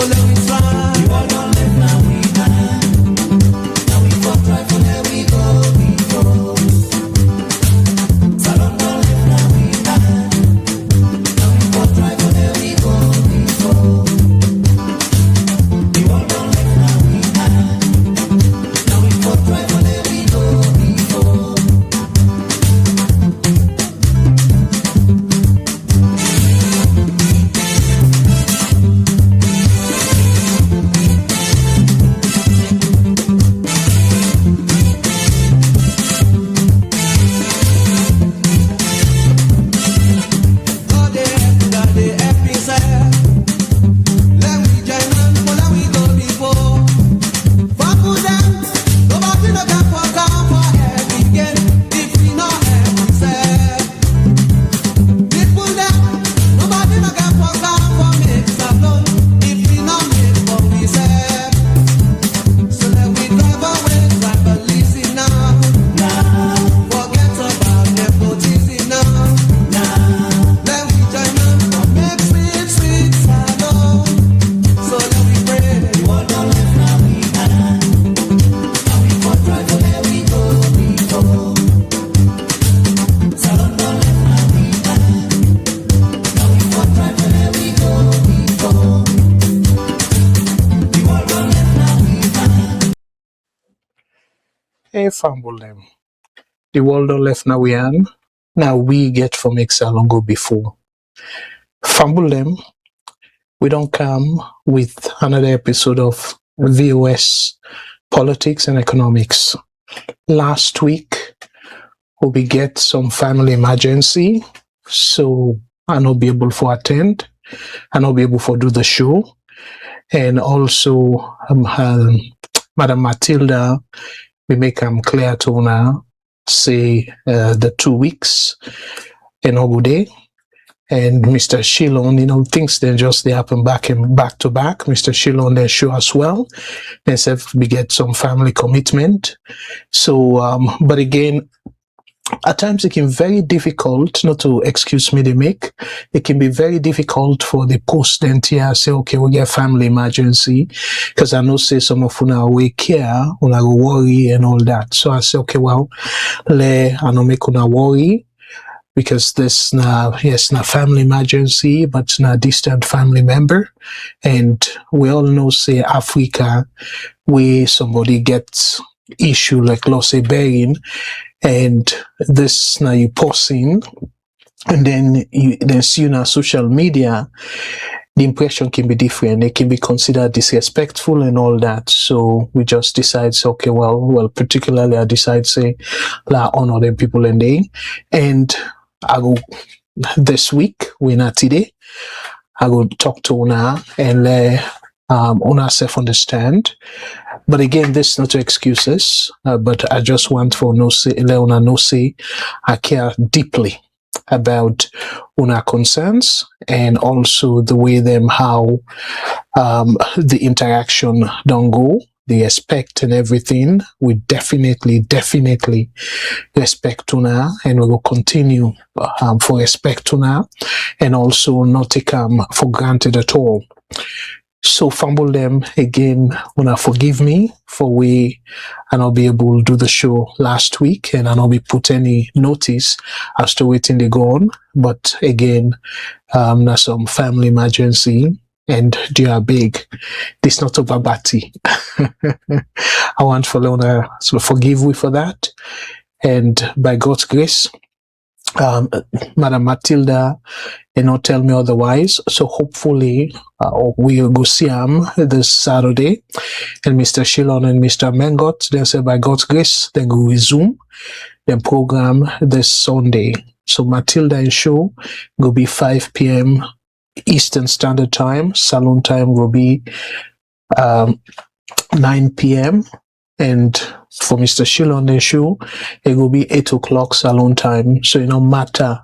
let me try. The world don't left now we hand. Now we for try for let we go, we go. Salon don't left now we hand. Now we for try for let we go, we go. The world don't left now we hand. Now we for try for let we go, we go. Fumble them. The world don't left now we are. Now we get from Excel long go before. Fumble them. We don't come with another episode of VOS Politics and Economics. Last week, we get some family emergency, so I not be able to attend. I not be able to do the show. And also, Madam Matilda, we make them clear to now, say the 2 weeks in Ogude. And Mr. Shilon, things then just they happen back to back. Mr. Shilon then show as well. Then said we get some family commitment. So, but again, at times it can be very difficult, not to excuse me, they make, it can be very difficult for the post then to say, okay, we get family emergency, because I know say some of una we care, una go worry and all that. So I say, okay, well, I no make una worry, because this na family emergency, but na distant family member. And we all know say Africa, where somebody gets issue like loss of bearing, and this now you posting, and then you see on social media, the impression can be different. It can be considered disrespectful and all that. So we just decide, okay, well, particularly I decide say, la honor them people and they, and I go this week, we not today, I go talk to Una and let Una self understand. But again, this is not excuses, but I just want for Leona no say I care deeply about Una concerns and also the way how the interaction don't go, the respect and everything. We definitely respect Una, and we will continue for respect Una, and also not take for granted at all. So fumble them again. Una forgive me for I not be able to do the show last week, and I not be put any notice as to waiting they go on. But again, na some family emergency, and they are big. This not a babati. I want for Leona to forgive we for that, and by God's grace, Madam Matilda, tell me otherwise. So hopefully, we'll go see him this Saturday, and Mr. Shilon and Mr. Mengot, they say by God's grace, they go resume the program this Sunday. So Matilda and show will be 5 p.m. Eastern Standard Time. Salon time will be 9 p.m. And for Mr. Shilon and show, it will be 8 o'clock Salon time. So it no matter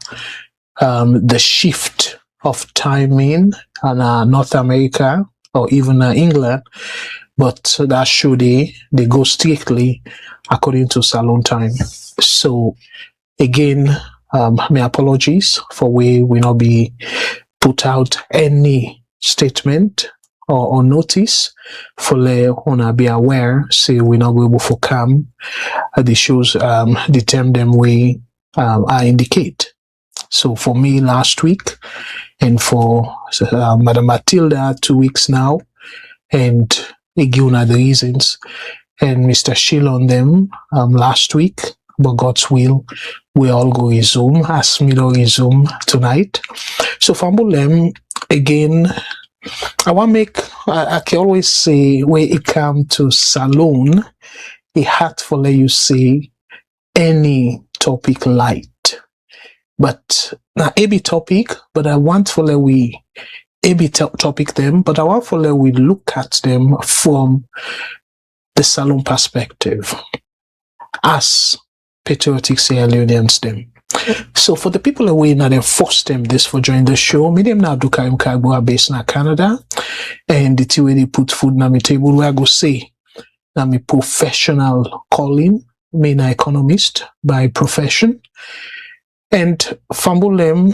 the shift of timing in North America or even England, but that show they go strictly according to Salon time. So again, my apologies for we will not be put out any statement or notice for le una be aware, say we not go able to come the shows the term them we I indicate. So for me last week and for Madam Matilda 2 weeks now, and again are the reasons, and Mr. Shill on them last week, but God's will, we all go resume as me don't resume tonight. So fumble them again. I want to make, I can always say, when it comes to salon, it had for let you say any topic light. But now, AB topic, but I want for let we AB topic them, but I want for let we look at them from the salon perspective as patriotic Sierra Leoneans them. So for the people away now, they forced them this for joining the show. Me them now do Karim Kagboa based in Canada, and the two way they put food na my table where I go say na me professional calling, me na economist by profession, and fumble them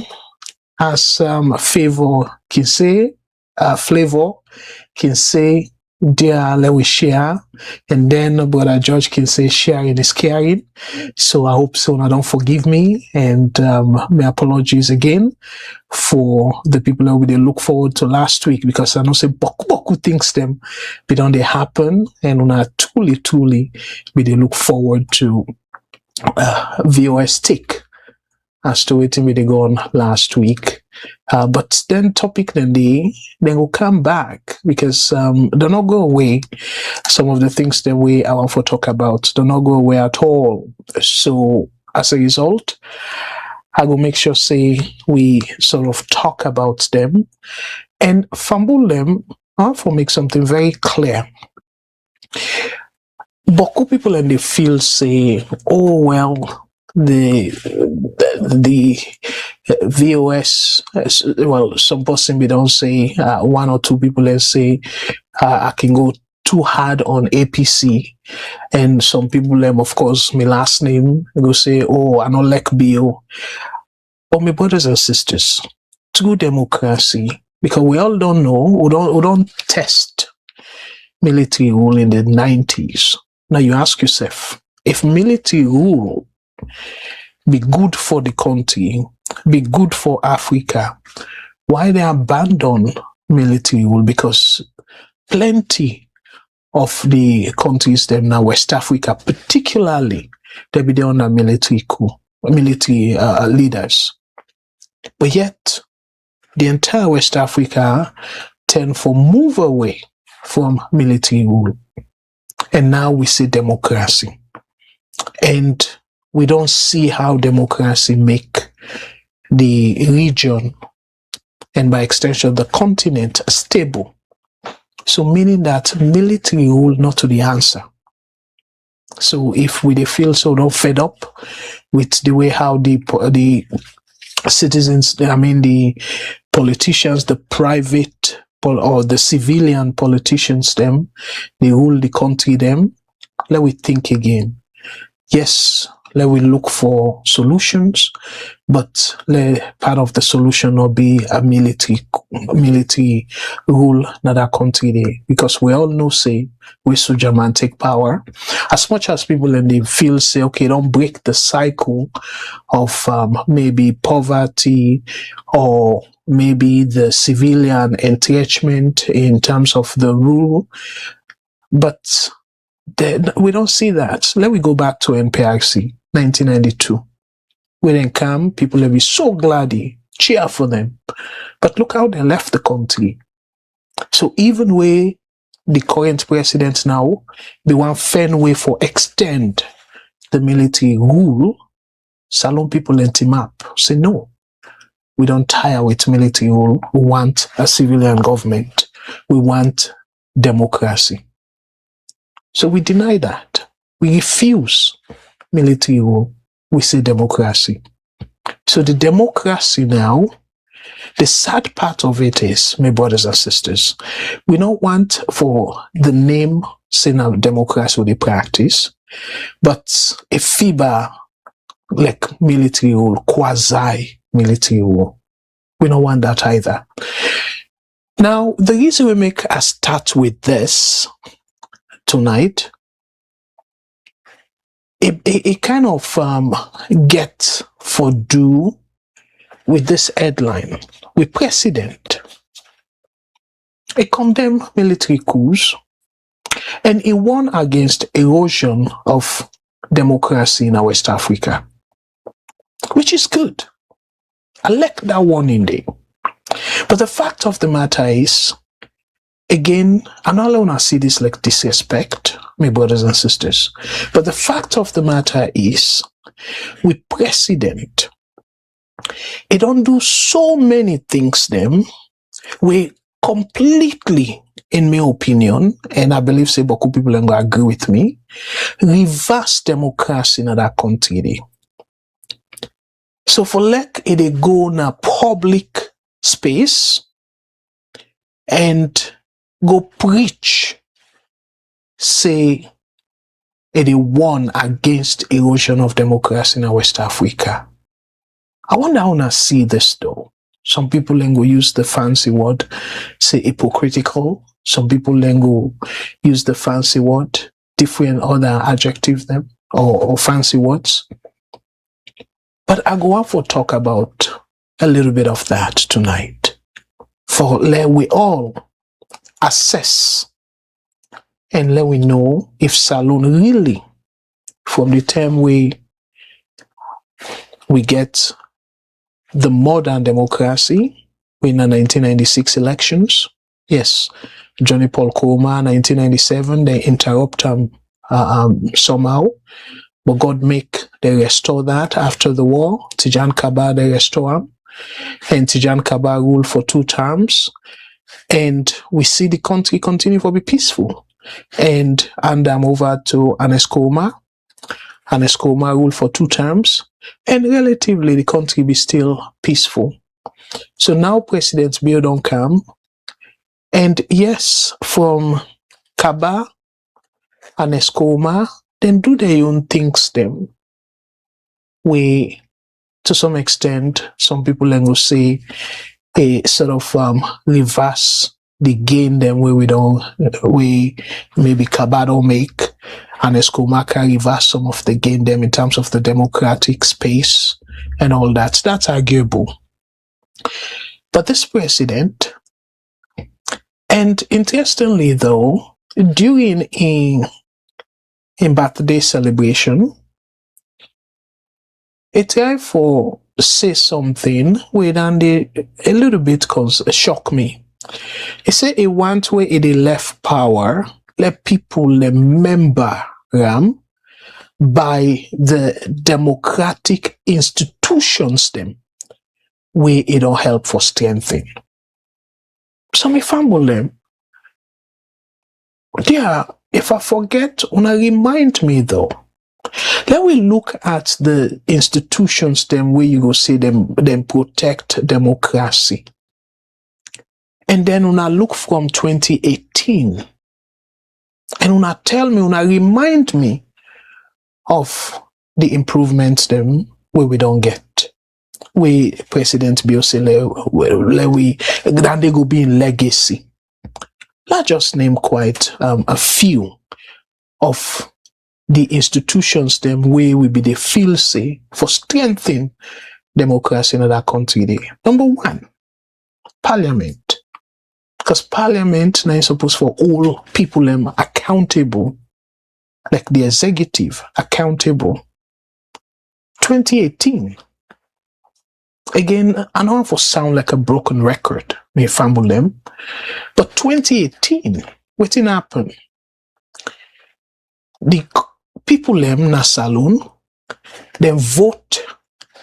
as flavor can say dear let we share, and then Brother George can say sharing is caring. So I hope so. Now don't forgive me, and my apologies again for the people that we look forward to last week, because I know say boku things them but don't they happen, and una truly we they look forward to VOS tick as to waiting we they go on last week. But then topic then they will come back, because they not go away. Some of the things that I want to talk about do not go away at all. So as a result, I will make sure say we sort of talk about them and fumble them. I want to make something very clear. Boku people and they feel say, oh well, the VOS, well, some person we don't say one or two people let's say I can go too hard on APC, and some people them of course my last name go say, oh, I don't like BO. But my brothers and sisters, true democracy, because we all don't know, we don't test military rule in the 90s. Now you ask yourself, if military rule be good for the country, be good for Africa, why they abandon military rule? Because plenty of the countries them now, West Africa particularly, they be there under military coup, military leaders. But yet, the entire West Africa tend to move away from military rule. And now we see democracy. And we don't see how democracy make the region, and by extension the continent, stable. So meaning that military rule not to the answer. So if we feel so don't fed up with the way how the citizens, I mean the politicians, the private or the civilian politicians them, they rule the country them, let we think again. Yes, let we look for solutions, but let part of the solution not be a military rule in that country there. Because we all know, say, we soldier man take power. As much as people in the field say, okay, don't break the cycle of maybe poverty or maybe the civilian entrenchment in terms of the rule, but we don't see that. Let me go back to NPRC, 1992. When they come, people will be so glad, they cheer for them. But look how they left the country. So even where the current president now, they want fair way for extend the military rule, Salon people and team up. Say no, we don't tire with military rule. We want a civilian government. We want democracy. So we deny that. We refuse military rule. We say democracy. So the democracy now, the sad part of it is, my brothers and sisters, we don't want for the name saying now democracy or the practice, but a FIBA like military rule, quasi military rule. We don't want that either. Now, the reason we make a start with this tonight, it kind of gets for do with this headline. With President, he condemned military coups and he warned against erosion of democracy in West Africa, which is good. I like that warning there. But the fact of the matter is, again, I'm not allowed to see this like disrespect, my brothers and sisters. But the fact of the matter is, with President, he don't do so many things them we completely, in my opinion, and I believe say beaucoup people are going to agree with me, reverse democracy in that country there. So for like it go in a public space and go preach, say it won against erosion of democracy in West Africa. I wonder how I see this though. Some people then go use the fancy word, say hypocritical. Some people then go use the fancy word, different other adjectives them or fancy words. But I go on for talk about a little bit of that tonight. For let we all assess and let we know if Saloon really, from the time we get the modern democracy in the 1996 elections, yes, Johnny Paul Koma, 1997, they interrupt somehow, but God they restore that after the war. Tijan Kaba, they restore him, and Tijan Kaba ruled for 2 terms, and we see the country continue to be peaceful. And I'm over to Aneskoma. Aneskoma ruled for 2 terms, and relatively the country be still peaceful. So now President Bill don't come, and yes, from Kaba and Escoma, then do their own things them. We, to some extent, some people will say a sort of reverse the gain them where we maybe Kaba don't make, and Escoma can reverse some of the gain them in terms of the democratic space and all that. That's arguable. But this president, and interestingly though, during a birthday celebration, it tried for say something where a little bit shock me. He said he want where it left power, let people remember by the democratic institutions them where it don't help for strengthening. So me fumble them. Yeah, if I forget, wanna remind me though. Let we look at the institutions them where you go see them protect democracy. And then wanna look from 2018 and wanna tell me, wanna remind me of the improvements them where we don't get. We President Biosele, then they go be in legacy. Let's just name quite a few of the institutions them where we be the feel say for strengthening democracy in that country there. Number 1, Parliament. Because Parliament now is supposed for all people them accountable, like the executive accountable. 2018. Again, I don't want to sound like a broken record, may fumble them. But 2018, what happened? The people them na Saloon, then vote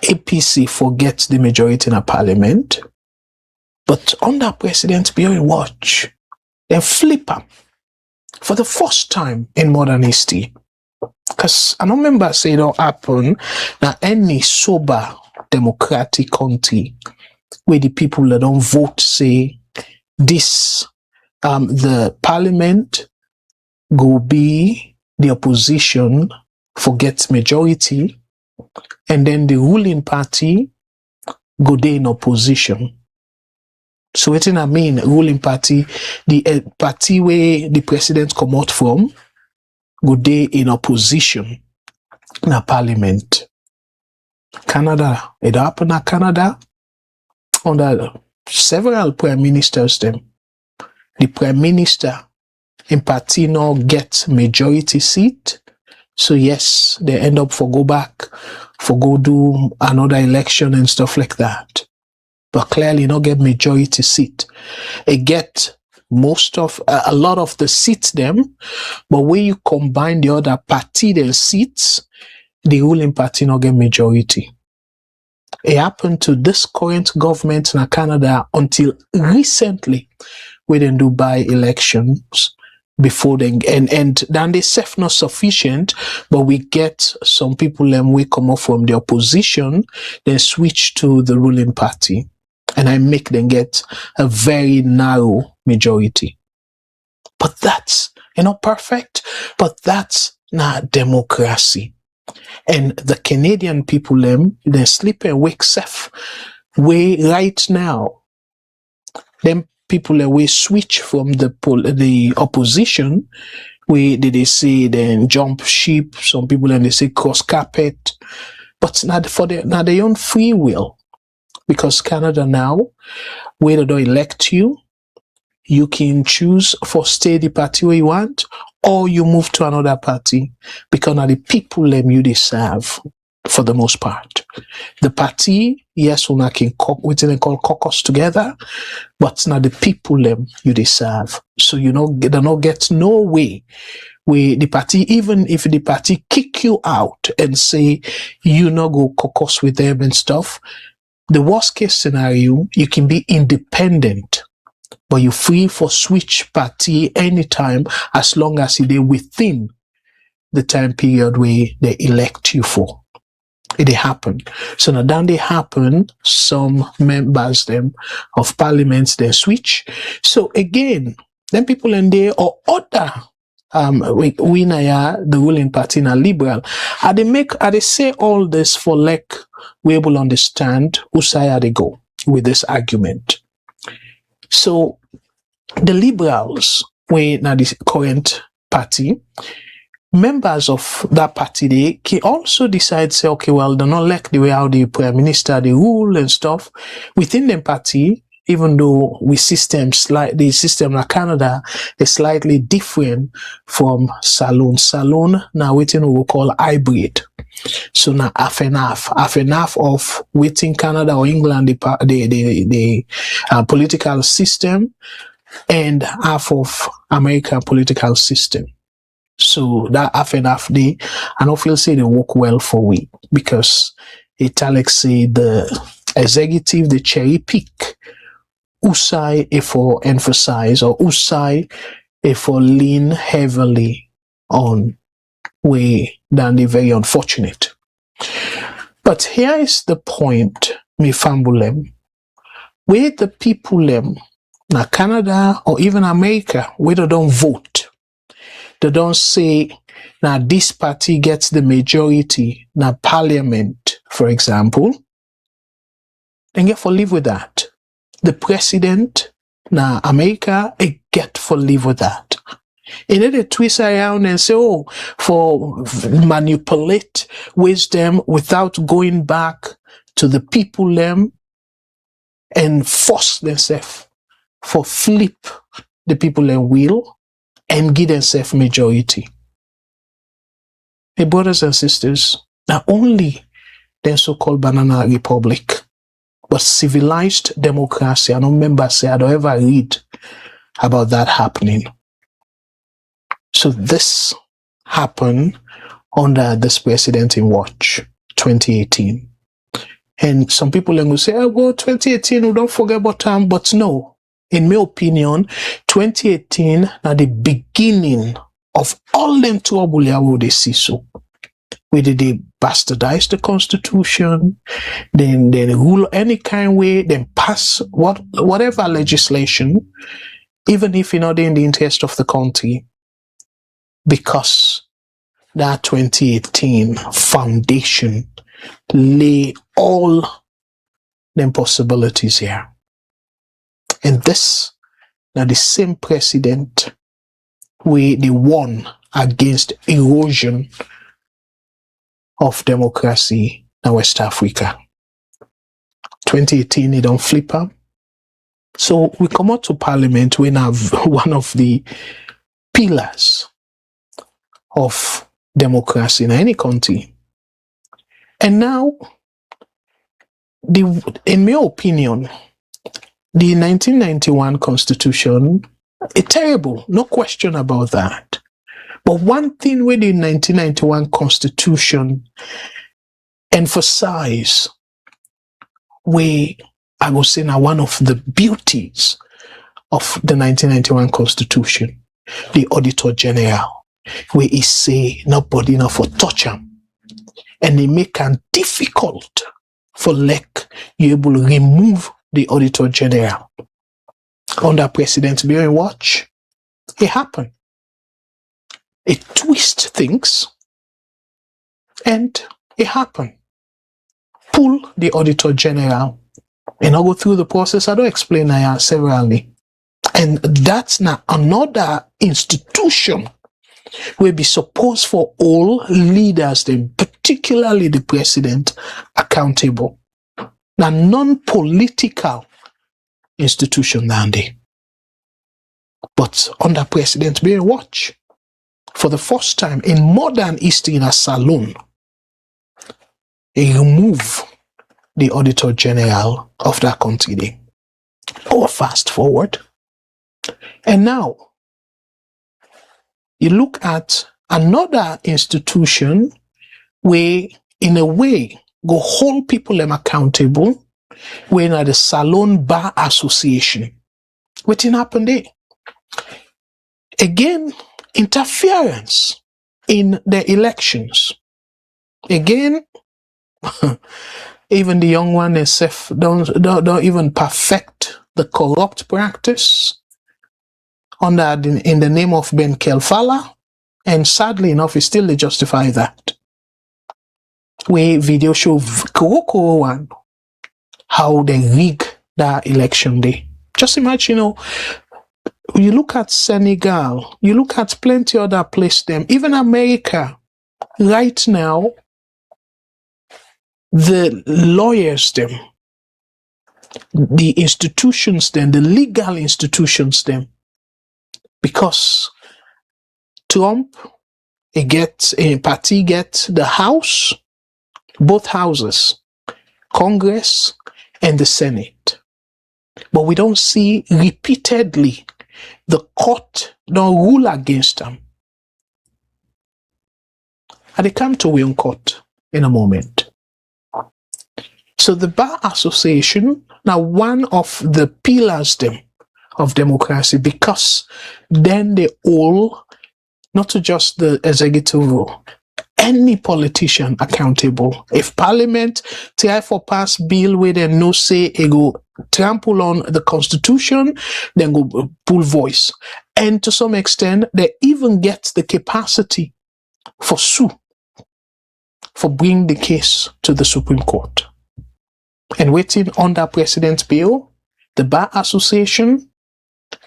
APC forget the majority in a parliament. But under President Bill watch, then flip them for the first time in modern history. Because I don't remember say it don't happen now any sober democratic country where the people that don't vote say this the parliament go be the opposition forgets majority, and then the ruling party go there in opposition. So wetin I mean, ruling party, the party where the president come out from, go dey in opposition na parliament. Canada, it happened in Canada under several prime ministers them. The prime minister in party now get majority seat. So yes, they end up for go back, for go do another election and stuff like that. But clearly not get majority seat. It get a lot of the seats them, but when you combine the other party their seats, the ruling party not get majority. It happened to this current government in Canada until recently, we didn't do by elections before then, and then they self not sufficient, but we get some people we come up from the opposition, then switch to the ruling party. And I make them get a very narrow majority. But that's not perfect, but that's not democracy. And the Canadian people, they sleep and wake safe. We right now, them people we switch from the opposition, they say then jump ship, some people and they say cross carpet, but not for their own free will. Because Canada now, where they don't elect you, you can choose for stay the party where you want, or you move to another party, because now the people you they serve for the most part. The party, yes, we can call caucus together, but now the people you they serve. So they don't get no way where the party, even if the party kick you out and say you not go caucus with them and stuff. The worst case scenario, you can be independent, but you're free for switch party anytime as long as they're within the time period where they elect you for. It happen. So now then they happen, some members of parliament they switch. So again, then people in there or other we the ruling party na liberal. They say all this for like we able to understand whose side they go with this argument. So the liberals, when the current party, members of that party they can also decide say, okay, well, they not like the way how the prime minister they rule and stuff within the party. Even though the system in Canada is slightly different from saloon. Saloon now waiting we call hybrid. So now half and half of within Canada or England the political system, and half of American political system. So that half and half I don't feel say they work well for we, because italics say the executive they cherry pick usai for emphasize or usai for lean heavily on way than the very unfortunate. But here is the point, me fambulem, where the people na Canada or even America, where they don't vote, they don't say now this party gets the majority na parliament, for example, then get for live with that. The president na America, get for live with that. And then they twist around and say, oh, for manipulate wisdom without going back to the people and force themselves for flip the people will and give themselves majority. Hey, brothers and sisters, not only the so-called banana republic, but civilized democracy. I don't remember say I don't ever read about that happening. So this happened under this president in watch 2018. And some people will say, oh, well, 2018, we don't forget about time. But no, in my opinion, 2018 now the beginning of all them trouble they see so. Where they bastardize the constitution, then rule any kind way, then pass whatever legislation, even if you're not in the interest of the country, because that 2018 foundation lay all them possibilities here. And this, now the same precedent where they won against erosion of democracy in West Africa. 2018, they don't flip up. So we come out to Parliament, we have one of the pillars of democracy in any country. And now, in my opinion, the 1991 Constitution is terrible, no question about that. But one thing with the 1991 Constitution emphasize, where I would say now one of the beauties of the 1991 Constitution, the Auditor General, where he say nobody enough for touch him, and they make it difficult for you able to remove the Auditor General. Under President Bill watch, it happened. It twist things, and it happened. Pull the Auditor General, and I'll go through the process. I don't explain that severally. And that's now another institution will be supposed for all leaders, then particularly the president, accountable. Now, non-political institution Nandi. But under President Bill watch, for the first time in modern history in a saloon, he remove the Auditor General of that country. Or fast forward. And now, you look at another institution where, in a way, go hold people them accountable, when at the Salon Bar Association. What happened there? Again, interference in the elections. Again, even the young one itself don't even perfect the corrupt practice in the name of Ben Kelfala, and sadly enough, he still justify that. We video show one how they rig that election day. Just imagine, you look at Senegal, you look at plenty other places, them, even America, right now, the lawyers, them, the institutions, them, the legal institutions, them, because Trump, a party gets the House, both houses, Congress, and the Senate. But we don't see repeatedly the court don't rule against them. And they come to William Court in a moment. So the Bar Association, now one of the pillars of democracy, because then they all, not to just the executive rule, any politician accountable. If Parliament try for pass bill where they no say it go trample on the Constitution, then go pull voice. And to some extent, they even get the capacity for sue, for bring the case to the Supreme Court. And waiting under President Bill, the Bar Association,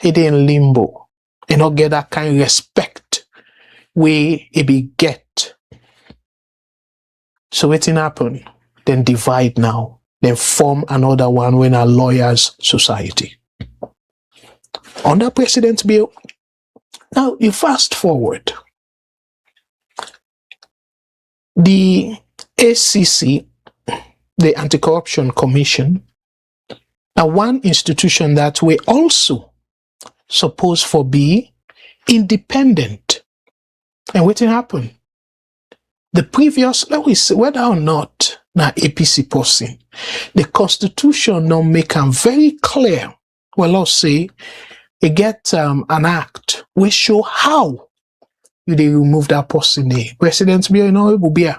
it in limbo. And not get that kind of respect where it be get. So waiting happen, then divide now, then form another one when a lawyers society. Under President Bill, now you fast forward. The ACC, the Anti-Corruption Commission, are one institution that we also supposed for be independent. And what happened? The previous, let me say, whether or not na APC person, the Constitution don't make them very clear. Well, I'll say, it get an act which show how they remove that person there. President Bill, it will be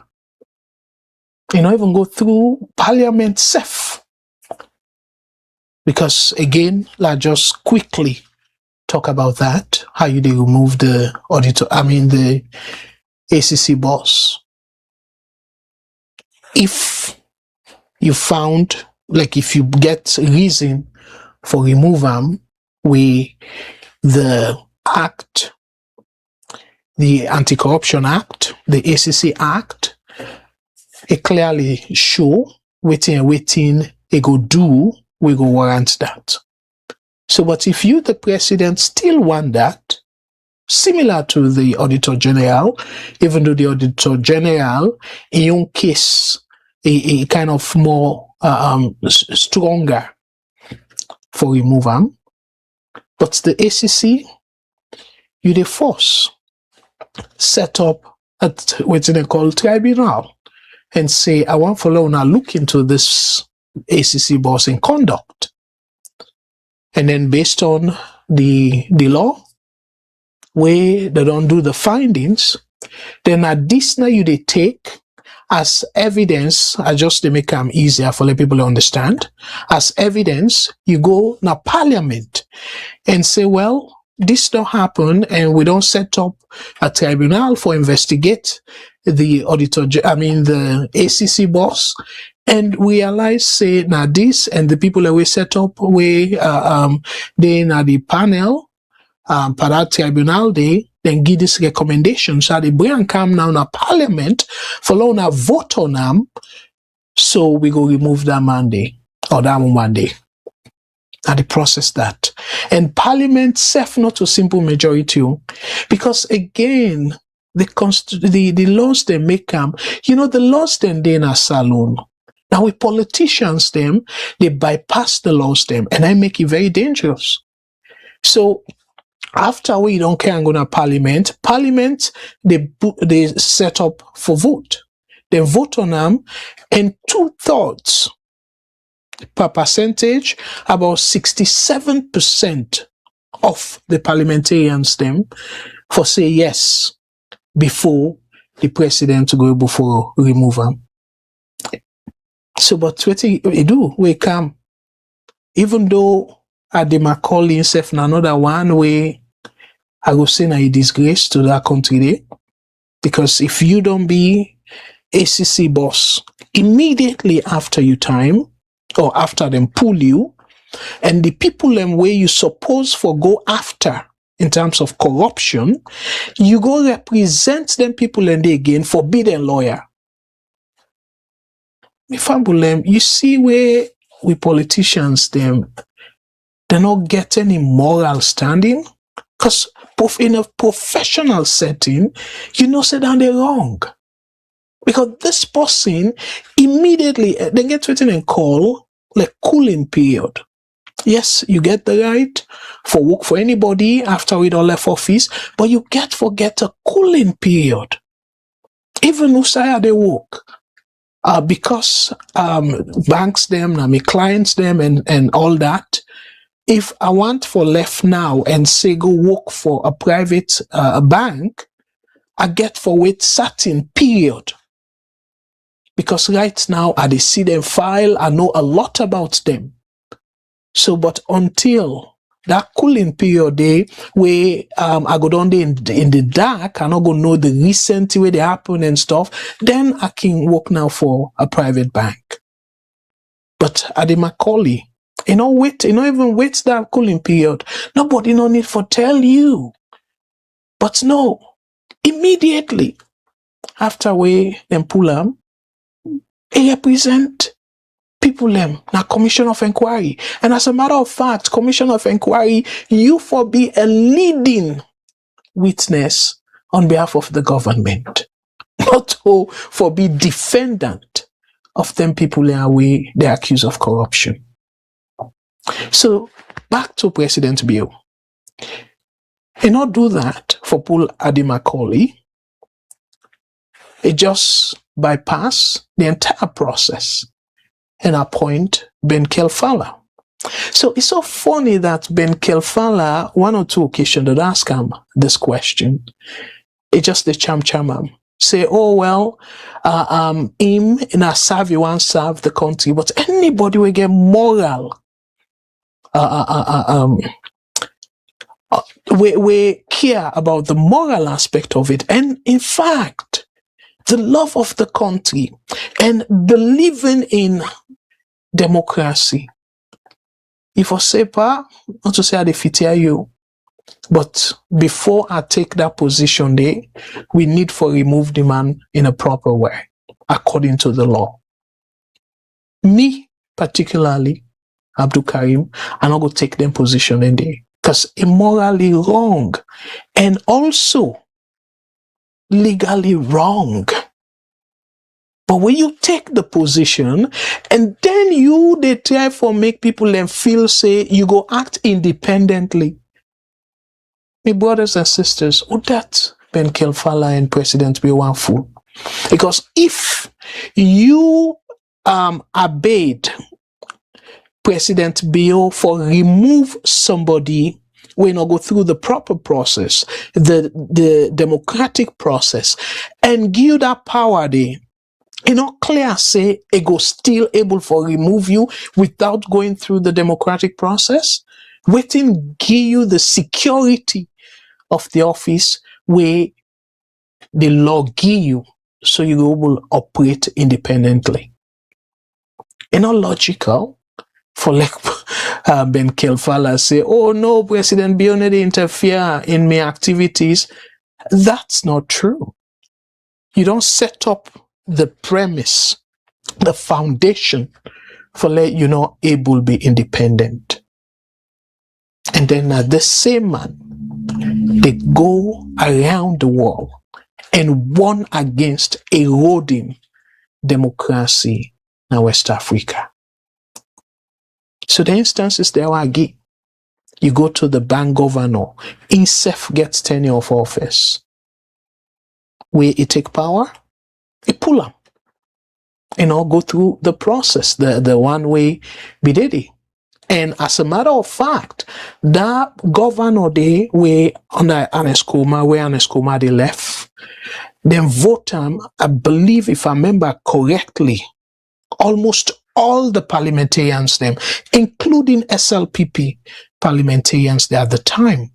even go through Parliament self. Because again, let's just quickly talk about that, how they remove the the ACC boss. If you found, if you get reason for remove them, the act, the Anti-Corruption Act, the ACC Act, it clearly show waiting it go do, we go warrant that. So, but if you, the president, still want that, similar to the Auditor General, even though the Auditor General, in your case, a kind of more stronger for remove them. But the ACC, you the force set up at what they call tribunal and say, I want follow now look into this ACC boss in conduct. And then based on the law, where they don't do the findings, then at this now you they take as evidence, I just to make them easier for the people to understand, as evidence, you go na parliament and say, well, this don't happen and we don't set up a tribunal for investigate the the ACC boss, and we realize say now this and the people that we set up we they na the panel for that tribunal they then give this recommendation so they bring and come now na parliament for long na vote on them, so we go remove that Monday or that Monday. And they process that. And parliament self not a simple majority, because again, the laws they make them, the laws then they in a saloon. Now we politicians them, they bypass the laws them, and I make it very dangerous. So after we don't care and go to parliament, they set up for vote. They vote on them, and 2/3 per percentage, about 67% of the parliamentarians them for say yes before the president to go before remove them. So, but what he do, we come, even though Adema call himself another one way, I go say na a disgrace to that country there, because if you don't be ACC boss immediately after your time, or after them pull you, and the people them where you suppose for go after in terms of corruption, you go represent them people and they again forbidden lawyer. You see where we politicians them, they not get any moral standing, because in a professional setting, say that they're wrong. Because this person immediately they get written and call like cooling period. Yes, you get the right for work for anybody after we don't left office, but you get a cooling period. Even Usaya they work. Because banks them, my clients them and all that. If I want for left now and say go work for a private bank, I get for wait certain period. Because right now, I see them file, I know a lot about them. So, but until that cooling period day, where I go down there in the dark, I not gonna know the recent way they happen and stuff, then I can work now for a private bank. But at the Macaulay, even wait that cooling period. Nobody no need for tell you. But no, immediately after we them pull them, it represent people them na commission of inquiry. And as a matter of fact, commission of inquiry, you for be a leading witness on behalf of the government, not for be defendant of them people they accused of corruption. So back to President Bill. He not do that for Paul Adi Macaulay. It just bypass the entire process and appoint Ben Kelfala. So it's so funny that Ben Kelfala, one or two occasions that ask him this question, it's just the cham say, oh well, him in a serve, you want serve the country, but anybody will get moral. We care about the moral aspect of it, and in fact, the love of the country and believing in democracy. if I say, pa, not to say I defeat you, but before I take that position there, we need to remove the man in a proper way, according to the law. Me, particularly, Abdul Karim, I'm not going to take them position in there, because it's morally wrong and also legally wrong. But when you take the position and then they try for make people then feel, say, you go act independently. My brothers and sisters, would that Ben Kelfala and President be one fool? Because if you obeyed President Bill for remove somebody when I go through the proper process, the democratic process, and give that power there, clear say it go still able for remove you without going through the democratic process, waiting give you the security of the office where the law give you, so you will operate independently. It's not logical for Ben Kelfala say, oh no, President Bione they interfere in my activities. That's not true. You don't set up the premise, the foundation for able be independent. And then the same man, they go around the world and warn against eroding democracy in West Africa. So the instances there are again. You go to the bank governor, himself gets tenure of office. Where he take power, he pull him. Go through the process, the one way be did it. And as a matter of fact, that governor day where under Aneskoma they left, then vote him, I believe if I remember correctly, almost all the parliamentarians them, including SLPP parliamentarians there at the time,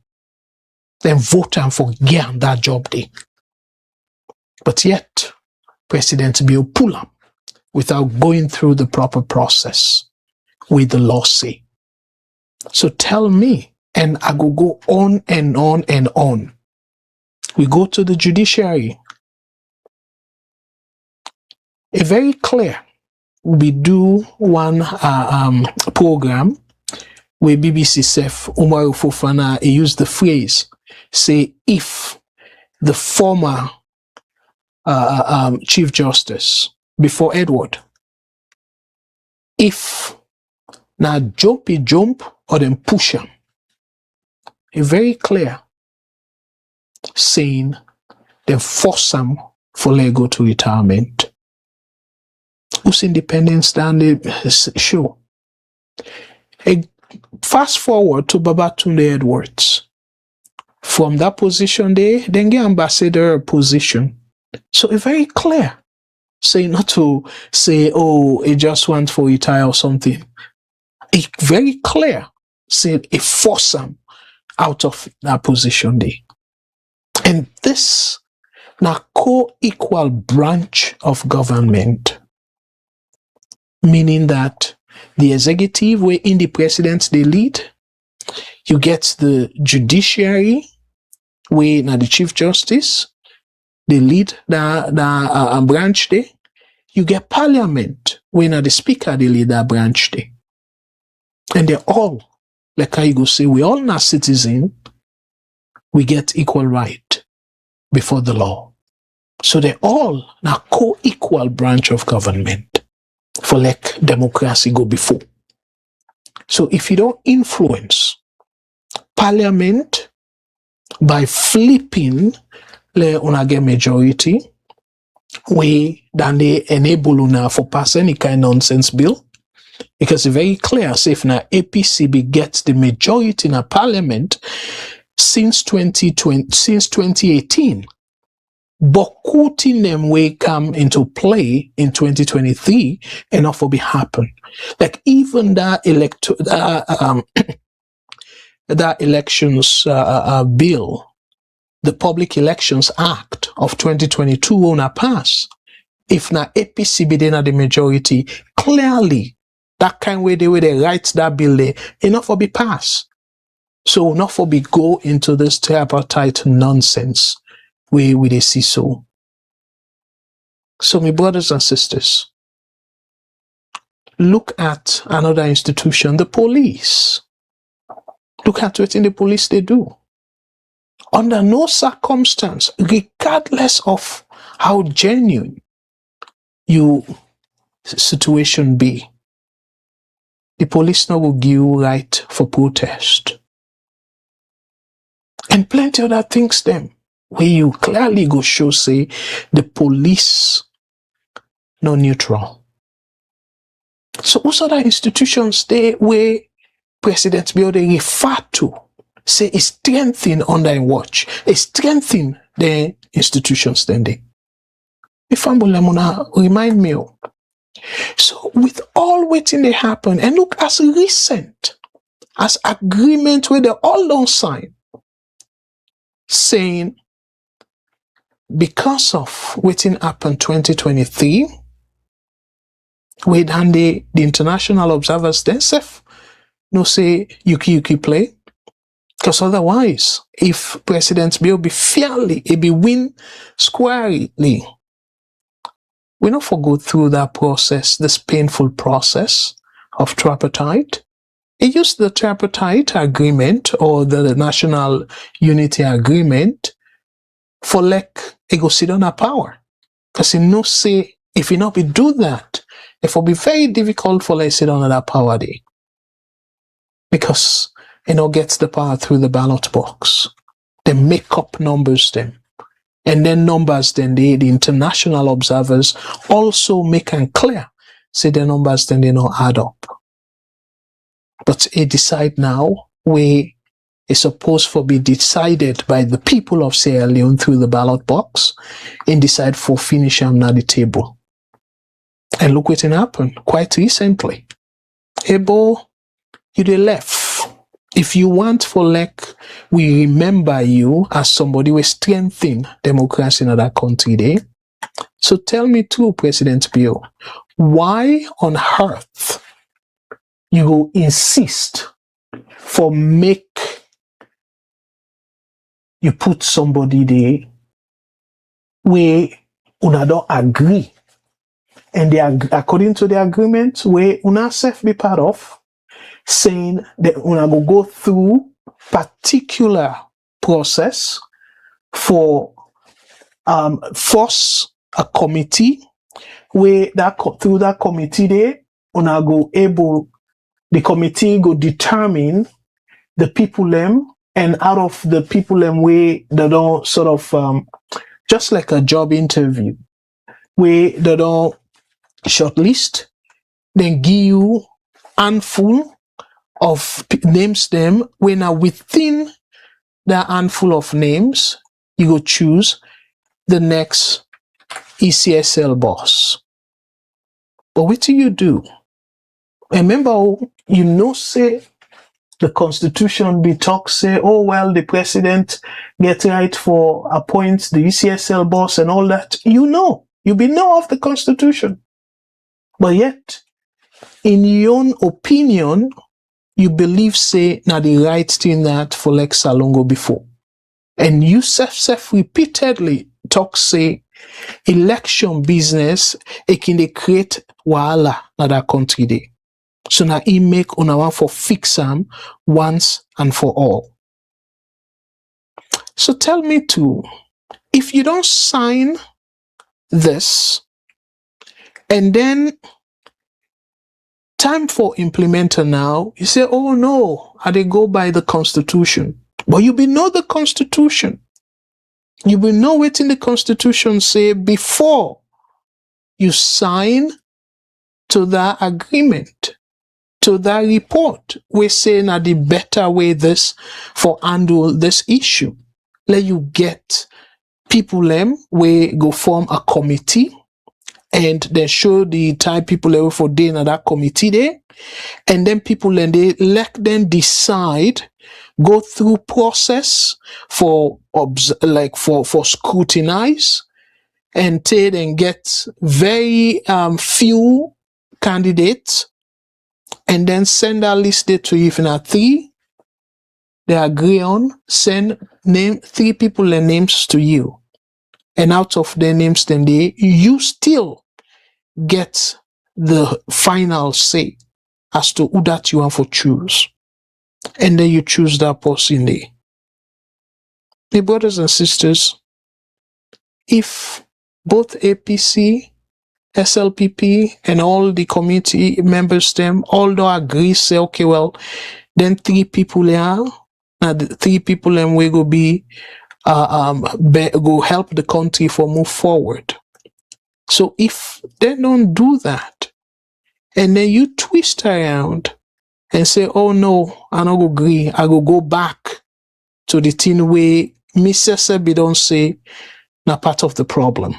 then vote him for getting that job day. But yet, President Bill pull him without going through the proper process with the law say. So tell me, and I go on and on and on. We go to the judiciary. It's very clear. We do one program where BBC Sef Umaru Fofana used the phrase, say, if the former Chief Justice before Edward, if now jump or then push him, it's very clear saying then force him for let go to retirement. Whose independence stand show? Fast forward to Babatunde Edwards. From that position there, then get ambassador position. So it's very clear. Say not to say, oh, it just wants for retire or something. It's very clear. Say it force him out of that position there. And this now co-equal branch of government, meaning that the executive where in the president they lead, you get the judiciary where now the Chief Justice they lead the branch there. You get parliament where now the speaker they lead that branch there. And they're all, like I go say, we all not citizen, we get equal right before the law. So they're all now co-equal branch of government for like democracy go before. So if you don't influence parliament by flipping le una get majority, we then they enable una for pass any kind of nonsense bill. Because it's very clear, say if now APCB gets the majority in a parliament since 2018, but cutting them will come into play in 2023 and not for be happen. Like even that that elections bill, the Public Elections Act of 2022 will not pass. If now APCB then are the majority, clearly That kind way they write that bill there, enough for be passed. So not for be go into this tripartite nonsense we they see so. So my brothers and sisters, look at another institution, the police. Look at what in the police they do. Under no circumstance, regardless of how genuine your situation be, the police now will give you right for protest. And plenty other things them, where you clearly go show say the police no neutral. So what's other institutions they where President Bill they refer to, say is strengthening under in watch, is strengthening the institutions then they. If I'm remind me. So with all waiting they happen, and look as recent as agreement where they all don't sign, saying because of waiting happened 2023, where then the international observers themselves no say yuki play. Because otherwise, if President Bill be fairly, it be win squarely, we not for go through that process, this painful process of tripartite. It used the tripartite agreement or the national unity agreement for like it go sit on a power. Because he no say if he not be do that, it will be very difficult for like sit on that power day. Because gets the power through the ballot box. They make up numbers then. And then numbers then the international observers also make and clear. Say the numbers then they not add up. But it decide now where it's supposed to be decided by the people of Sierra Leone through the ballot box and decide for finish them at the table. And look what happened quite recently. Ebo, you they left. If you want for like, we remember you as somebody who strengthen democracy in that country there. So tell me too, President Bill, why on earth you will insist for make you put somebody there where una don't agree, and they according to the agreement where una self be part of, saying that una go through particular process for force a committee where that through that committee there una go able the committee go determine the people them, and out of the people them where they don't sort of just like a job interview where they don't shortlist, then give you handful of names them when are within the handful of names, you go choose the next ECSL boss. But what do you do? Remember, you know, say the constitution be talk say, oh well, the president get right for appoint the ECSL boss and all that. You know be know of the constitution. But yet, in your own opinion, you believe say now the right thing that for like Salongo before. And you self repeatedly talk say election business it can they create wahala na that country day. So now he make on one for fix them once and for all. So tell me too, if you don't sign this and then time for implementer now, you say, oh no, they go by the constitution. But you be know the constitution. You will know what in the constitution say before you sign to that agreement, to that report. We say now the better way this for handle this issue. Let you get people them we go form a committee and then show the type people level for day in that committee there, and then people then they let them decide, go through process for for scrutinize and take and get very few candidates and then send that list there to you. If not 3, they agree on, send 3 people and names to you. And out of their names, then you still get the final say as to who that you want to choose. And then you choose that person there. My brothers and sisters, if both APC, SLPP, and all the community members, them all don't agree, say, okay, well, then 3 people here, now the 3 people and we go be go help the country for move forward. So if they don't do that, and then you twist around and say, oh no, I don't agree, I go back to the thing where Mr. Sebi don't say, na part of the problem.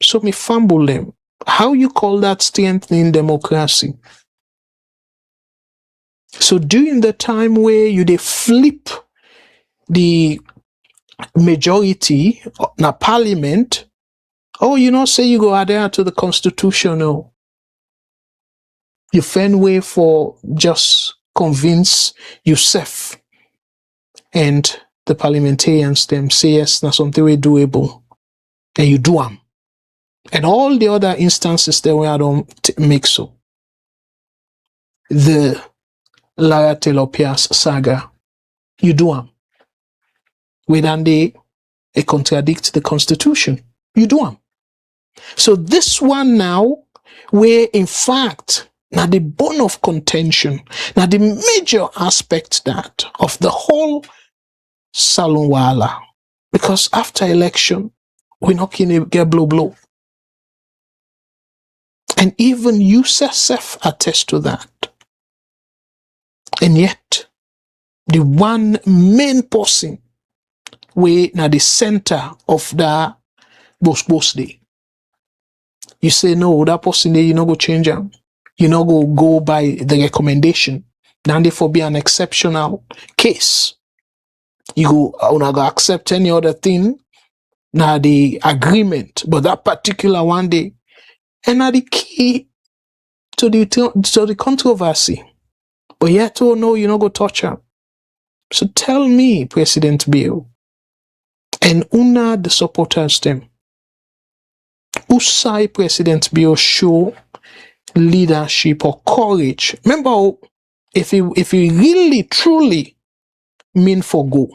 So me fumble them. How you call that strengthening democracy? So during the time where you they flip the majority na parliament, oh, you know, say you go adhere to the constitution, no. You find way for just convince yourself and the parliamentarians them say yes, na something we doable, and you do them. And all the other instances that we don't make so. The Lara Telopias saga, you do them. When they contradict the constitution, you do them. So this one now, where in fact, now the bone of contention, now the major aspect that of the whole Salonwala, because after election, we're not going to get blow. And even you yourself attest to that. And yet, the one main person we na the center of the boss day. You say no, that person there, you not go change them. You not go by the recommendation. Then therefore be an exceptional case. You go accept any other thing, na the agreement, but that particular one day, and na the key to the controversy. But yet, oh no, you not go touch her. So tell me, President Bill, and una the supporters them, who say President Bill show leadership or courage? Remember, if he really truly mean for go,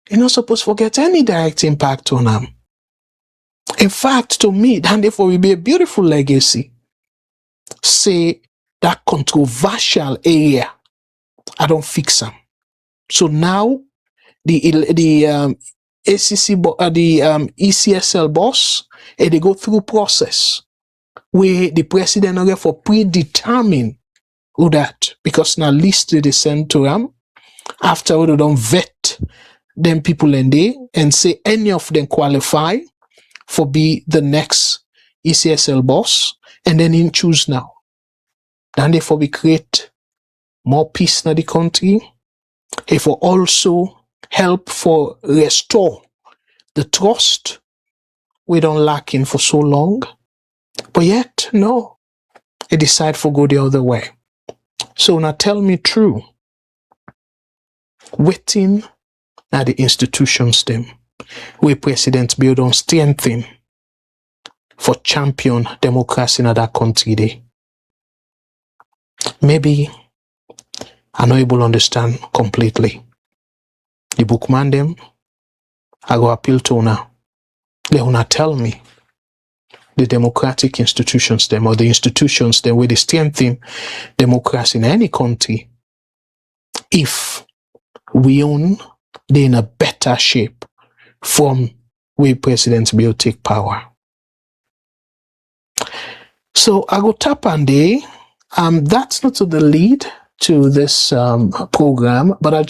you're not supposed to forget any direct impact on them. In fact, to me, and therefore will be a beautiful legacy. Say that controversial area, I don't fix them. So now the ACC, the ECSL boss, they go through process where the president will for predetermine who that, because now list they send to them after they don't vet them people in there and say any of them qualify for be the next ECSL boss, and then in choose now. Then therefore we create more peace in the country. It will also help for restore the trust we don't lacking for so long. But yet, no, they decide for go the other way. So now tell me true, waiting at the institutions them, where President Bill don't strengthen for champion democracy in that country day. Maybe I'm not able to understand completely. The bookman them, I go appeal to una. They will not tell me the democratic institutions them, or the institutions them where they strengthen democracy in any country, if we own they in a better shape from where President Bill take power. So I go tap and day. That's not to the lead to this program, but I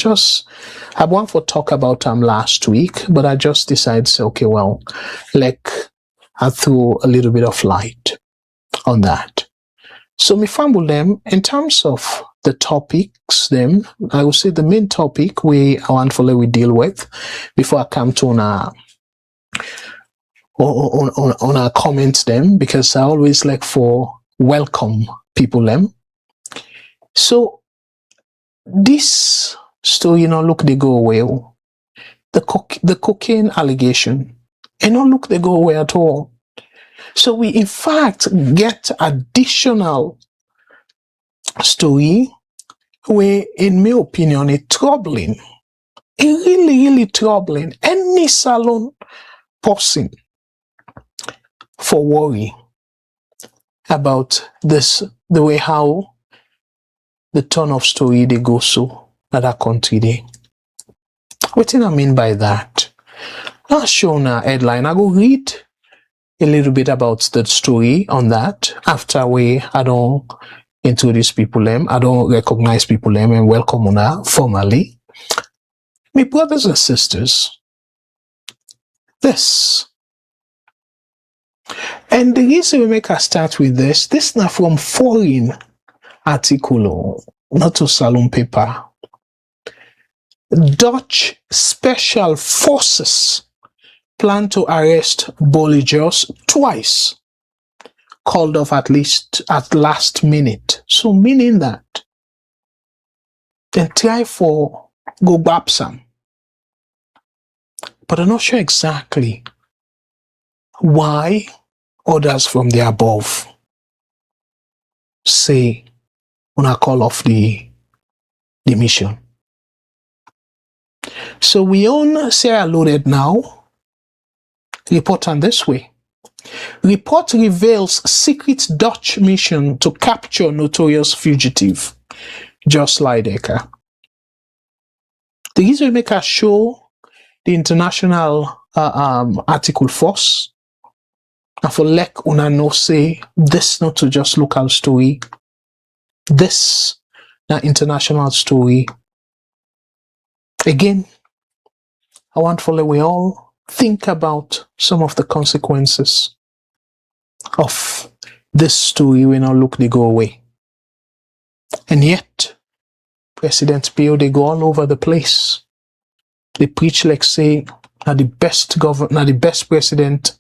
want to talk about last week, but I just decided to say, okay, well, like I threw a little bit of light on that. So me fumble them in terms of the topics them, I will say the main topic we deal with before I come to on our comments them, because I always like for welcome people them. So this story, look, they go away. The cocaine allegation, look, they go away at all. So we, in fact, get additional story where, in my opinion, it's troubling. It's really, really troubling. Any salon person for worry about this, the way how the turn of story they go so at that country there. What do I mean by that? I'll show now headline. I go read a little bit about the story on that. After I don't introduce people them, I don't recognize people them and welcome on formally. My brothers and sisters, this. And the reason we make us start with this now from foreign article, not to Salon paper. Dutch special forces plan to arrest Bolle Jos twice, called off at last minute. So meaning that they try for go grab some, but I'm not sure exactly why others from the above say when I call off the mission. So we own Sierra Leone now. Report on this way. Report reveals secret Dutch mission to capture notorious fugitive, Jos Leijdekkers. The reason we make us show the international article force, and for let una know say this not to just local story, this na international story. Again, I want for we all think about some of the consequences of this story when I look they go away. And yet, President Bill, they go all over the place. They preach like say, na the best president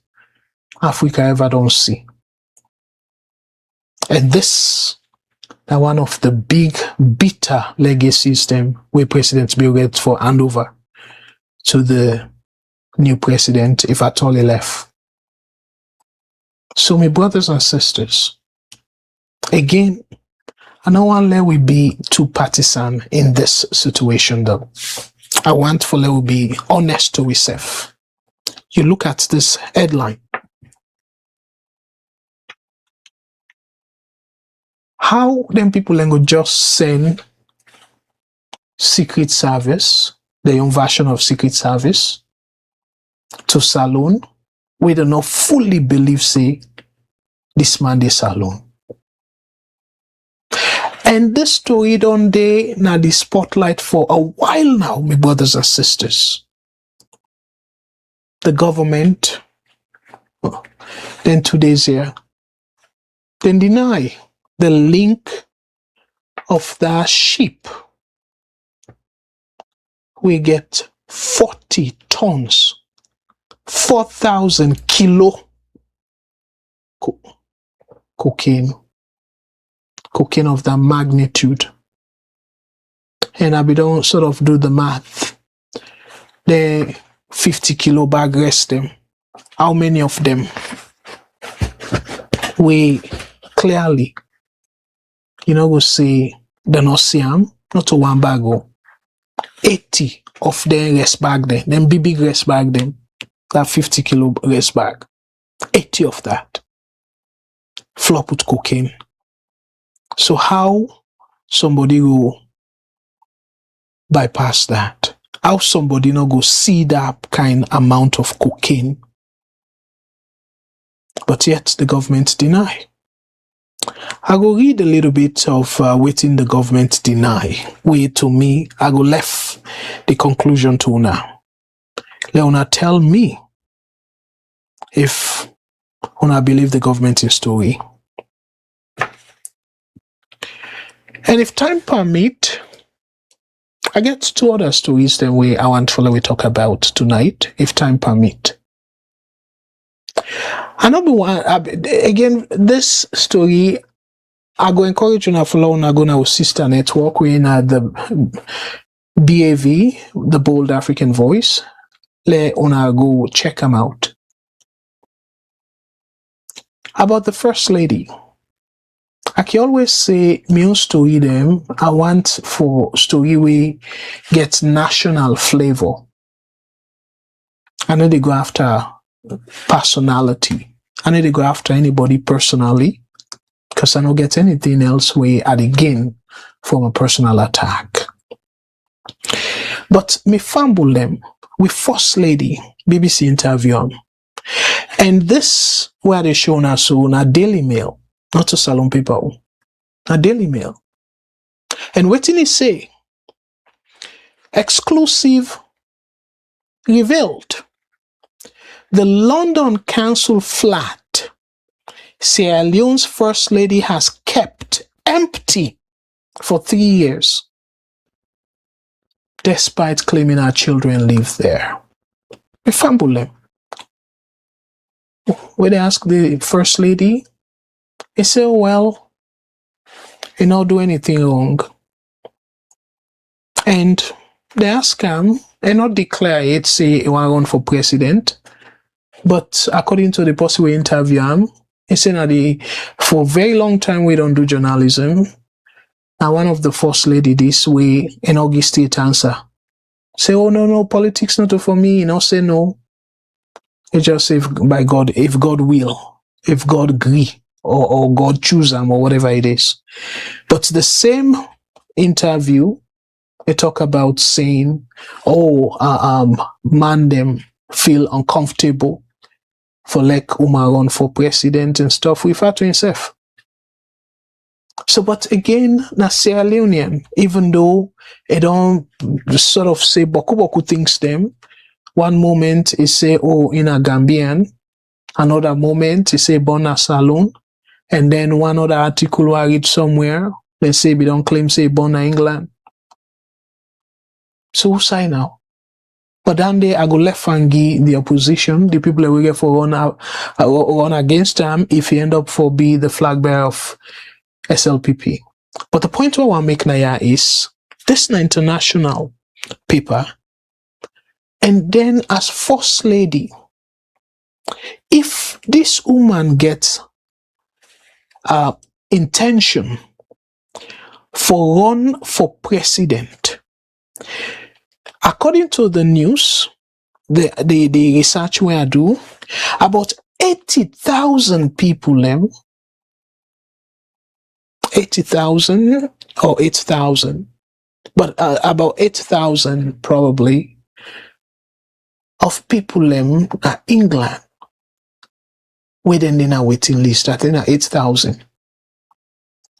Africa ever don't see. And this is one of the big, bitter legacies them where President Bill gets for handover to the new president, if at all he left. So my brothers and sisters, again, I don't want to let we be too partisan in this situation though. I want for let we be honest to ourselves. You look at this headline. How them people then go just send Secret Service, their own version of Secret Service, to Salon, we do not fully believe say this man is Salon. And this story don't dey na the spotlight for a while now, my brothers and sisters. The government, then 2 days here, then deny the link of that ship. We get 40 tons, 4,000 kilo cocaine of that magnitude. And I don't sort of do the math. The 50 kilo bag rest them. How many of them? We clearly, we say the not see them, not to one bag. 80 of them rest bag them big rest bag them, that 50 kilo rest bag. 80 of that. Flop with cocaine. So how somebody will bypass that? How somebody not go see that kind amount of cocaine? But yet the government deny. I go read a little bit of waiting the government deny. Wait to me, I go left the conclusion to now. Leona, tell me if una believe the government in story. And if time permit, I get 2 other stories then I want to talk about tonight, if time permit. Another one, again, this story, I go encourage you to follow on our sister network. We're in the BAV, the Bold African Voice. Let una go check them out. About the First Lady, I can always say, me story them. I want for story we get national flavor. I know they go after personality. I know they go after anybody personally, because I don't get anything else way at the gain from a personal attack. But me fumble them with First Lady BBC interview. And this where they show us so na Daily Mail, not a Salon paper, a Daily Mail. And what did he say? Exclusive revealed. The London Council flat Sierra Leone's First Lady has kept empty for 3 years, despite claiming her children live there. We fumble them. When they ask the First Lady, he said, well, he not do anything wrong. And they ask him, he not declare it, say he want run for president. But according to the person we interview him, he said that for a very long time we don't do journalism. And one of the First Lady this way in August State answer. Say, oh no, politics not for me, say no. He just say, by God, if God will, if God agree, or God choose them, or whatever it is. But the same interview, they talk about saying, man them feel uncomfortable for like Umar run for president and stuff, refer to himself. So, but again, na Sierra Leonean, even though it don't sort of say boku things them, one moment he say, in a Gambian, another moment he say born a Salon, and then one other article I read somewhere, they say we don't claim say born in England. So who say now? But then I go left and give the opposition, the people that we get for run against him if he end up for be the flag bearer of SLPP. But the point I want to make now is this is an international paper, and then as First Lady, if this woman gets intention for run for president, according to the news, the research where I do, about 80,000 people, 80,000 or 8,000, but about 8,000 probably of people in England within the waiting list. I think 8,000.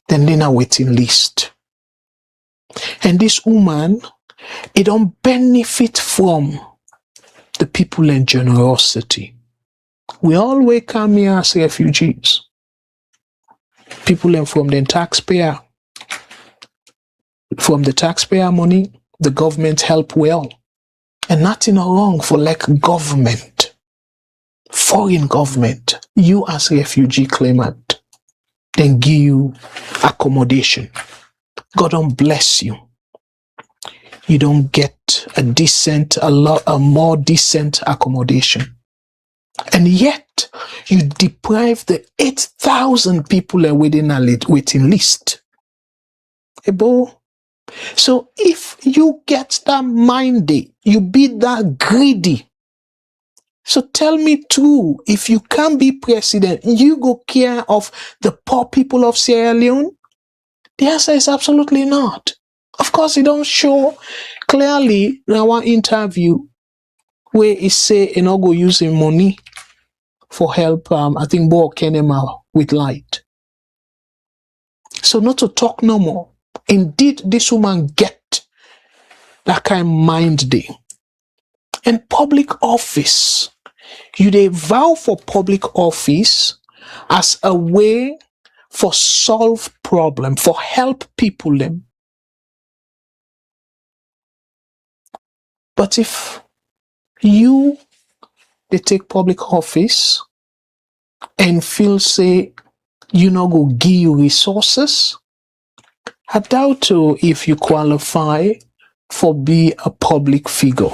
Then in a waiting list. And this woman, it don't benefit from the people in generosity. We always come here as refugees. People in from the taxpayer. From the taxpayer money, the government help well. And nothing wrong for like government, foreign government, you as a refugee claimant, then give you accommodation. God don't bless you. You don't get a more decent accommodation. And yet, you deprive the 8,000 people within a waiting list. So if you get that mindy, you be that greedy. So tell me true, if you can't be president, you go care of the poor people of Sierra Leone? The answer is absolutely not. Of course, it don't show clearly in our interview where it say you not go using money for help. I think Bo Kenema with light. So not to talk no more. Indeed, this woman get that kind of mind day. And public office, you they vow for public office as a way for solve problem, for help people them. But if they take public office and feel say you know go give you resources. I doubt to if you qualify for be a public figure.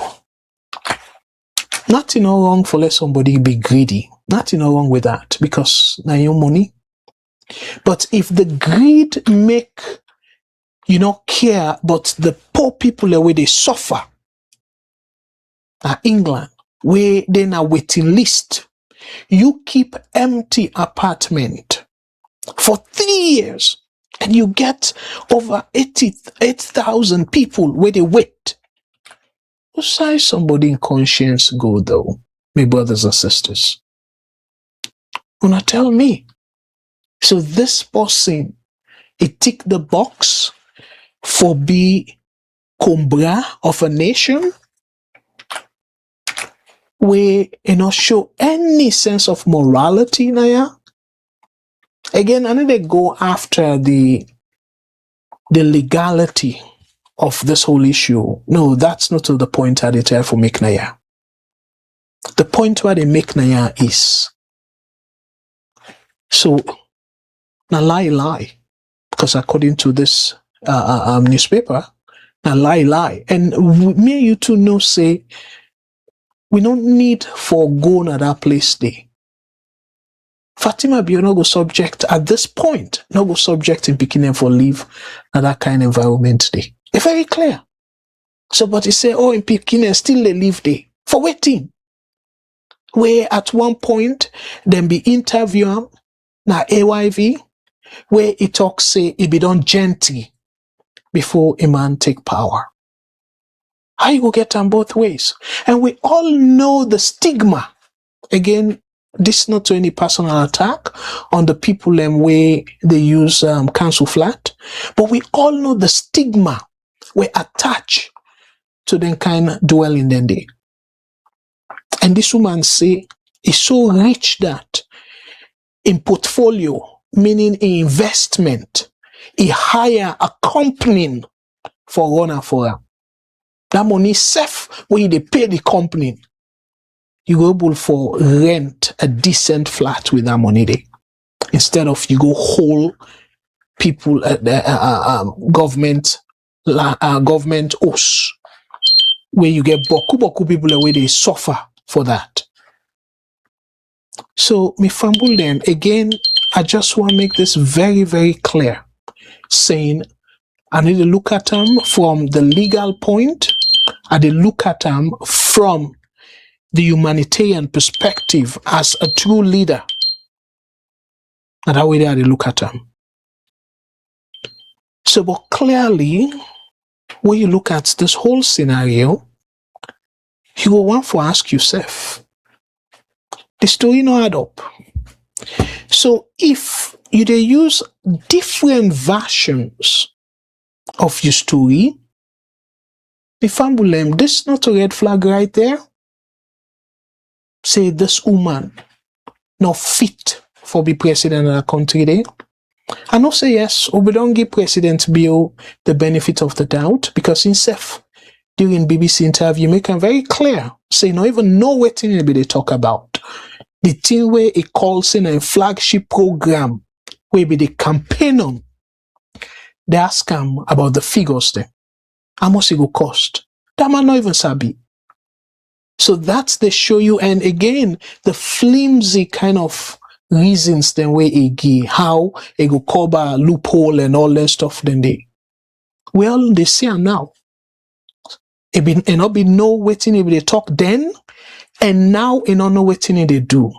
Nothing wrong for let somebody be greedy. Nothing wrong with that because now your money. But if the greed make you not care, but the poor people the way they suffer, England, where they now waiting list, you keep empty apartment for 3 years and you get over 88,000 people where they wait. Who size somebody in conscience go though, my brothers and sisters? Wanna tell me? So this person, it tick the box for be combra of a nation where you not show any sense of morality now. Again, I need to go after the legality of this whole issue. No, that's not to the point I try for make naya. The point where they make naya is so na lie because according to this newspaper, na lie and me and you two know say we don't need for go at that place there. Fatima be no go subject at this point, no go subject in picking them for leave at that kind of environment there. It's very clear. So but he say, oh, in picking still they live there. For waiting. Where at one point then be interview na AYV, where he talks say he be done gentle before a man take power. How you go get them both ways? And we all know the stigma. Again, this is not to any personal attack on the people where they use council flat, but we all know the stigma we attach to them kind of dwelling in there. And this woman say is so rich that in portfolio, meaning in investment, he hire a company for runner for her. That money safe when they pay the company. You go able for rent a decent flat with that money there. Instead of you go whole people government house where you get boku people where they suffer for that. So me fumble them again. I just want to make this very, very clear, saying I need to look at them from the legal point. I need to look at them from the humanitarian perspective as a true leader. And that way I look at them. So, but clearly, when you look at this whole scenario, you will want to ask yourself, the story no add up. So if you they use different versions of your story, the family, this is not a red flag right there. Say this woman not fit for be president of the country there. I not say yes, or we don't give President Bill the benefit of the doubt because himself during BBC interview make him very clear, say no even know what thing they talk about. The thing where it calls in a flagship program where be the campaign on, they ask him about the figures there. How much it will cost? That man not even sabi. So that's they show you, and again, the flimsy kind of reasons then where it give, how it go cover loophole and all that stuff then they. Well, they see them now. It not be no waiting if they talk then, and now it not know waiting they do.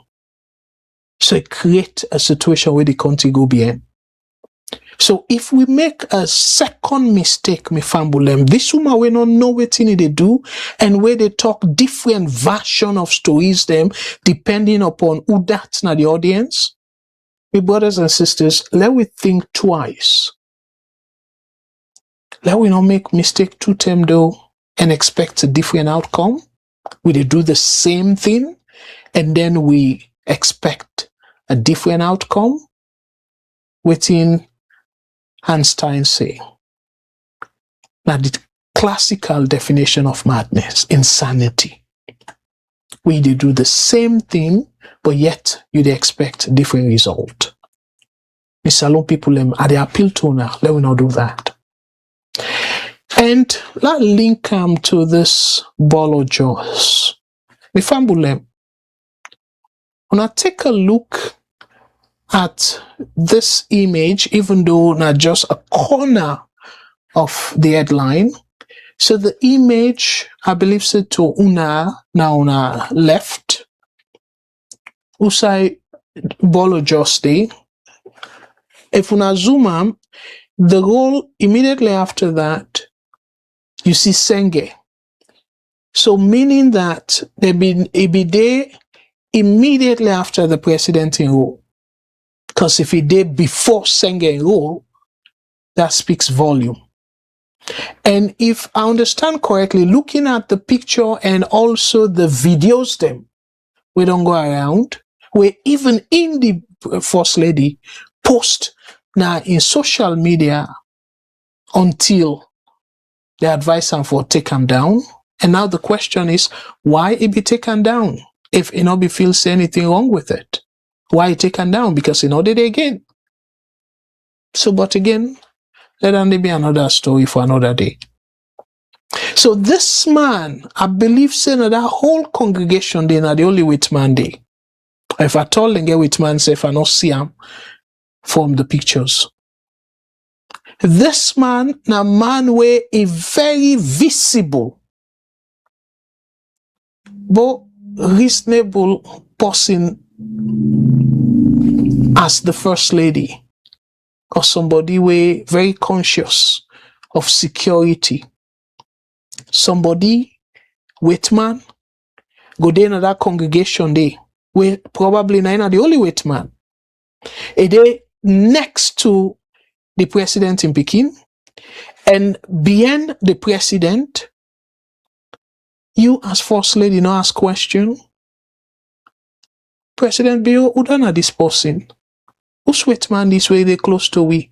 So it create a situation where the country go behind. So if we make a second mistake, me famble them, this woman will not know what they do, and where they talk different version of stories them, depending upon who that's not the audience. My brothers and sisters, let we think twice. Let we not make mistake two time though, and expect a different outcome. We they do the same thing, and then we expect a different outcome. Within Einstein say, now the classical definition of madness, insanity. We they do the same thing, but yet you'd expect a different result. The salon people them at the appeal to now. Let me not do that. And that link come to this Bolle Jos. The fambulem. When I take a look at this image, even though not just a corner of the headline. So the image, I believe, said to una left. Usai Bolle Jos day. If una zoom am, the role immediately after that, you see Senge. So meaning that it be there immediately after the president in role. Because if he did before Senge in role, that speaks volume. And if I understand correctly, looking at the picture and also the videos them, we don't go around, where even in the First Lady post now in social media until they advise them for take them down. And now the question is, why it be taken down? If Inobi feels anything wrong with it, why it taken down? Because he did it again. So, but again, let only be another story for another day. So this man, I believe, saying that whole congregation, they are the only white man day. If I told them get white man, say if I not see him from the pictures. This man, na man where a very visible, but reasonable person as the First Lady, or somebody where very conscious of security. Somebody, white man, go there in that congregation there, where probably not the only white man. A day next to the president in Peking, and beyond the president, you as First Lady now ask question. President Bio, who done this person? Who's white man this way they close to we?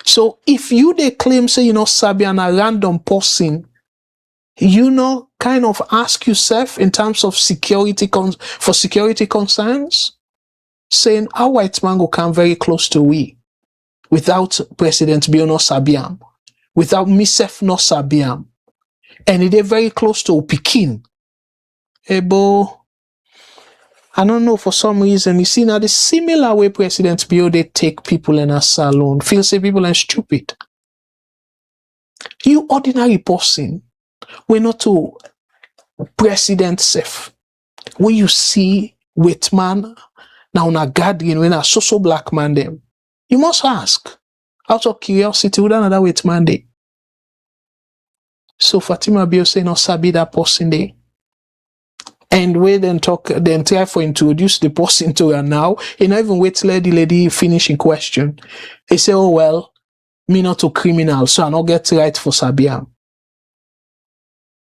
So if you they claim say Sabian a random person, kind of ask yourself in terms of security for security concerns, saying our white man go come very close to we without President Bio no Sabiam, without myself no Sabiam, and it is very close to Peking. Ebo, I don't know, for some reason, you see now the similar way President Bio they take people in a salon, feel say people are stupid. You ordinary person, we're not to president safe. When you see white man now on a gathering when a so black man them, you must ask out of curiosity would another white man they. So Fatima Bio say no sabi that person there. And we then try for introduce the person to her now. You know, even wait let the lady finish in question. He say, oh well, me not a criminal, so I not get right for Sabiam.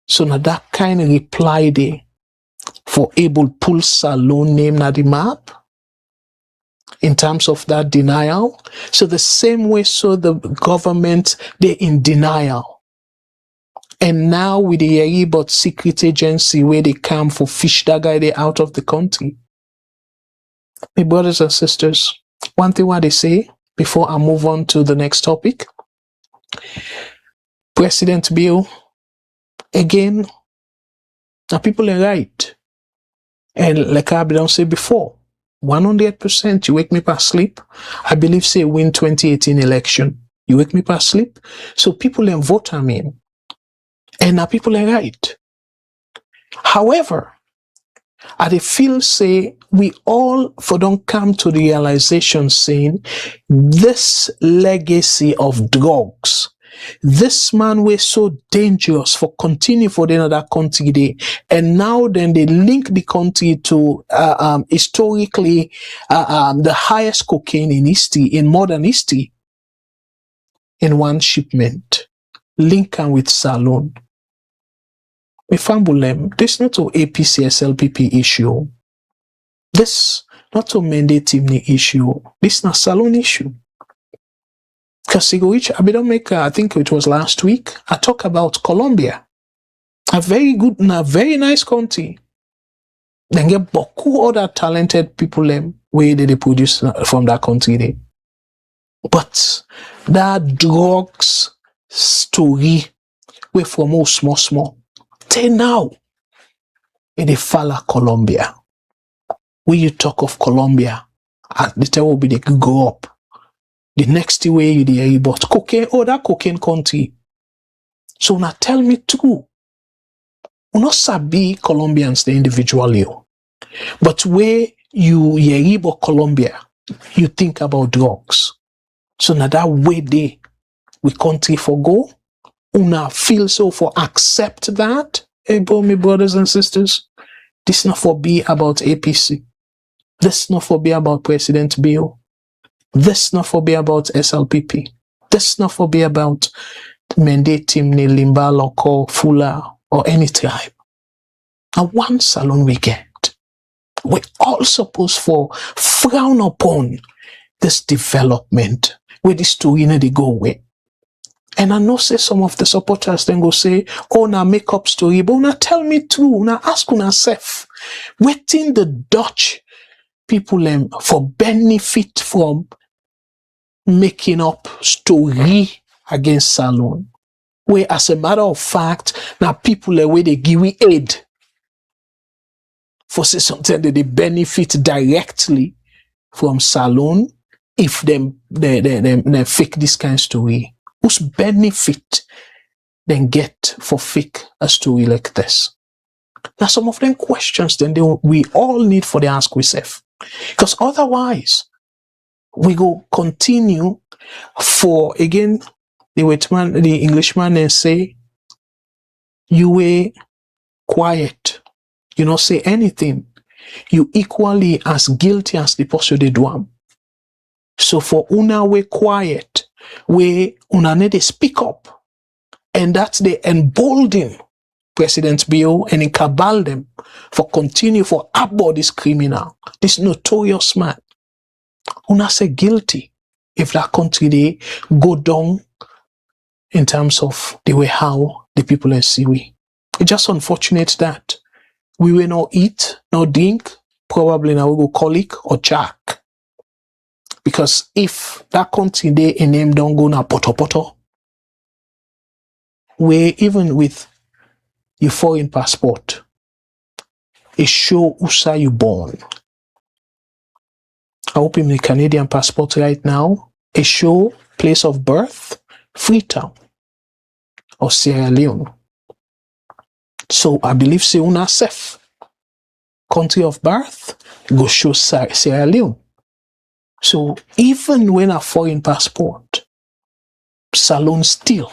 So now that kind of reply there for able pull salon name na the map in terms of that denial. So the same way so the government they in denial. And now with the Yeribot secret agency where they come for fish that guy they out of the country. My brothers and sisters, one thing what they say before I move on to the next topic. President Bill, again, now people are right. And like I don't say before, 100% you wake me past sleep. I believe say win 2018 election. You wake me past sleep. So people then vote and now people are right. However, I feel say we all for don't come to the realization saying this legacy of drugs, this man was so dangerous for continue for the other country day, and now then they link the country to historically the highest cocaine in history, in modern history, in one shipment, Lincoln with Salon. This not a APC SLPP issue. This not a mandate issue. This not Salon issue. Because I don't make. I think it was last week. I talk about Colombia, a very good, a very nice country. Then get beaucoup other talented people where they produce from that country. But that drugs story, we from all small, till now, in the Fala Colombia. When you talk of Colombia, at the time will be they go up. The next way you hear about cocaine, that cocaine country. So now tell me too. We not sabi Colombians the individually. But where you hear about Colombia, you think about drugs. So now that way we country for go, una feel so for accept that. Hey, my brothers and sisters, this not for be about APC. This not for be about President Bill. This not for be about SLPP. This not for be about Mende, Timni, Limba, Loko, Fula, or any tribe. And one salon we get. We all supposed for frown upon this development where this story they go away. And I know say some of the supporters then go say, oh, now make up story, but now tell me too, now ask una self, waiting the Dutch people for benefit from making up story against Salon. Where as a matter of fact, now people where they give we aid for say something that they benefit directly from Salon if them fake this kind of story. Whose benefit then get for fake a story like this? Now some of them questions then we all need for the ask ourselves. Because otherwise we go continue for again the Englishman and say you were quiet, you not say anything, you equally as guilty as the person they do. So for una we quiet, we una need to speak up, and that's the embolden President Bill and cabal them for continue for about this criminal, this notorious man. Una say guilty if that country they go down in terms of the way how the people see we. It's just unfortunate that we will not eat, not drink, probably now we go colic or jack. Because if that country they in name don't go na poto, where even with your foreign passport, it show usa you born. I hope in the Canadian passport right now, it show place of birth, Freetown or Sierra Leone. So I believe say una safe. Country of birth, go show Sierra Leone. So even when a foreign passport, Salon still,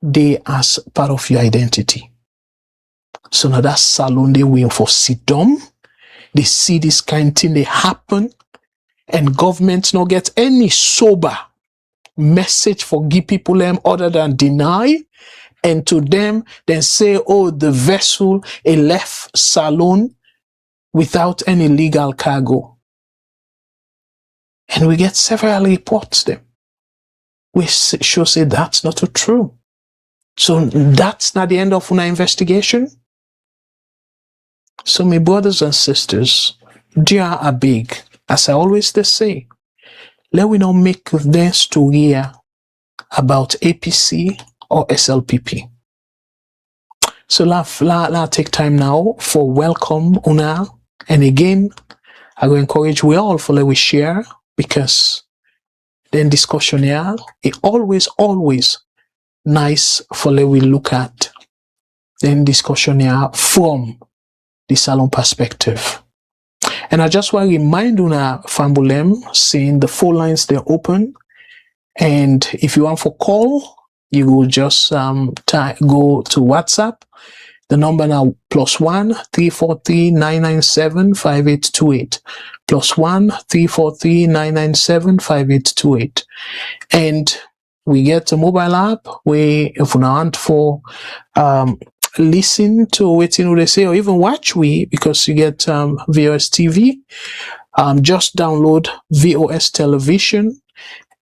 they as part of your identity. So now that Salon they win for sit down. They see this kind of thing they happen, and government not get any sober message for give people them other than deny, and to them then say, oh, the vessel it left Salon without any legal cargo. And we get several reports them. We sure say that's not true. So that's not the end of our investigation. So my brothers and sisters, they are big. As I always say, let we not make their story about APC or SLPP. So la take time now for welcome una. And again, I will encourage we all for let we share, because then discussion here, it always nice for let we look at then discussion here from the Salon perspective. And I just want to remind una Fambulem, saying the phone lines they're open, and if you want for call, you will just go to WhatsApp. The number now +1 343 997 5828 +1 343 997 5828. And we get a mobile app where if you want for listen to what they say or even watch we, because you get VOS TV, just download VOS television,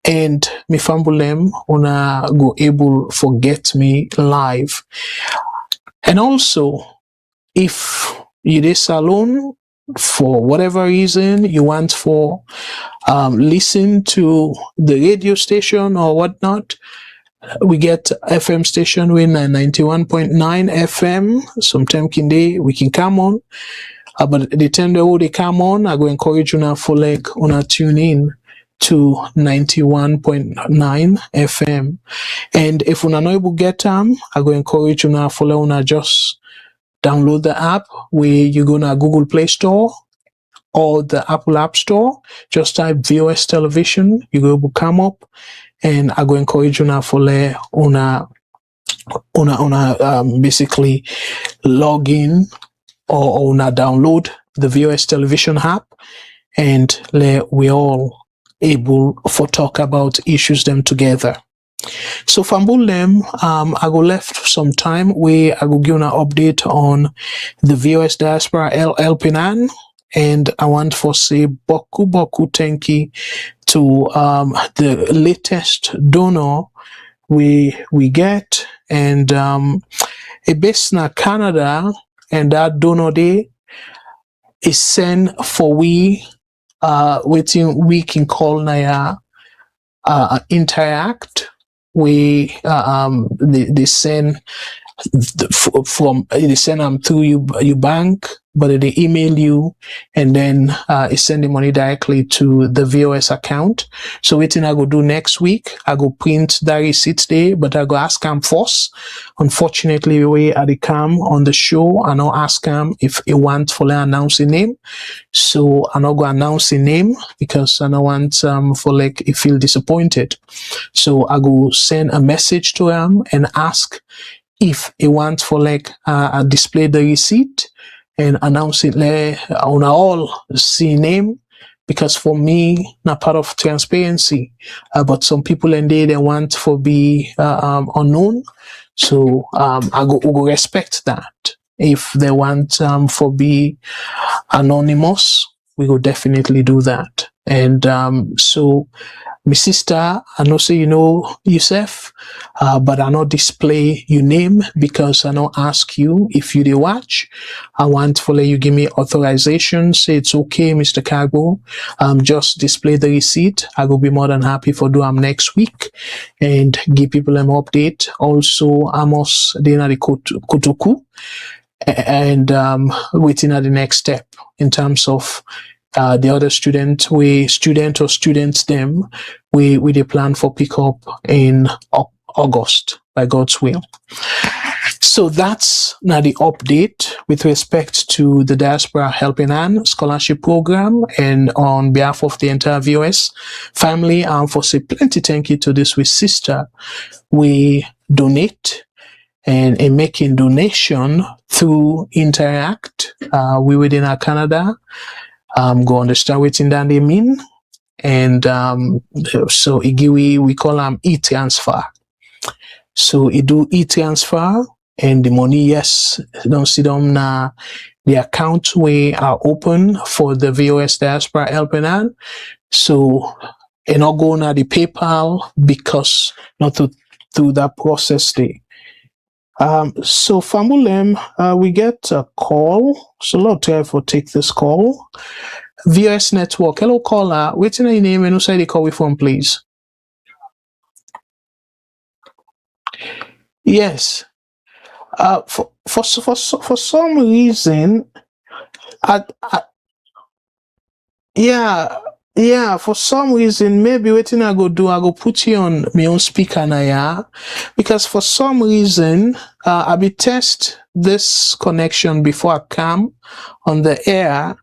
and me Fambulem una go able forget me live. And also, if you dey Salon for whatever reason you want for listen to the radio station or whatnot, we get FM station with 91.9 FM. Sometime can day we can come on. But the time they come on, I go encourage you now for like una tune in to 91.9 FM. And if una not able to get them, I go encourage you now for like una just download the app where you go to Google Play Store or the Apple App Store. Just type VOS Television. You go to come up, and I go encourage you now for like una basically log in or una download the VOS Television app, and we all able for talk about issues them together. So Fambul them, I go left some time where I go give an update on the VOS diaspora helping hand, and I want for say boku thank you to the latest donor we get, and a based in Canada, and that donor day is sent for we waiting we can call na interact. We they send from they send them through your bank, but they email you, and then it send the money directly to the VOS account. So what I go do next week, I go print the receipt there, but I go ask them first. Unfortunately, we at the come on the show, I now ask them if he want for announce a name. So I not go announce a name because I don't want for like he feel disappointed. So I go send a message to him and ask if he wants for like display the receipt and announce it on all see name, because for me not part of transparency, but some people in there they want for be unknown. So I go respect that. If they want for be anonymous, we will definitely do that. And so my sister, I know say you know yourself, but I not display your name because I not ask you if you dey watch. I want for you give me authorization, say it's okay, Mr. Cargo. Just display the receipt. I will be more than happy for do them next week and give people an update. Also, Amos Dena the Kotoku, and waiting at the next step in terms of the other students them we they plan for pick up in August by God's will. So that's now the update with respect to the Diaspora Helping Hand Scholarship Program, and on behalf of the entire VOS family, for say plenty thank you to this with sister. We donate and in making donation through Interact. We within our Canada. Go understand what that they mean, and so we call them e-transfer. So it do e-transfer, and the money, yes, don't see them now. The account we are open for the VOS Diaspora Helping Hand. So it not go now the PayPal because not through that process there. So Famulem, we get a call. So Lord try for take this call. VOS Network. Hello caller. What's your name and who side they call we from, please? Yes. For some reason, yeah, for some reason, maybe waiting I go put you on my own speaker now, yeah. Because for some reason, I be test this connection before I come on the air,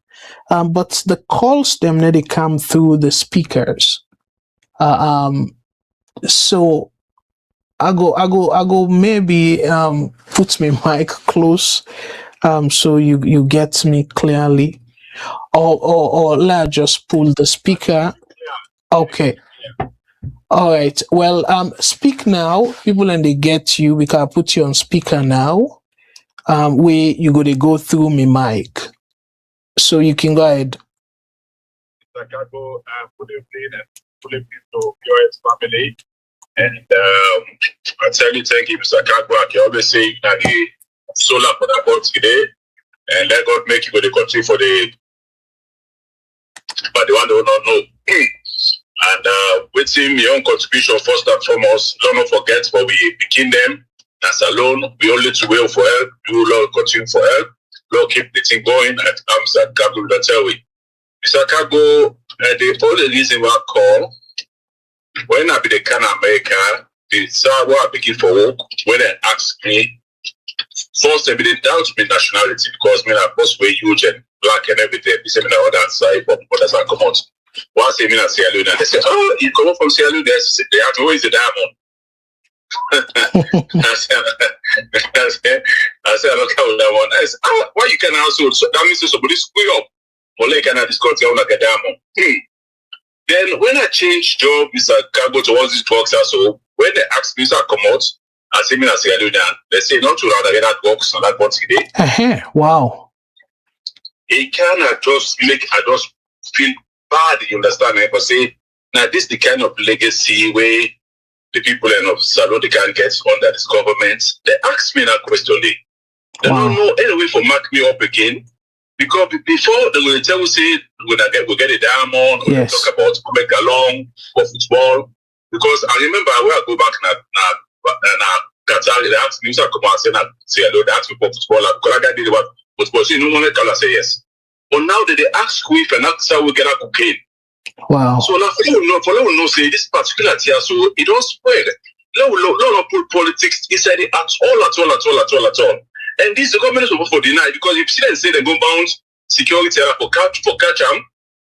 but the calls them they come through the speakers. So I go maybe put my mic close, so you get me clearly. Or let just pull the speaker. Okay. All right. Well, speak now. People and they get you because I put you on speaker now. Where you go through me mic, so you can go ahead. Good evening and good evening to VOS family. And I tell you, thank you, Mr. Cargo. I can always say that he solar for that God today, and let God make you go to the country for the for the one who don't know. And with him, your own contribution first and foremost. Don't forget, but we begin them as alone. We only to wait for help. You Lord continue for help. Lord keep the thing going. And Mr. Kago will tell we. Mr. Kago, the only reason why I call when I be the kind of America, the sir where I begin for work, when they ask me, first they be the doubt me nationality because me I both way huge and black and everything. They say me na other side, but others are come out. Once they mean I Sierra Leone, they say, oh, you come up from Sierra Leone, they ask me, where is the diamond? I said, I look at that one. I said, why you can also, so that means somebody screw up. Or like can I discuss you like a diamond? Then when I change job, Mr. Kago towards this works also, when they ask me to come out, I say me na Sierra Leone, they say not too loud, I get that works on that one today. Wow. It cannot just make, I just feel bad, you understand? But say, now this is the kind of legacy where the people in Salon they can get under this government. They ask me that question. They don't know any way for mark me up again. Because before they will tell you say we'll get a diamond, we'll talk about make along for football. Because I remember when I go back now Qatar, they asked me to come and say hello, they asked me for football. Because I did about football, so no one can say yes. But now that they ask who if and ask how we get a cocaine. Wow. So now for let know say this particular tier, so it don't spread. Let put politics inside it at all. And this the government is over for deny because if they say they go bound security for catch them,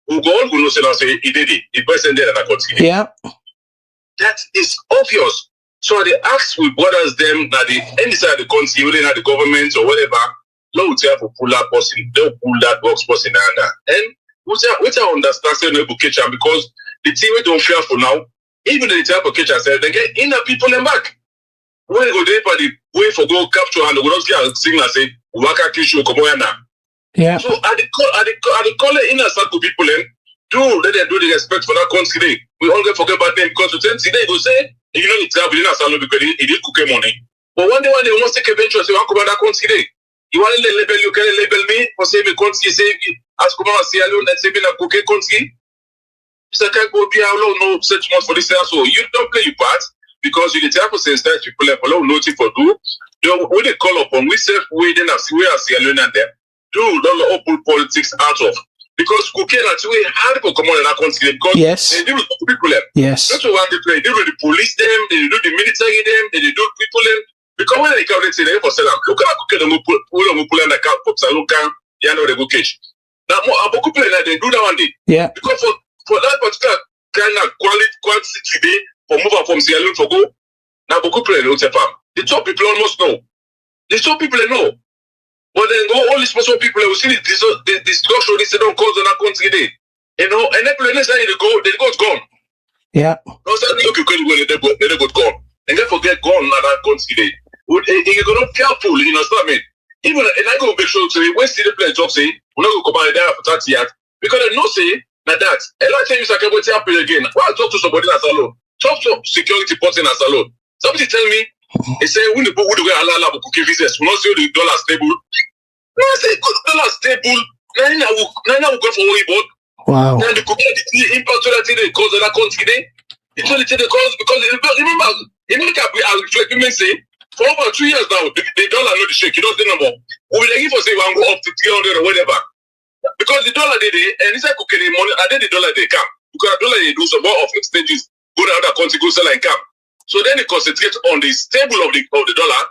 who go all go say he did it. The person there and I continue. Yeah. That is obvious. So they ask with brothers them that the any side of the country, whether not the government or whatever, no will for pull that person, they'll pull that box person under. And which I understand say no catch them because the team we don't fear for now, even the type of catch say they get inner people in back. When they go there for the way for go capture and they will not get a signal say Waka Kishu Komoyana. Yeah. So at the call inner circle people in do let them do the respect for that country. We all get forget about them because today go say you know it's up within a salon because he did cook money. But one day when they want to take a venture say one come that country. You want to label you can label me for say me country say as come on Sierra Leone and say me na cook country. Mr. Kagbo be alone no such much for this so you don't play your part. Because you the type of sense that people have a lot of nothing for do. When they call upon, we say we then have we are Sierra Leone and them. Don't open politics out of. Because cocaine actually hard to come on in our country because they deal with people. Yes. That's what they play. They do the police them, they do the military them, they do people them. Because when they come they say they for sell look at cocaine and pull in the car, put some look and you know they go catch. Now more about people like they do that one day. Yeah. Because for that particular kind of quality today. For move from Sierra Leone for go, now beaucoup people don't say farm. The top people almost know. The top people know. But then go all these small people will see the destruction they don't cause on our country day. You know, and then next time they go gone. Yeah. No, so look you can when they go gone. And then forget gone on that country day. You go not careful, you know what I mean? Even and I go make sure say when see the place job say we not go come out there for 30 years. Because they know say that a lot of times I can wait happen again. Why talk to somebody that's alone? Talk to security person as alone. Somebody tell me, they say, when the book would go allow cookie business, we not see the dollar stable. No, I say, dollar stable. Now we go for worry about. Wow. Now the cookie, the impact of that thing cause of that country. It's only the cause because remember, in America, we say, for over 2 years now, the dollar not the shake. You don't say no more. We will give us say, one go up to 300 or whatever. Because the dollar they and it's like cookie money, and then the dollar they come. Because the dollar they do some more of exchanges. Go to other country, go sell and come. So then they concentrate on the stable of the dollar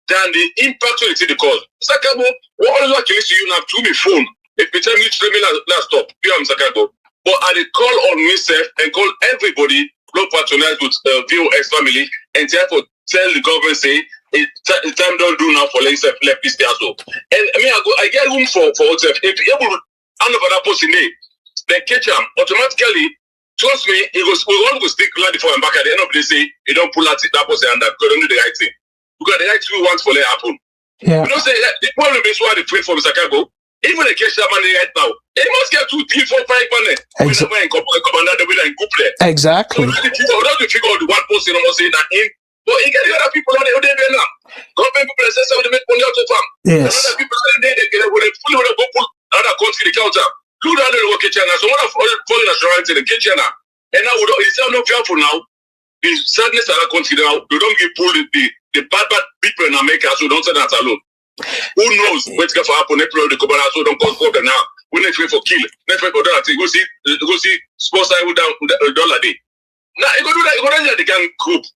than the impact on the cause. Sakabo, what all you actually see you now to me phone. If you tell me to me last stop, you am Sakabo. But I call on myself and call everybody, no patronize with VOS family, and therefore tell the government say it's time don't do now for left this there so. And I get room for if you able hand over that person there, then catch them automatically. Trust me, we want to stick land before and back at the end of the day, say, you don't pull out that person and that couldn't do the right thing. Because the right thing we want for let happen. Yeah. You know, say the problem is why they pray for Mr. Kago. Even the cash that money right now, they must get 2, 3, 4, 5 money. Whenever in commander, they will in couple. Exactly. So how do you figure out the one person almost saying that in? But you get the other people on the other day now. Government people say they make money out of them. Yes. And other people say they get when they fully want to go pull another country the counter. Look down the kitchen. So what foreign nationality in the kitchen now. And now it's not fearful now. The sadness that I consider now, they don't give pull the bad people in America, so don't say that alone. Who knows what's going to happen? April the Cobana, so don't cause problem now. We next wait for kill. Next wait for that. Go see sports side with $1 day. Now you go do that. You go down there. They can group.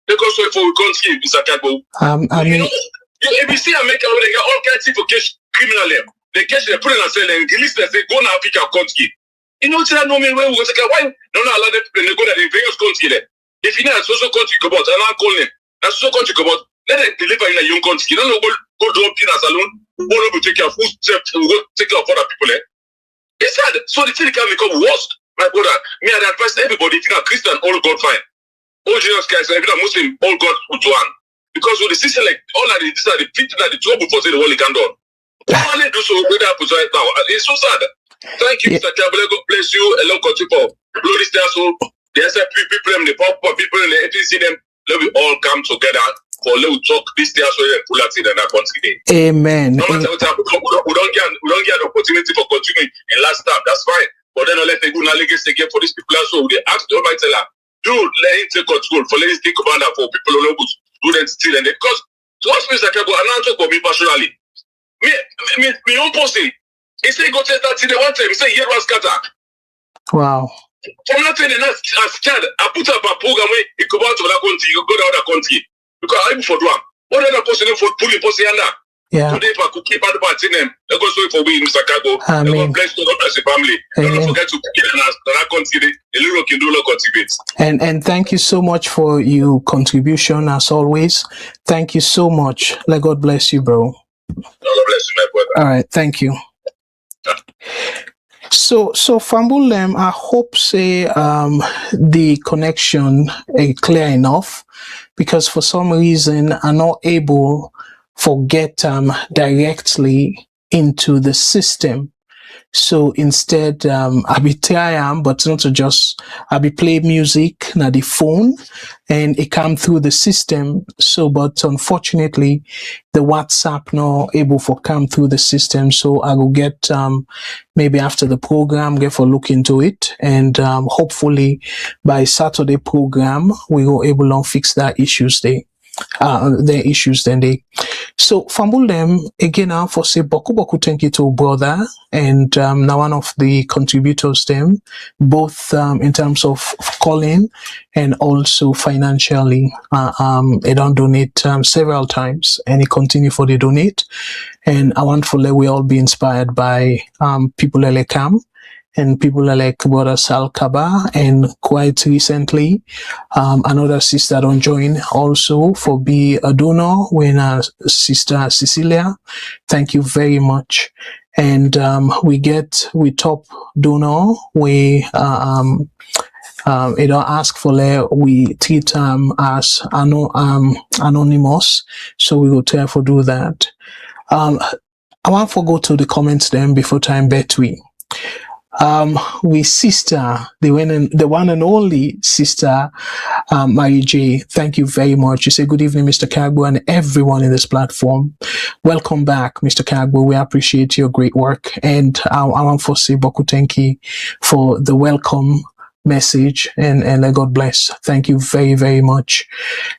They go so for we can't see Mr. Kagbo. I mean, if you see America, where they get all kinds of cash criminal them. They catch the put in and sell them. The list they say go now Africa country. You know that no man where we go say why no allow them to go to the various country there. If you know social country come out, and I call them. That's social country come out. Let them deliver in a young country. You don't know go drop in a salon. Go to take care of food, go take care of other people there. It's sad. So the thing can become worse. My brother, me I advise everybody, if you're a Christian, all God fine. All Jesus Christ, if you're a Muslim, all God put one. Because with the system like all of these are the people that the trouble for say the world can do. Only do so with that right now. It's so sad. Thank you, Mr. Kabule. God bless you. A long country for bloody stars. So the SFP people, the poor people, the APC, them, let we all come together for little talk this day so we pull out in that country. Amen. No matter what happens, we don't get the opportunity for continuing in last time. That's fine. But then let the good legacy again for these people. So they ask the Almighty Allah, do let him take control for let him take command for people who know students still and because to us, Mr. Kabo, and I'm talking for me personally. Me own posting. He said go test that in the one time. He said here was scatter. Wow. I'm not saying that as scared. I put up a program where he go out to that country, you go to other country. Because I'm for one. What other person for pulling posting under? Yeah. Today, if I could keep out the them, they go sorry for we, Mr. Kago. God bless you, God bless the family. Don't forget to keep in that country. A little can do, contribute. And thank you so much for your contribution as always. Thank you so much. Let God bless you, bro. God bless you, my brother. All right, thank you. So Fambulem, I hope say the connection is clear enough because for some reason I'm not able to get directly into the system. So instead, I be try but not to just I be play music na the phone and it come through the system. So, but unfortunately, the WhatsApp not able to come through the system. So I will get maybe after the program get for look into it and hopefully by Saturday program we will able to fix that issues there. The issues then they so fumble them again now for say boku thank you to brother and now one of the contributors them both in terms of calling and also financially they don't donate several times and they continue for the donate and I want for let we all be inspired by people like Cam and people like Brother Sal Kaba, and quite recently, another sister don't join also for be a donor when Sister Cecilia. Thank you very much. And we top donor, we don't ask for we treat as anonymous, so we will therefore do that. I want to go to the comments then before time bet we. We sister, the one and only sister, Mary J. Thank you very much. You say good evening, Mr. Kagbo, and everyone in this platform. Welcome back, Mr. Kagbo. We appreciate your great work. And I want to say Boku thank you for the welcome message and God bless. Thank you very, very much.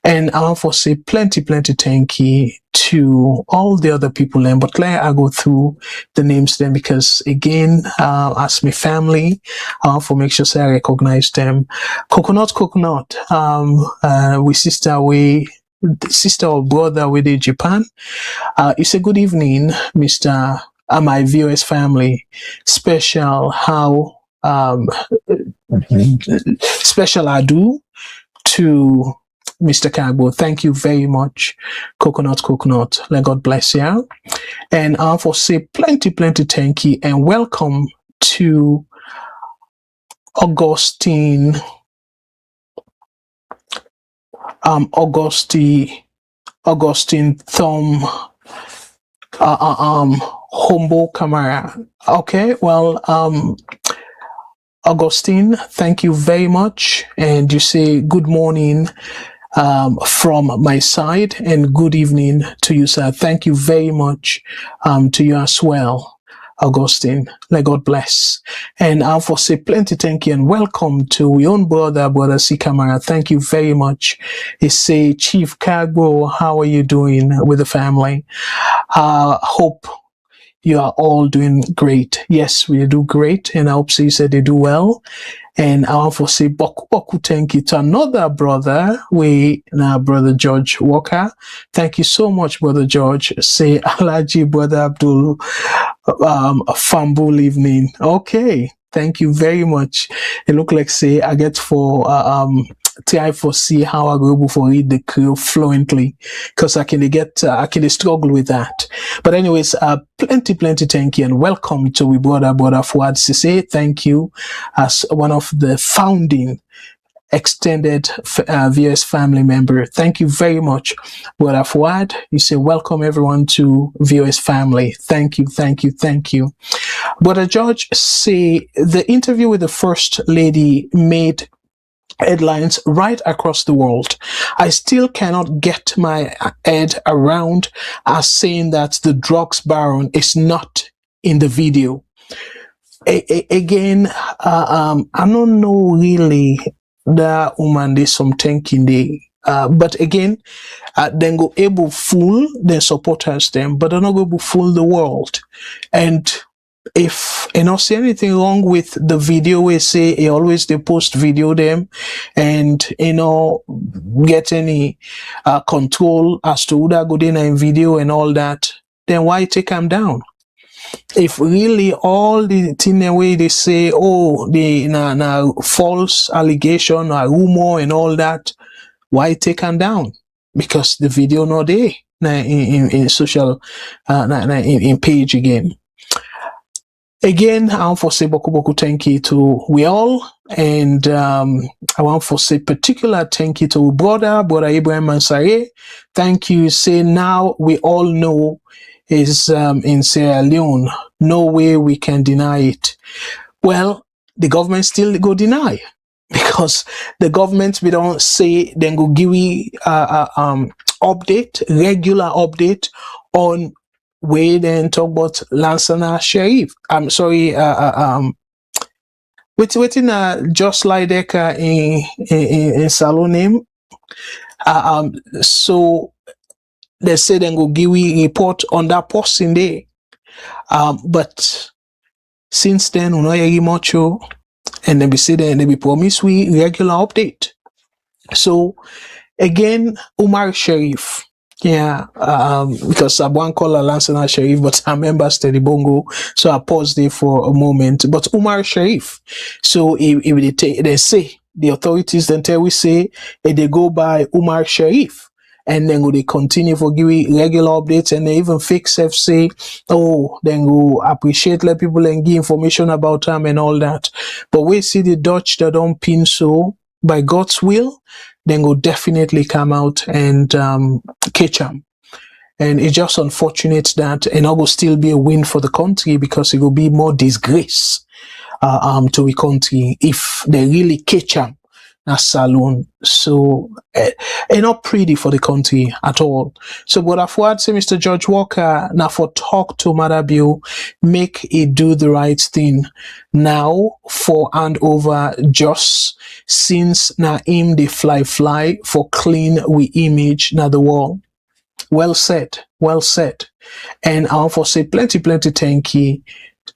And I want to say plenty thank you to all the other people then, but let I go through the names then because again, as my family, I want to make sure I recognize them. Coconut, we sister or brother with the Japan. You say good evening, Mr. My VOS family. Special special ado to Mr. Kagbo. Thank you very much. Coconut. Let God bless you. And I for say plenty thank you and welcome to Augustine Thumb Humble Camara. Okay, well Augustine, thank you very much. And you say good morning from my side and good evening to you, sir. Thank you very much to you as well. Augustine. Let God bless. And I for say plenty thank you and welcome to your own brother C. Kamara. Thank you very much. He say, Chief Kagbo, how are you doing with the family? Hope you are all doing great. Yes, we do great. And I hope so you said they do well. And I want to say boku thank you to another brother, brother George Walker. Thank you so much, brother George. Say Alaji, brother Abdul, a fumble evening. Okay. Thank you very much. It look like say I get for try for see how I go able for read the Creole fluently because I can struggle with that. But anyways, plenty thank you and welcome to we brother Fuad Sise. Thank you as one of the founding extended VOS family member. Thank you very much, brother Fuad. You say welcome everyone to VOS family. Thank you. Brother George say the interview with the First Lady made headlines right across the world. I still cannot get my head around as saying that the drugs baron is not in the video. Again, I don't know really that woman there's some thinking there. But again, then go able fool their supporters them, but they're not going to fool the world. And if you not see anything wrong with the video, we say they post video them and get any control as to who that go in video and all that, then why take them down? If really all the thing the way they say, na false allegation or rumor and all that, why take them down? Because the video not there in social in page again. Again, I want to say boku thank you to we all, and I want to say particular thank you to brother Ibrahim Mansaye. Thank you. Say now we all know is in Sierra Leone. No way we can deny it. Well, the government still go deny because the government we don't say then go give we regular update on. We then talk about Lansana Sheriff. I'm sorry, waiting just Leijdekkers in Salonim. So they say then go give we report on that person there. But since then we not hear much, and then we say then they be promise we regular update. So again, Umar Sheriff. Yeah, because I won't call her Lansana Sharif, but I remember Steady Bongo, so I paused there for a moment. But Umar Sharif, so if they say, the authorities then tell we say, if they go by Umar Sharif, and then they continue for giving regular updates, and they even fix say, then go appreciate, let people and give information about them and all that. But we see the Dutch that don't pin so, by God's will, then will definitely come out and catch them. And it's just unfortunate that it will still be a win for the country because it will be more disgrace to the country if they really catch them as saloon. So it's not pretty for the country at all. So what I've heard say Mr. George Walker now for talk to Madabio, make it do the right thing now for hand over just since now him the fly for clean we image now the wall. Well said. And I want to say plenty thank you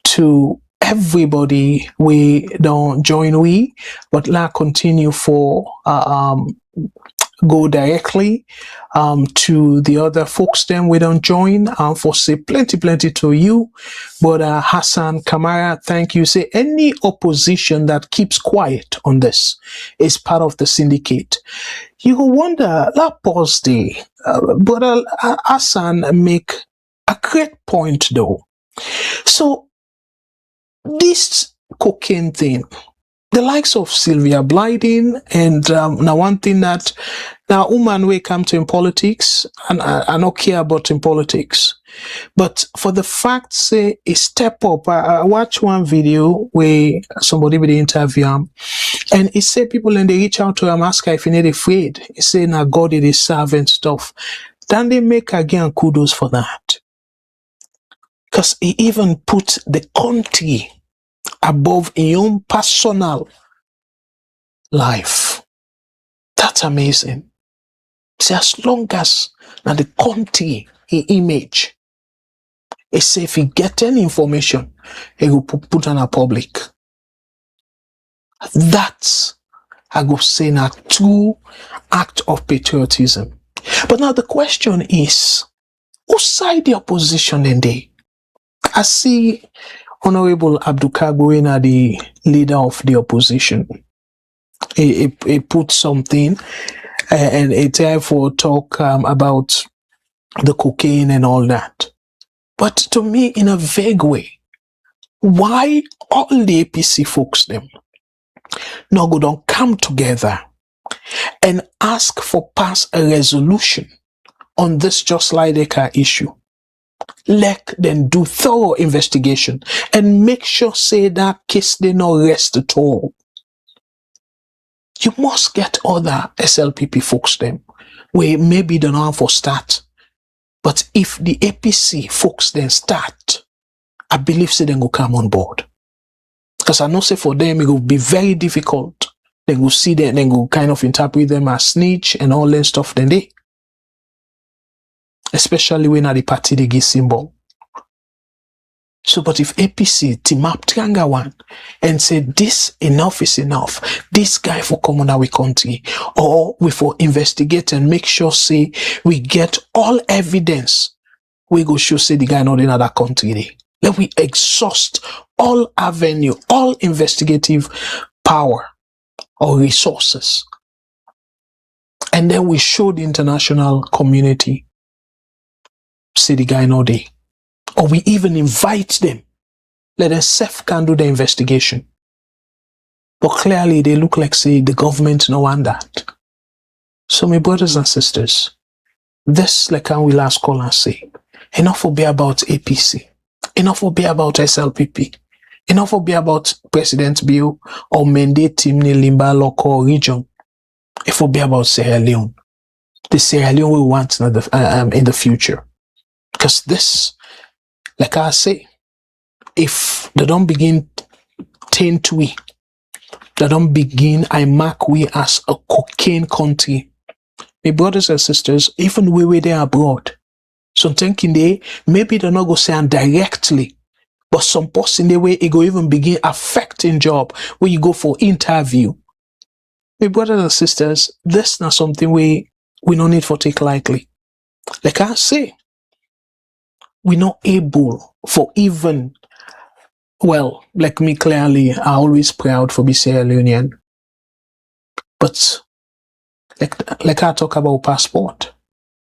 to everybody we don't join but let continue for go directly to the other folks then we don't join. For say plenty to you, but Hassan Kamara, thank you. Say any opposition that keeps quiet on this is part of the syndicate. You will wonder that pause there, but Hassan make a great point though. So this cocaine thing, the likes of Sylvia Blyden, and now one thing that now woman we come to in politics, and I don't care about in politics, but for the fact say a step up. I watch one video where somebody with the interview and he said people and they reach out to him ask her if he not afraid. He say now God it is serve and stuff. Then they make again kudos for that. Because he even put the country above his own personal life. That's amazing. See, as long as now the country, he image, he say if he get any information, he will put on a public. That's, I go say, a true act of patriotism. But now the question is, whose side the opposition in there? I see Honorable Abdul Kagwe, the leader of the opposition. He put something and he therefore talk about the cocaine and all that. But to me, in a vague way, why all the APC folks them no go don't come together and ask for pass a resolution on this just Leijdekkers issue? Let them do thorough investigation and make sure say that case they not rest at all. You must get other SLPP folks them where maybe they don't have for start. But if the APC folks then start, I believe say they will come on board. Because I know say for them it will be very difficult. They will see them, they will kind of interpret them as snitch and all that stuff then they. Especially when at the party they give symbol. So, but if APC team up Trianga one and say this enough is enough, this guy for come on our country, or we for investigate and make sure say we get all evidence, we go show say the guy not in other country there. Let we exhaust all avenue, all investigative power or resources. And then we show the international community, say the guy not there. Or we even invite them. Let them self can do the investigation. But clearly they look like say the government no want that. So my brothers and sisters, this like how we last call and say, enough will be about APC. Enough will be about SLPP. Enough will be about President Bill or mandate team in Limba local region. It will be about Sierra Leone. The Sierra Leone we want in the future. Because this, like I say, if they don't begin taint we, they don't begin I mark we as a cocaine country. My brothers and sisters, even we were there abroad, some thinking they maybe they're not go say directly, but some person the way it go even begin affecting job where you go for interview. My brothers and sisters, this not something we don't need for take lightly. Like I say, we're not able for even, well, like me clearly, I always proud for be Sierra Leonean. But like I talk about passport.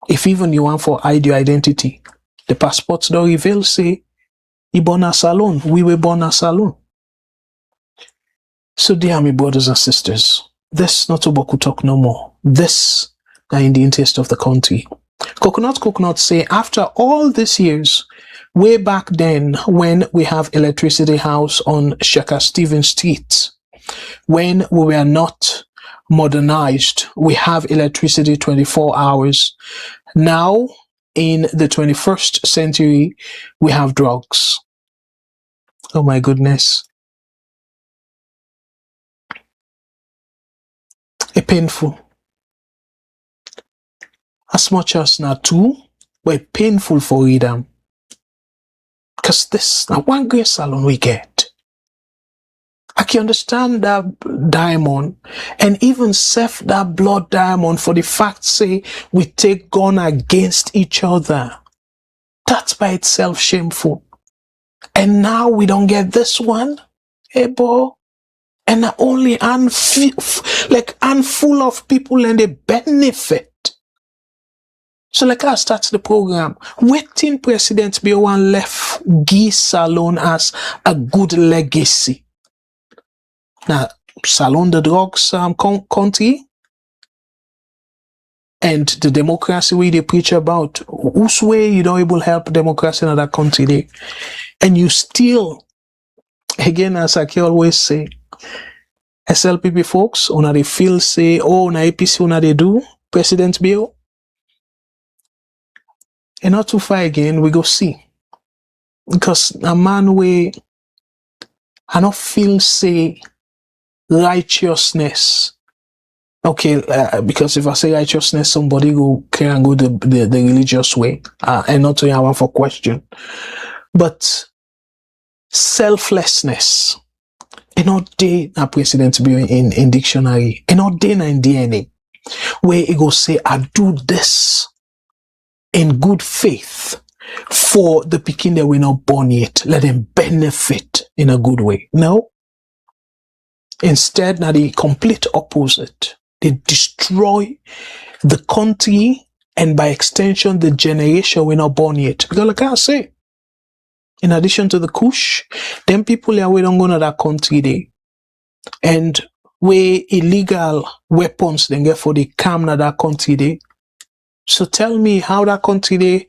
If even you want for ID identity, the passports don't reveal say you born a salon. We were born a salon. So dear my brothers and sisters, this not Oboku talk no more. This are in the interest of the country. Coconut say after all these years, way back then when we have electricity house on Shaka Stevens Street, when we were not modernized, we have electricity 24 hours. Now, in the 21st century, we have drugs. Oh my goodness. It's painful. As much as not two, but painful for them. Because this, now one great salon we get. I can understand that diamond and even self that blood diamond for the fact say we take gun against each other. That's by itself shameful. And now we don't get this one. Hey boy. And not only handful of people and they benefit. So like I start the program, waiting President Bill one left give Salon as a good legacy. Now, Salon the drugs country and the democracy we they preach about, whose way you don't able help democracy in that country there. And you still, again as I can always say, SLPP folks, una they feel say, oh, na APC una they do, President Bill. And not too far again, we go see. Because a man way I don't feel say righteousness. Okay, because if I say righteousness, somebody go care and go the religious way, and not to have for question. But selflessness, not day na president be in dictionary, not day na in DNA, where it go say I do this in good faith for the pikin that we're not born yet. Let them benefit in a good way. No. Instead, now the complete opposite. They destroy the country and by extension the generation we're not born yet. Because like I say, in addition to the coups, them people here we don't go to that country there. And where illegal weapons they get for the come to that country there. So tell me how that country there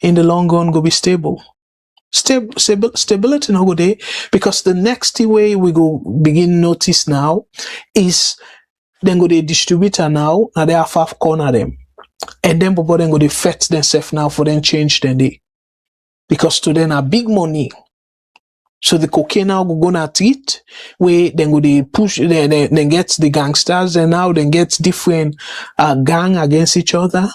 in the long run go be stable. Stability no go there, because the next way we go begin notice now is then go the distributor now they have 5 corner them, and then people then go they fet themselves now for them change then they, because to them are big money. So the cocaine now go at it, where then go they push then get the gangsters, and now then get different gang against each other.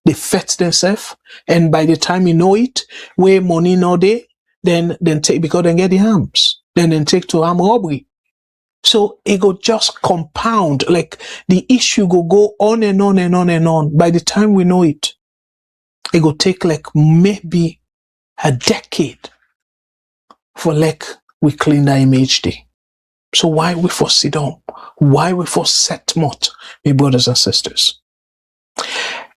They fet themselves, and by the time you know it, where money no day, then take, because they get the arms, then take to armed robbery. So it go just compound, like the issue go on and on and on and on. By the time we know it, it go take like maybe a decade for like we clean the image day. So why we for sit down? Why we for set mot, my brothers and sisters?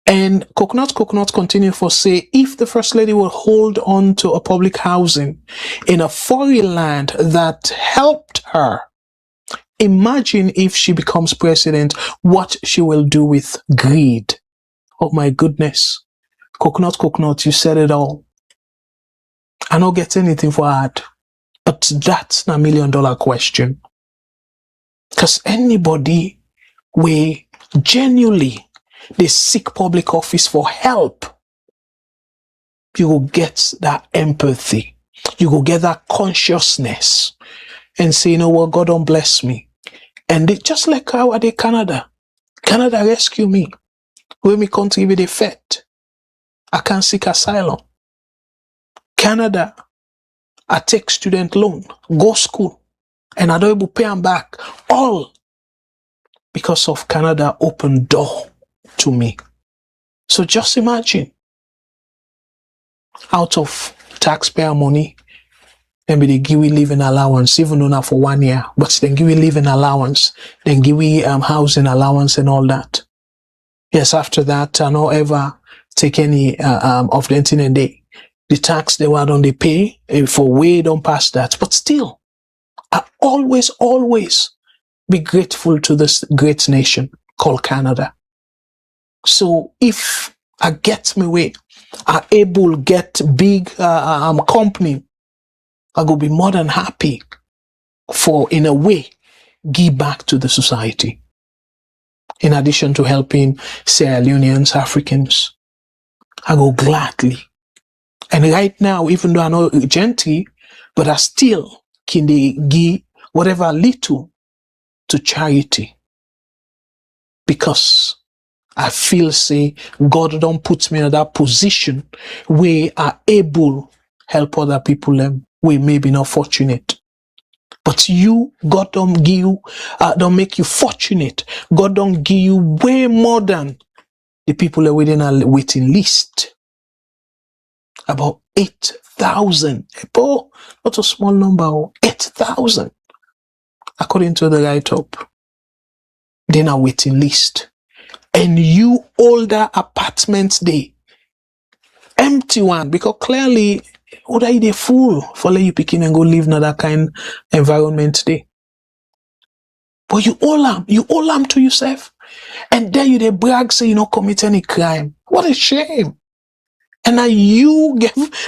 And Coconut continue for say, if the First Lady will hold on to a public housing in a foreign land that helped her, imagine if she becomes president, what she will do with greed. Oh my goodness. Coconut, you said it all. I don't get anything for that. But that's a $1 million question. Because anybody we genuinely they seek public office for help, you will get that empathy. You will get that consciousness and say, you know what, God don't bless me. And they just like how are they Canada. Canada rescue me. When me country with a fet, I can't seek asylum. Canada, I take student loan, go school, and I don't able to pay them back. All because of Canada open door to me. So just imagine, out of taxpayer money, maybe they give we living allowance, even though not for 1 year, but then give we living allowance, then give we housing allowance and all that. Yes, after that, I don't ever take any of the thing and the tax they were don't they pay for way don't pass that. But still, I always be grateful to this great nation called Canada. So if I get me way, I able get big company, I go be more than happy for, in a way, give back to the society. In addition to helping Sierra Leoneans, Africans, I go gladly. And right now, even though I know gently, but I still can they give whatever little to charity. Because I feel say God don't put me in that position where I able help other people we may be not fortunate. But you, God don't give you, don't make you fortunate. God don't give you way more than the people are within a waiting list. About 8,000. Not a small number. 8,000. According to the write-up. Then a waiting list. And you older apartments there. Empty one. Because clearly, would I be fool for let you pick in and go live in that kind of environment there. But you all am to yourself. And then you they brag say you don't commit any crime. What a shame. And now you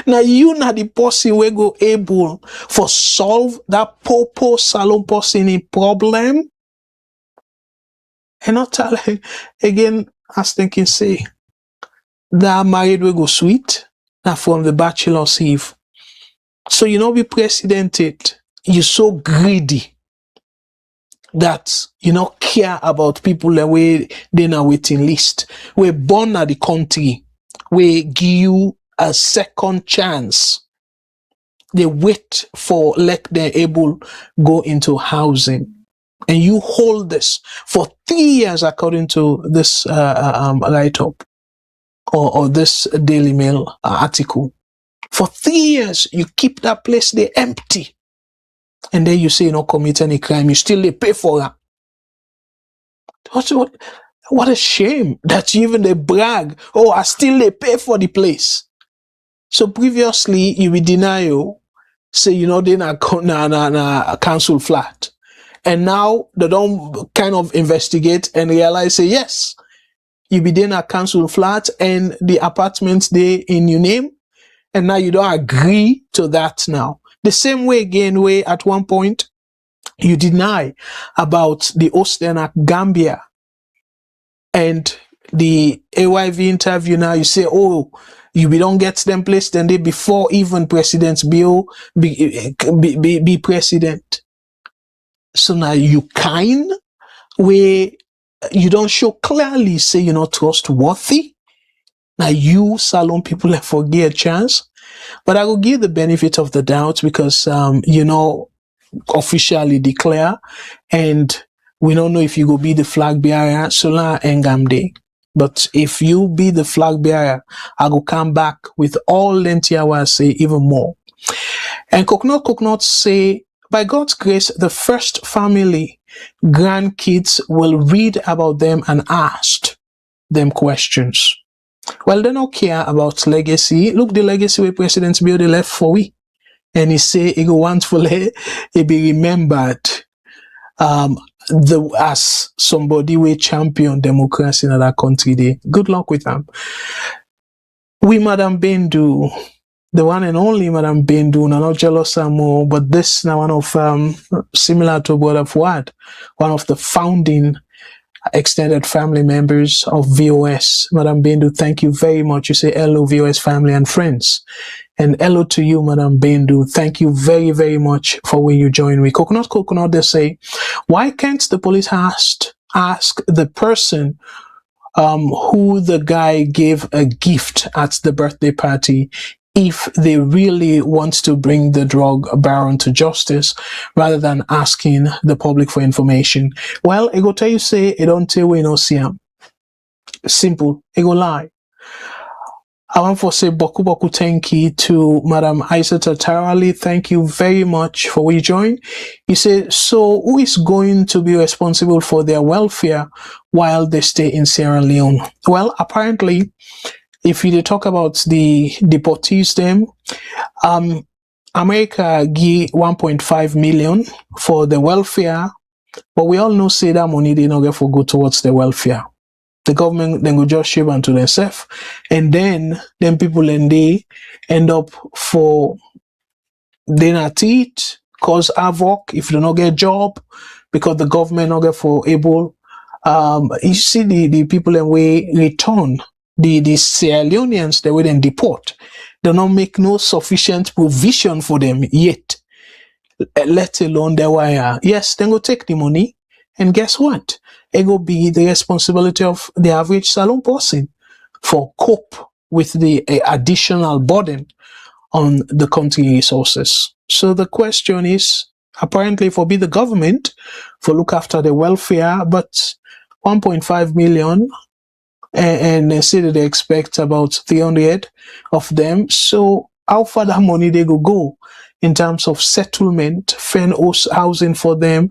not the person we go able for solve that popo salon person in problem. And not tell again, as thinking say that married we go sweet. Now from the bachelor's eve. So you know be president it. You so greedy that you not care about people the way they na waiting list. We born at the country. We give you a second chance. They wait for let them able go into housing. And you hold this for 3 years according to this write-up or this Daily Mail article. For 3 years, you keep that place there empty. And then you say you don't commit any crime, you still they pay for that. What a shame that you even they brag, oh, I still they pay for the place. So previously, you will deny you, say, you know, they na council flat. And now they don't kind of investigate and realize, say, yes, you be in a council flat and the apartments they in your name. And now you don't agree to that now. The same way again, where at one point you deny about the Ostenac Gambia and the AYV interview. Now you say, oh, you don't get them placed and they before even President Bill be president. So now you kind where you don't show clearly say you're not trustworthy. Now you salon people like forget a chance. But I will give the benefit of the doubt because you know officially declare and we don't know if you go be the flag bearer Sola Engam Day. But if you be the flag bearer, I will come back with all lengthy hours say even more. And Coconut say by God's grace, the first family grandkids will read about them and ask them questions. Well, they don't care about legacy. Look, the legacy where President Bill they left for we. And he say he go want for he be remembered as somebody we champion democracy in that country day. Good luck with them. We Madam Bendu, the one and only Madam Bendu, not jealous more, but this now one of similar to Brother Fuad, one of the founding extended family members of VOS. Madam Bendu, thank you very much. You say hello, VOS family and friends. And hello to you, Madam Bendu. Thank you very, very much for when you join me. Coconut, they say, why can't the police ask the person who the guy gave a gift at the birthday party if they really want to bring the drug baron to justice rather than asking the public for information? Well, I go tell you say, it don't tell we no see him. Simple. I go lie. I want to say boku thank you to Madam Aisata Tarali. Thank you very much for we join. You say, so who is going to be responsible for their welfare while they stay in Sierra Leone? Well, apparently, if you talk about the deportees them, America give 1.5 million for the welfare, but we all know say that money they not get for go towards the welfare. The government then go just ship unto themselves, and then people and they end up for they not eat, cause havoc if you don't get job because the government not get for able. You see the people and we return. The Sierra Leoneans, they will then deport. They don't make no sufficient provision for them yet, let alone their wire. Yes, then go take the money, and guess what? It will be the responsibility of the average salon person for cope with the additional burden on the country resources. So the question is, apparently, for be the government for look after the welfare, but 1.5 million. And they say that they expect about 300 of them. So how far that money they go in terms of settlement, find housing for them,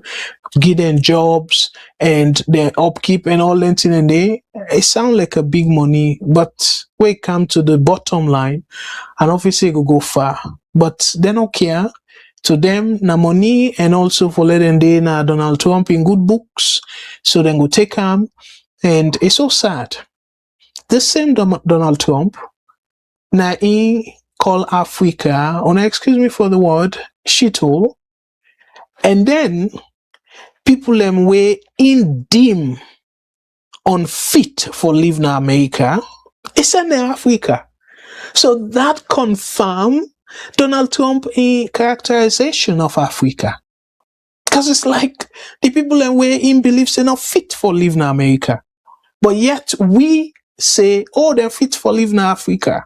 give them jobs and their upkeep and all that in a day? It sounds like a big money, but when it come to the bottom line, and obviously it will go far. But they don't care. To them, na money and also for letting they na Donald Trump in good books. So then go take them. And it's so sad. The same Donald Trump, na he call Africa, or excuse me for the word, shithole, and then people them way in dim, unfit for living in America, it's in Africa. So that confirm Donald Trump characterization of Africa. Because it's like the people and where he believes they're not fit for living in America. But yet we say, oh, they're fit for living in Africa.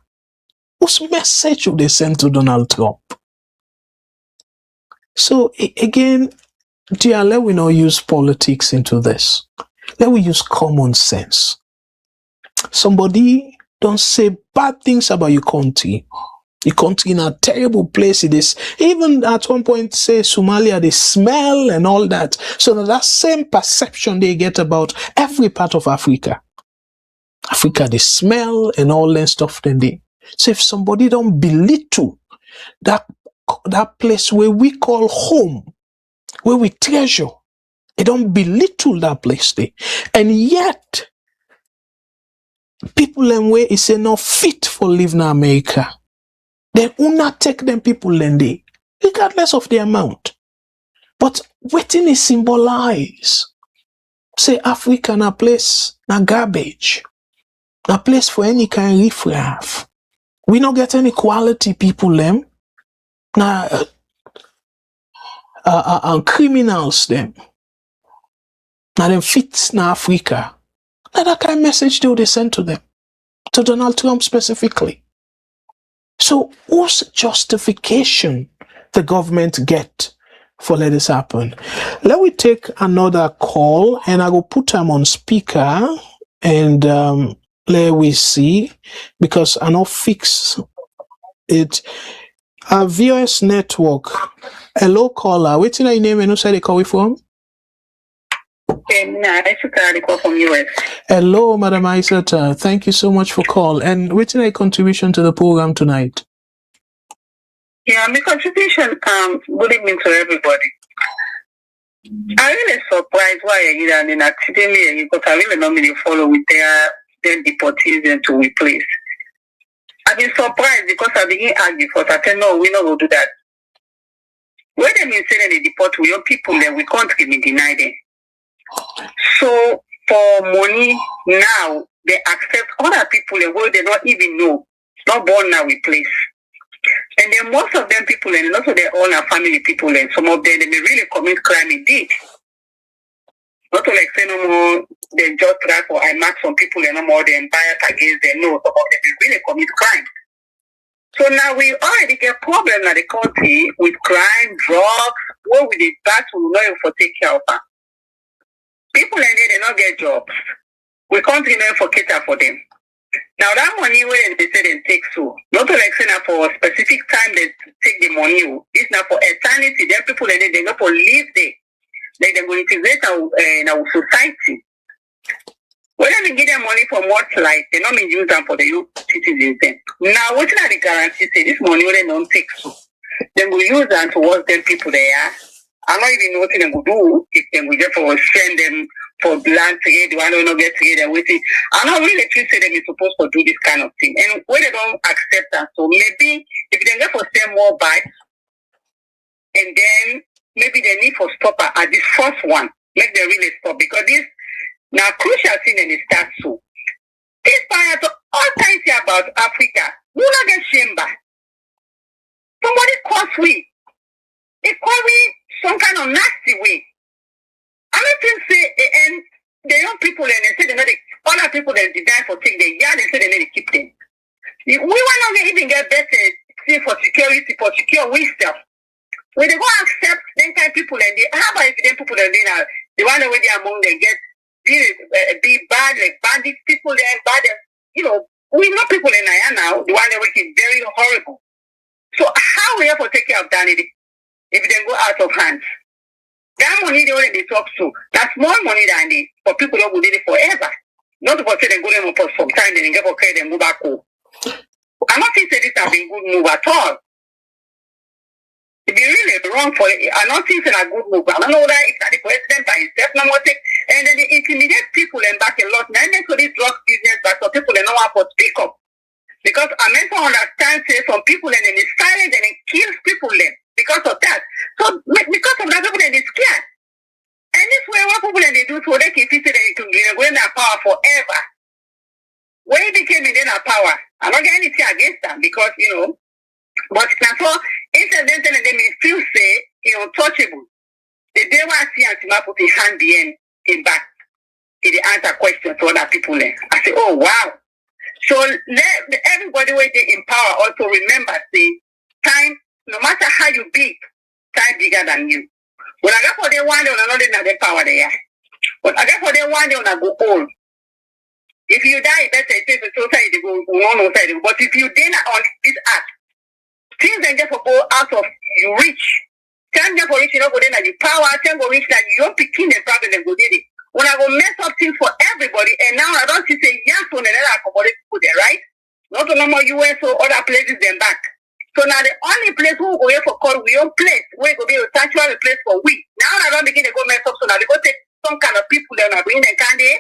Whose message would they send to Donald Trump? So again, dear, let we not use politics into this. Let we use common sense. Somebody don't say bad things about your country. Your country in a terrible place it is. Even at one point say Somalia, they smell and all that. So that same perception they get about every part of Africa. Africa, they smell and all that stuff. Then they. So if somebody don't belittle that place where we call home, where we treasure, they don't belittle that place there. And yet, people and where is not fit for living in America. They will not take them people and they, regardless of the amount. But waiting is symbolize. Say Africa na place na garbage. Na place for any kind of riffraff. We don't get any quality people them. Na criminals them. Na them fit na Africa. Na that kind of message they send to them. To Donald Trump specifically. So whose justification the government get for let this happen? Let me take another call and I will put them on speaker and let we see because I not fix it. VOS network. Hello caller. What's your name and who said they call you from? I call from US. Hello, Madam Isata. Thank you so much for call. And what's your contribution to the program tonight? Yeah, my contribution good evening to everybody. I'm really surprised why you did an accidentally because I really normally follow with their deportees to replace. I've been surprised because I begin argue because I said no, we not going to do that. When they mean saying they deport we own people then we can't even deny them. So for money now they accept other people and where they don't even know, not born now we place. And then most of them people and also their own family people and some of them they may really commit crime indeed. Not to like say no more they just try for I mark some people and no more they bias against them. No, some of them they really commit crime. So now we already get problem in the country with crime, drugs, where we did battle we not even for take care of them. People and they not get jobs. We can't even for cater for them. Now that money where they say they take so, not like say now for a specific time they take the money. It's not for eternity. Then people and they not for live there. Like they're going to integrate in our society. When they give them money for what life, they not mean use them for the youth citizens. Now what's not the guarantee say this money where they don't take so. Then we use them towards them people there. I'm not even know what they will do if they will just for send them for land trade, they want to not get trade and waiting. I'm not really think say them is supposed to do this kind of thing. And when they don't accept that, so maybe if they get for send more bites, and then maybe they need for stop at this first one, make them really stop because this now crucial thing and it starts so. This part of all kinds about Africa, we not get shame back. Somebody calls we. It call we some kind of nasty way. I don't think say and the young people and they say they know the other people that deny for take the yard they say they need to keep them. We want not even get better see for security for secure wisdom. When they go accept them kind of people and they how about if them people and they now the one that they among them get be bad like bandit people there bad you know we know people in Naya now the one that we is very horrible. So how we have to take care of that if they go out of hands? That money they already talk to. That's more money than they for people that will do it forever. Not for say they go there for some time, then they get for credit and go back home. I'm not saying this has been good move at all. It'd be really wrong for it. I'm not saying it's a good move. I don't know that it's the president by himself, no more take. And then they intimidate people and back a lot. Now they for this drug business, but some people they know how to speak up. Because I meant to understand say some people and then they silent and it kills people then because of that. So because of that people then they scared. And this way what people then they do so they can see that they can go in their power forever. When they became in their power, I'm not getting anything against them because you know But now so incidentally they may feel say untouchable. The day I see Antima put a hand in back, he answer questions to other people. I say, oh wow. So let everybody where they in power also remember say time, no matter how you big, time bigger than you. When I got for the one day on another the power there. But I got for the one day on a go old. If you die, better take the society go on side. But if you then on this act, things then just go out of you reach. Time just for reach you know go then at the power, time for reach that you don't pick in the problem and go get it. When I go mess up things for everybody, and now I don't see say yes on another accommodate people there, right? Not to no more US or other places then back. So now the only place who go here for call we own place, where go be a sanctuary place for we. Now I don't begin to go mess up, so now they go take some kind of people that are bringing them candy.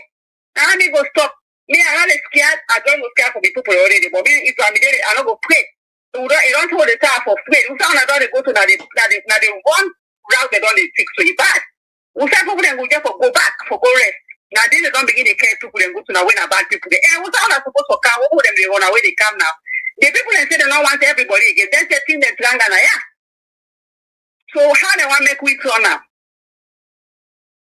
Now they go stop. Me, I'm not scared. I don't go scared for the people already. But me, if I'm there, I don't go pray. So you don't hold the time for free. You sound like they go to now the one route they don't fix so you bad. We say people then go just for go back for go rest. Now then they don't begin to care people then go to now when about people. And we sound like supposed to come. What them they run away they come now. The people then say they don't want everybody again. Then they think they're strong and yeah. So how they want to make we turn now?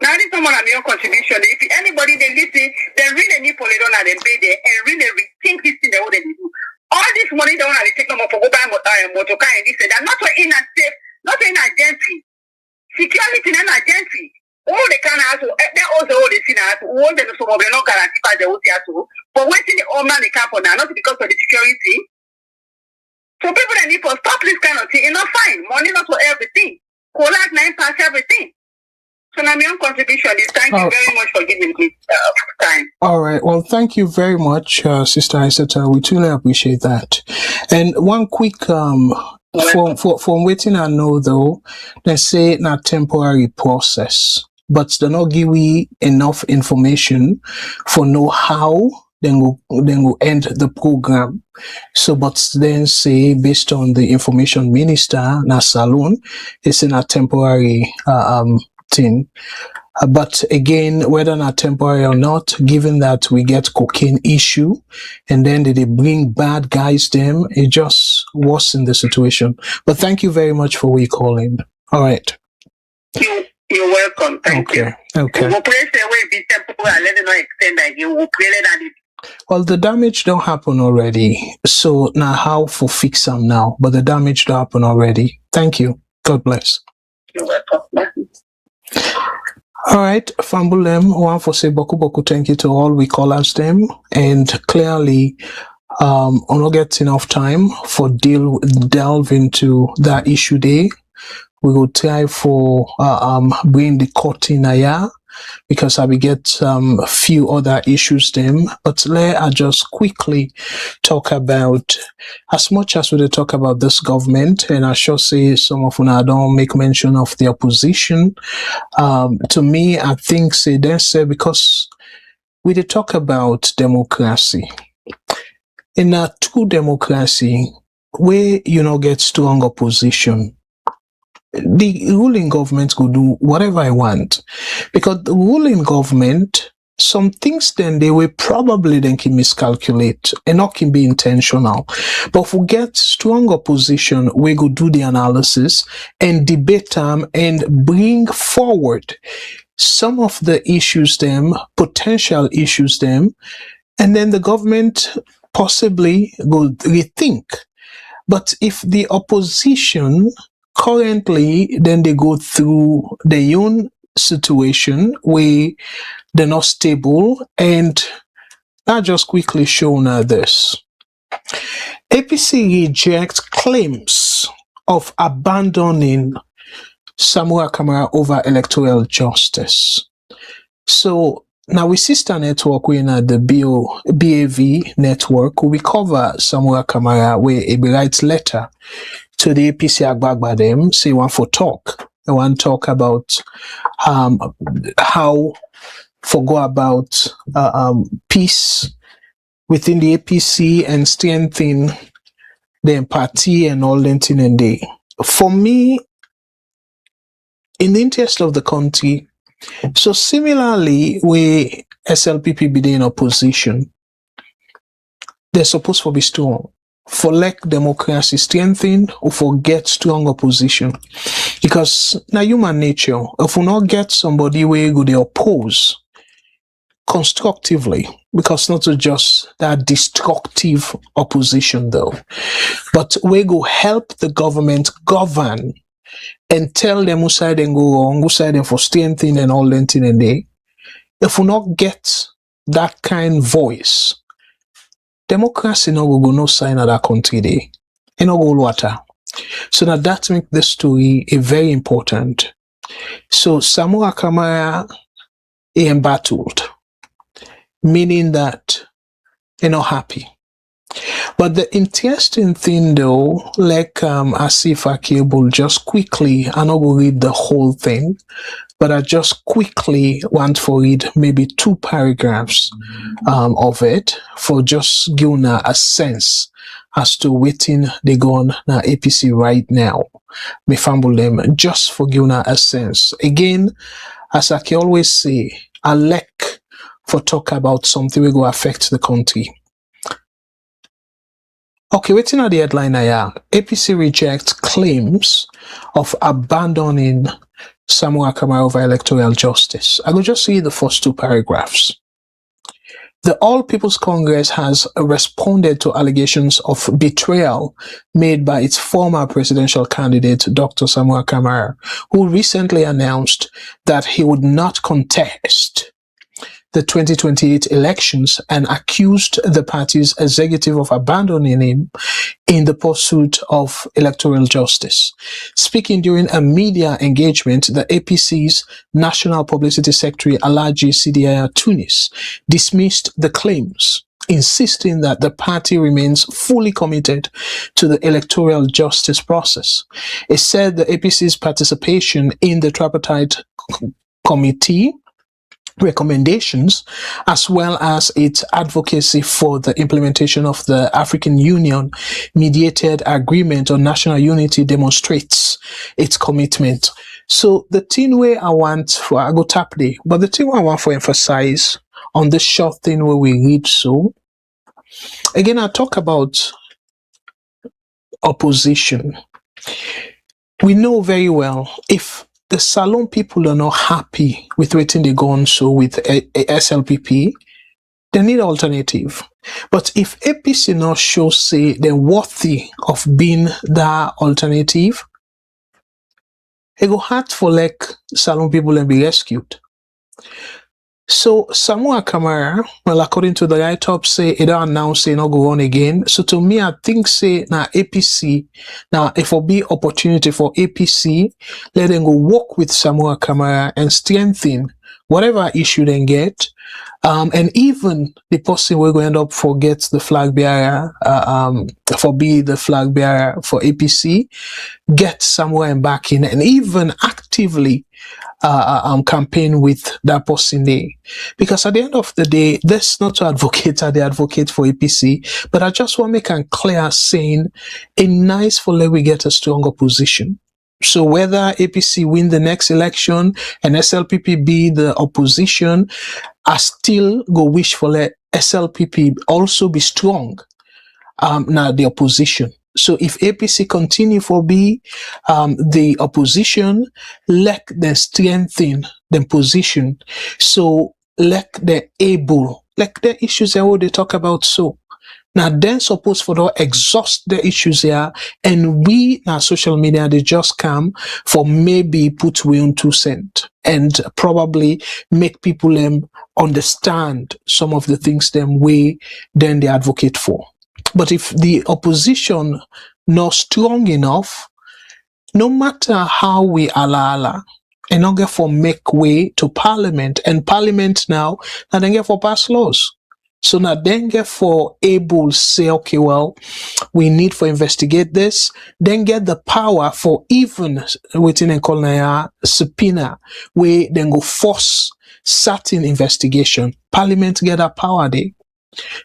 Now this someone have your contribution. If anybody they listen, they really need for on and pay there and really rethink this thing they what they do. All this money they want to take them up for go buy motor car and this and that. Not for in a safe, not in a gentry. Security in a gentry. All the kind of they also all the thing all the so they not guarantee by the OCS. But waiting the all man the camp now, not because of the security. So people that need to stop this kind of thing, it's not fine. Money not for everything. Collect 9 past everything. So now my own contribution is thank you very much for giving me time. All right. Well, thank you very much, Sister Isata. We truly appreciate that. And one quick from waiting I know though, they say it's a temporary process, but they not give we enough information for know how then go end the program. So, but then say based on the information minister na saloon, it's in a temporary thing. But again, whether not temporary or not, given that we get cocaine issue, and then they bring bad guys them, it just worsens the situation. But thank you very much for calling. All right. You're welcome. Thank you. Okay. We'll pray the way be temporary and let it not extend again. We'll pray that it. Well, the damage don't happen already. So now how for fix them now? But the damage don't happen already. Thank you. God bless. You're welcome. All right, Fambulem, one for say boku thank you to all we call us them, and clearly I not get enough time for delve into that issue there. We will try for bring the court in here because I will get a few other issues them. But let I just quickly talk about, as much as we talk about this government, and I should say some of them don't make mention of the opposition. To me, I think say because we talk about democracy. In a true democracy, where get strong opposition, the ruling government could do whatever I want, because the ruling government, some things then they will probably then can miscalculate and not can be intentional. But if we get strong opposition, we go do the analysis and debate them and bring forward some of the issues them, potential issues them, and then the government possibly will rethink. But if the opposition currently, then they go through their own situation where they're not stable, and I just quickly show now this. APC rejects claims of abandoning Samuel Kamara over electoral justice. So now we sister network we at the BAV network, we cover Samuel Kamara where he writes letter to the APC Agbagba them, say one for talk. I want to talk about how go about peace within the APC and strengthen the party and all that thing and day. For me, in the interest of the country, so similarly, where SLPP be in opposition, they're supposed to be strong. for let democracy strengthen or for get strong opposition. Because now human nature, if we not get somebody where go they oppose constructively, because not to just that destructive opposition though, but we go help the government govern and tell them who side and go wrong, who side and for strengthening and all that thing and they. If we not get that kind voice, democracy no go no sign of that country day. And no go water. So now that makes the story a very important. So Samoa Kamara is embattled, meaning that you're not happy. But the interesting thing though, like Asifa Cable, just quickly, I'm not going to read the whole thing, but I just quickly want to read maybe 2 paragraphs of it for just giving a sense as to waiting they go on now APC right now. Me fumble them just for giving a sense. Again, as I can always say, I like for talk about something will go affect the country. Okay, waiting at the headline here. APC rejects claims of abandoning Samoa Kamara over electoral justice. I will just read the first 2 paragraphs. The All People's Congress has responded to allegations of betrayal made by its former presidential candidate, Dr. Samoa Kamara, who recently announced that he would not contest the 2028 elections and accused the party's executive of abandoning him in the pursuit of electoral justice. Speaking during a media engagement, the APC's National Publicity Secretary Alhaji Sidiya Tunis dismissed the claims, insisting that the party remains fully committed to the electoral justice process. It said the APC's participation in the tripartite committee recommendations, as well as its advocacy for the implementation of the African Union mediated agreement on national unity, demonstrates its commitment. So the thing where I want for, I go tap there, but the thing where I want for emphasize on this short thing where we read, so again I talk about opposition. We know very well if the Salon people are not happy with waiting they go on so with SLPP, they need alternative. But if APC not show say they're worthy of being that alternative, it go hard for like Salon people and be rescued. So Samoa Kamara, well, according to the write-up, say it don't announce say not go on again. So to me, I think say now APC, now if it be opportunity for APC, let them go work with Samoa Kamara and strengthen whatever issue they get. And even the person will go end up forget the flag bearer, for be the flag bearer for APC, get somewhere and back in, and even actively campaign with that person there. Because at the end of the day, that's not to advocate the advocate for APC, but I just want to make it clear saying a nice for let we get a stronger position. So whether APC win the next election and SLPP be the opposition, I still go wish for let SLPP also be strong. Now the opposition. So if APC continue for be the opposition, let them strengthen the position. So let them able, like the issues that they talk about so. Now then suppose for to exhaust the issues here, and we now social media they just come for maybe put we on 2 cents and probably make people understand some of the things them way then they advocate for. But if the opposition not strong enough, no matter how we ala and not get for make way to parliament, and parliament now then get for pass laws. So now then get for able say, okay, well, we need for investigate this, then get the power for even within and call subpoena, where then go force certain investigation. Parliament get that power there.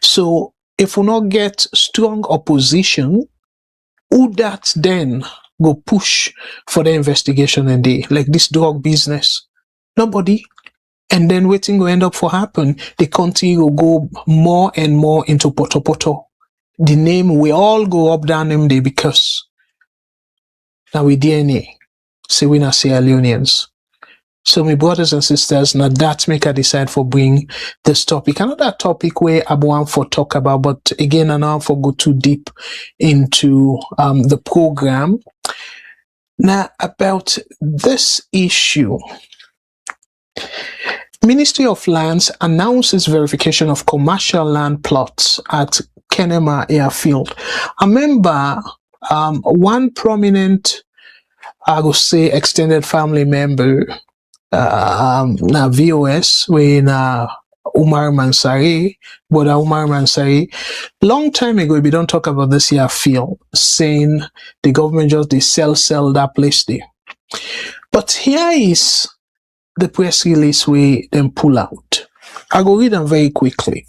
So if we not get strong opposition, who that then go push for the investigation and they like this drug business? Nobody. And then waiting will end up for happen. The country will go more and more into poto. the name we all go up down name day because now we DNA. Say we not Sierra Leoneans. So my brothers and sisters, now that make I decide for bring this topic. Another topic where I want for talk about, but again, I don't for go too deep into the program. Now about this issue. Ministry of Lands announces verification of commercial land plots at Kenema Airfield. I remember one prominent, I would say, extended family member, na VOS, when Umar Mansari, Brother Umar Mansari, long time ago, we don't talk about this airfield, saying the government just they sell that place there. But here is the press release we then pull out. I go read them very quickly.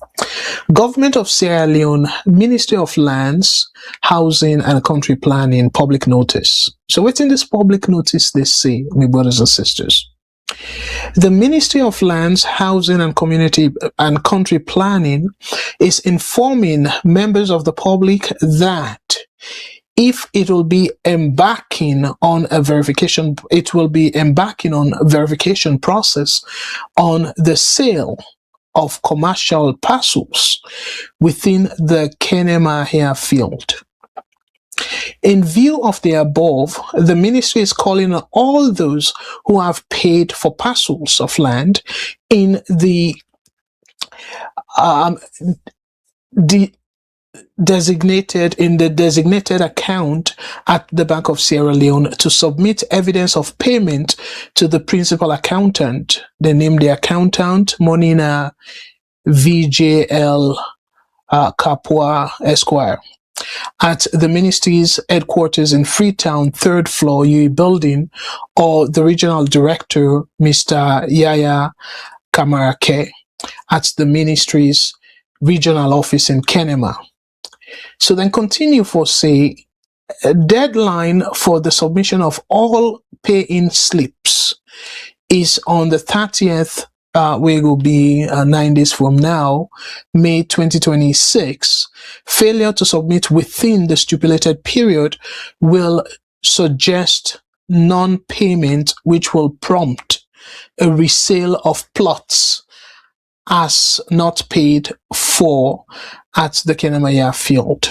Government of Sierra Leone, Ministry of Lands, Housing and Country Planning, public notice. So what's in this public notice they say, my brothers and sisters? The Ministry of Lands, Housing and Community and Country Planning is informing members of the public that if it will be embarking on a verification, it will be embarking on a verification process on the sale of commercial parcels within the Kenema Airfield. In view of the above, the ministry is calling on all those who have paid for parcels of land in the designated account at the Bank of Sierra Leone to submit evidence of payment to the principal accountant. They name the accountant Monina VJL Kapua Esquire at the ministry's headquarters in Freetown, 3rd floor, UE building, or the regional director, Mr. Yaya Kamarake, at the ministry's regional office in Kenema. So then continue for say, a deadline for the submission of all pay-in slips is on the 30th, where it will be 9 days from now, May 2026. Failure to submit within the stipulated period will suggest non-payment, which will prompt a resale of plots as not paid for at the Kenema Airfield.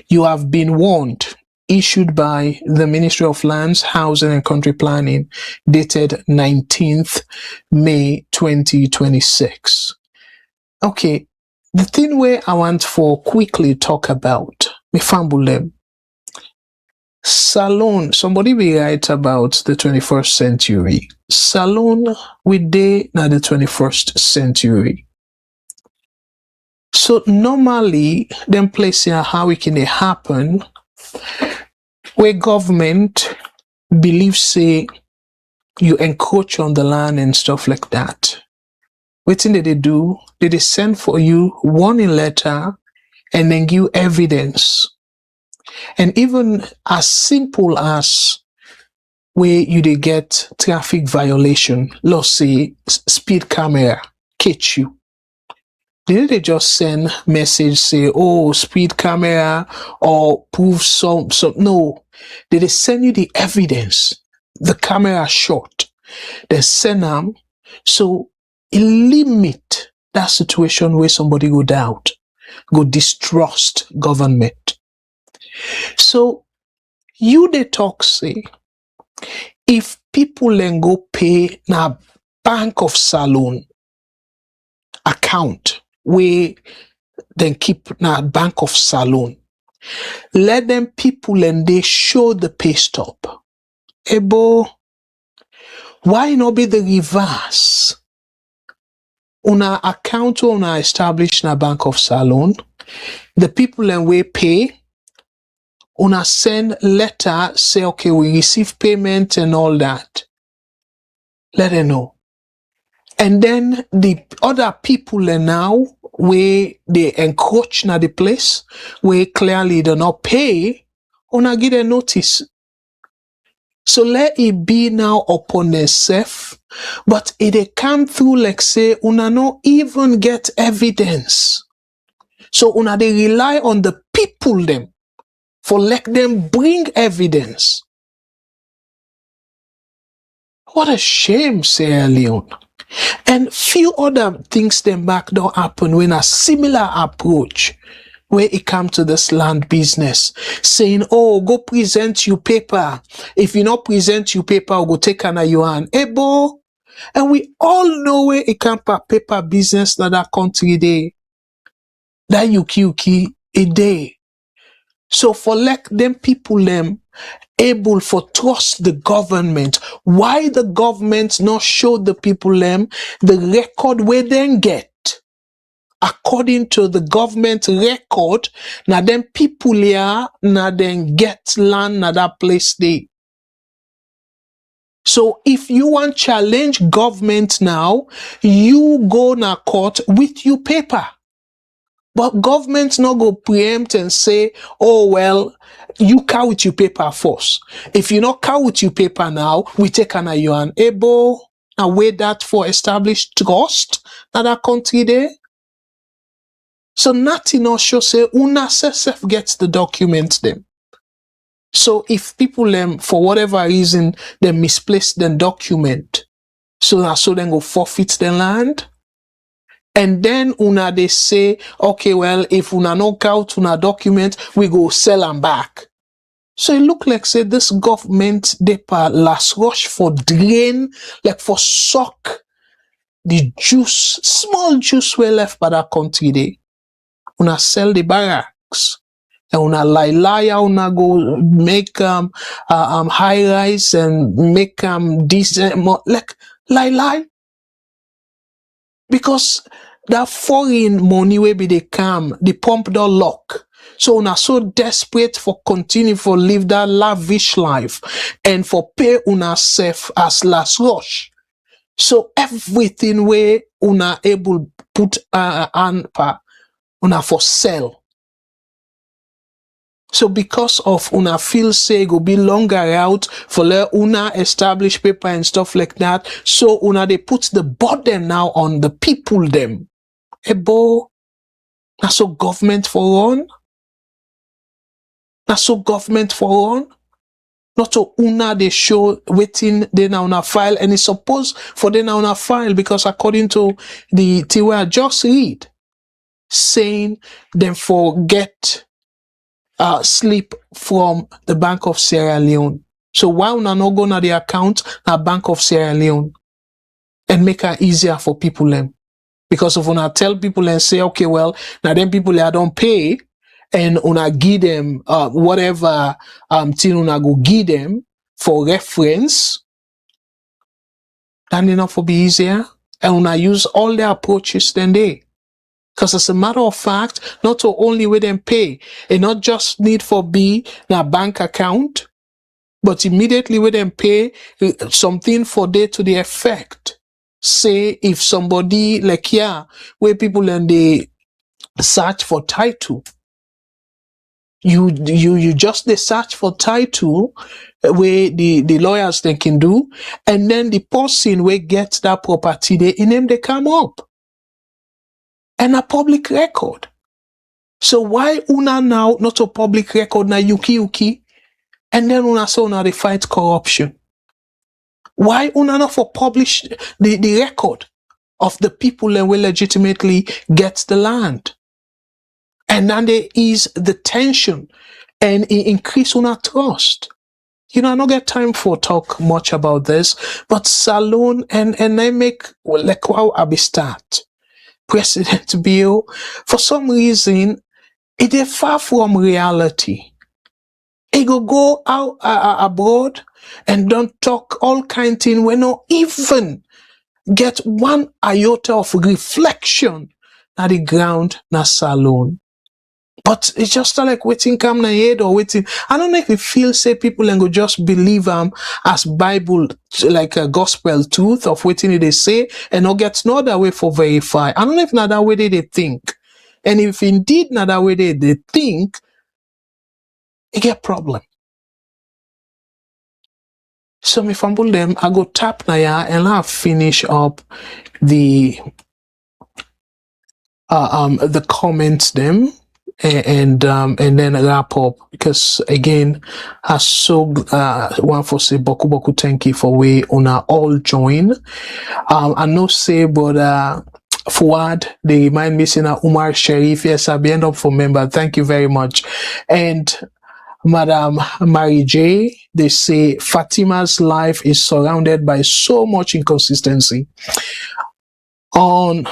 You have been warned. Issued by the Ministry of Lands, Housing and Country Planning, dated 19th May 2026. Okay, the thing where I want for quickly talk about, me fambulem. Salon, somebody will write about the 21st century. Salon, we day now the 21st century. So normally, them places how it can happen where government believes say you encroach on the land and stuff like that. What thing did they do? Did they send for you warning letter and then give evidence? And even as simple as where you they get traffic violation, let's say speed camera catch you. Did they just send message say, oh, speed camera or prove some? No. Did they send you the evidence? The camera shot. They send them. So it limit that situation where somebody go doubt, go distrust government. So you they talk say, if people then go pay na Bank of Salon account, we then keep na Bank of Salon. Let them people and they show the pay stop. Ebo, why not be the reverse? Una account una establish na Bank of Salon. The people and we pay. Una send letter say okay we receive payment and all that. Let them know. And then the other people are now where they encroach na the place where clearly they not pay, una give a notice. So let it be now upon themselves, but it come through like say una not even get evidence. So una they rely on the people them, for let them bring evidence. What a shame, Sierra Leone. And few other things them back don't happen when a similar approach where it come to this land business, saying, oh, go present your paper. If you not present your paper, I'll go take an yuan. Ebo. And we all know where it come to paper business that country day. That yuki a day. So for like them people them able for trust the government. Why the government not show the people them the record where they get? According to the government record, na them people here, na them get land na that place there. So if you want challenge government now, you go na court with your paper. But government not go preempt and say, oh well, you carry with your paper first. If you not carry with your paper now, we take an yuan able and wait that for established trust na that country there. So nothing else show say una self gets the documents them. So if people for whatever reason they misplace the document, so then go forfeit the land. And then una they say, okay, well, if una knock out una document, we go sell them back. So it look like say this government they last rush for drain, like for suck the juice, small juice we left by that country there. Una sell the barracks. And una lie, una go make high rise and make decent like lie. Because that foreign money will be they come, the pump don't lock. So una so desperate for continue for live that lavish life and for pay una self as last rush. So everything where una able put una for sell. So because of una feel say go be longer out for let una establish paper and stuff like that. So una they put the burden now on the people them. Ebo, na so government for on. Na so government for on. Not to una they show waiting they now una file and it's supposed for they now una file because according to the thing I just read, saying them forget slip from the Bank of Sierra Leone. So why una not go na the account na Bank of Sierra Leone and make it easier for people them? Because if una tell people and say, okay, well, now them people they don't pay and una give them whatever thing una go give them for reference, then enough will be easier. And una use all the approaches then they. Because as a matter of fact, not only with them pay, and not just need for be na bank account, but immediately with them pay something for day to the effect. Say if somebody like here, where people and they search for title, you just they search for title where the lawyers they can do, and then the person where gets that property, they in them they come up. And a public record. So why una now not a public record na yuki and then una so now they fight corruption? Why una not for publish the record of the people that will legitimately get the land? And then there is the tension and it increase una trust. You know, I don't get time for talk much about this, but Salon and I make like how I be start. President Bill, for some reason, it is far from reality. He go out abroad and don't talk all kind of things. We not even get one iota of reflection at the ground na Salon. But it's just like waiting come na head or waiting. I don't know if it feels say people and go just believe as Bible like a gospel truth of waiting they say and not get no other way for verify. I don't know if not that way they think. And if indeed not that way they think, it get problem. So me fumble them, I go tap na ya and I'll finish up the comments them. and then wrap up, because again, as so one for say boku thank you for we una all join. I know say but Fuad, they remind me saying Umar Sharif, yes, I'll be end up for member. Thank you very much. And Madam Mary J, they say Fatima's life is surrounded by so much inconsistency. On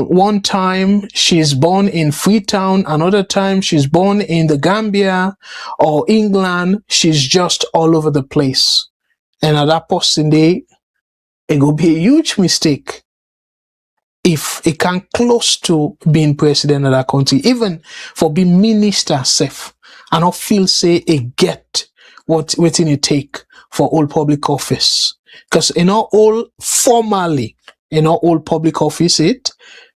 one time she's born in Freetown, another time she's born in the Gambia or England. She's just all over the place. And at that person day, it will be a huge mistake if it can close to being president of that country, even for being minister safe, and not feel say it get what waiting it take for all public office. Because in all formally, in all public office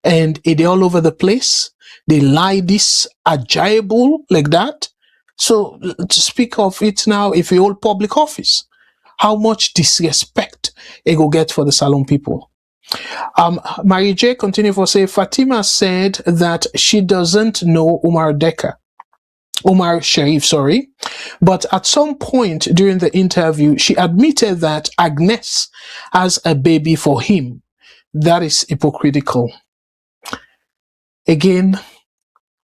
and it all over the place. They lie this agile like that. So to speak of it now, if you hold public office, how much disrespect it will get for the Salon people. Mary J continue for say Fatima said that she doesn't know Umar Sharif, sorry, but at some point during the interview, she admitted that Agnes has a baby for him. That is hypocritical. Again,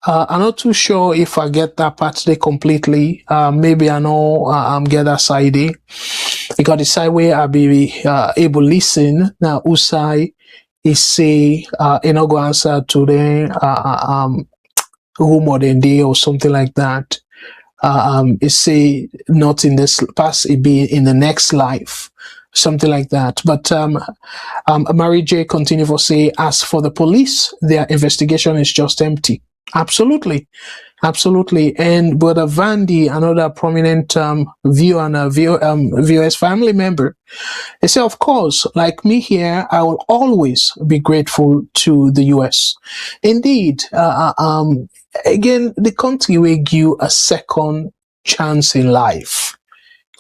I'm not too sure if I get that part there completely. Maybe I know get that side. Because the side where I'll be able to listen. Now, Usai is say, go answer to the rumor then day or something like that. It say not in this past, it be in the next life. Something like that. But Mary J continue for say, as for the police, their investigation is just empty. Absolutely. Absolutely. And Brother Vandy, another prominent viewer and a VOS family member, they say, of course, like me here, I will always be grateful to the US. Indeed, again, the country will give you a second chance in life.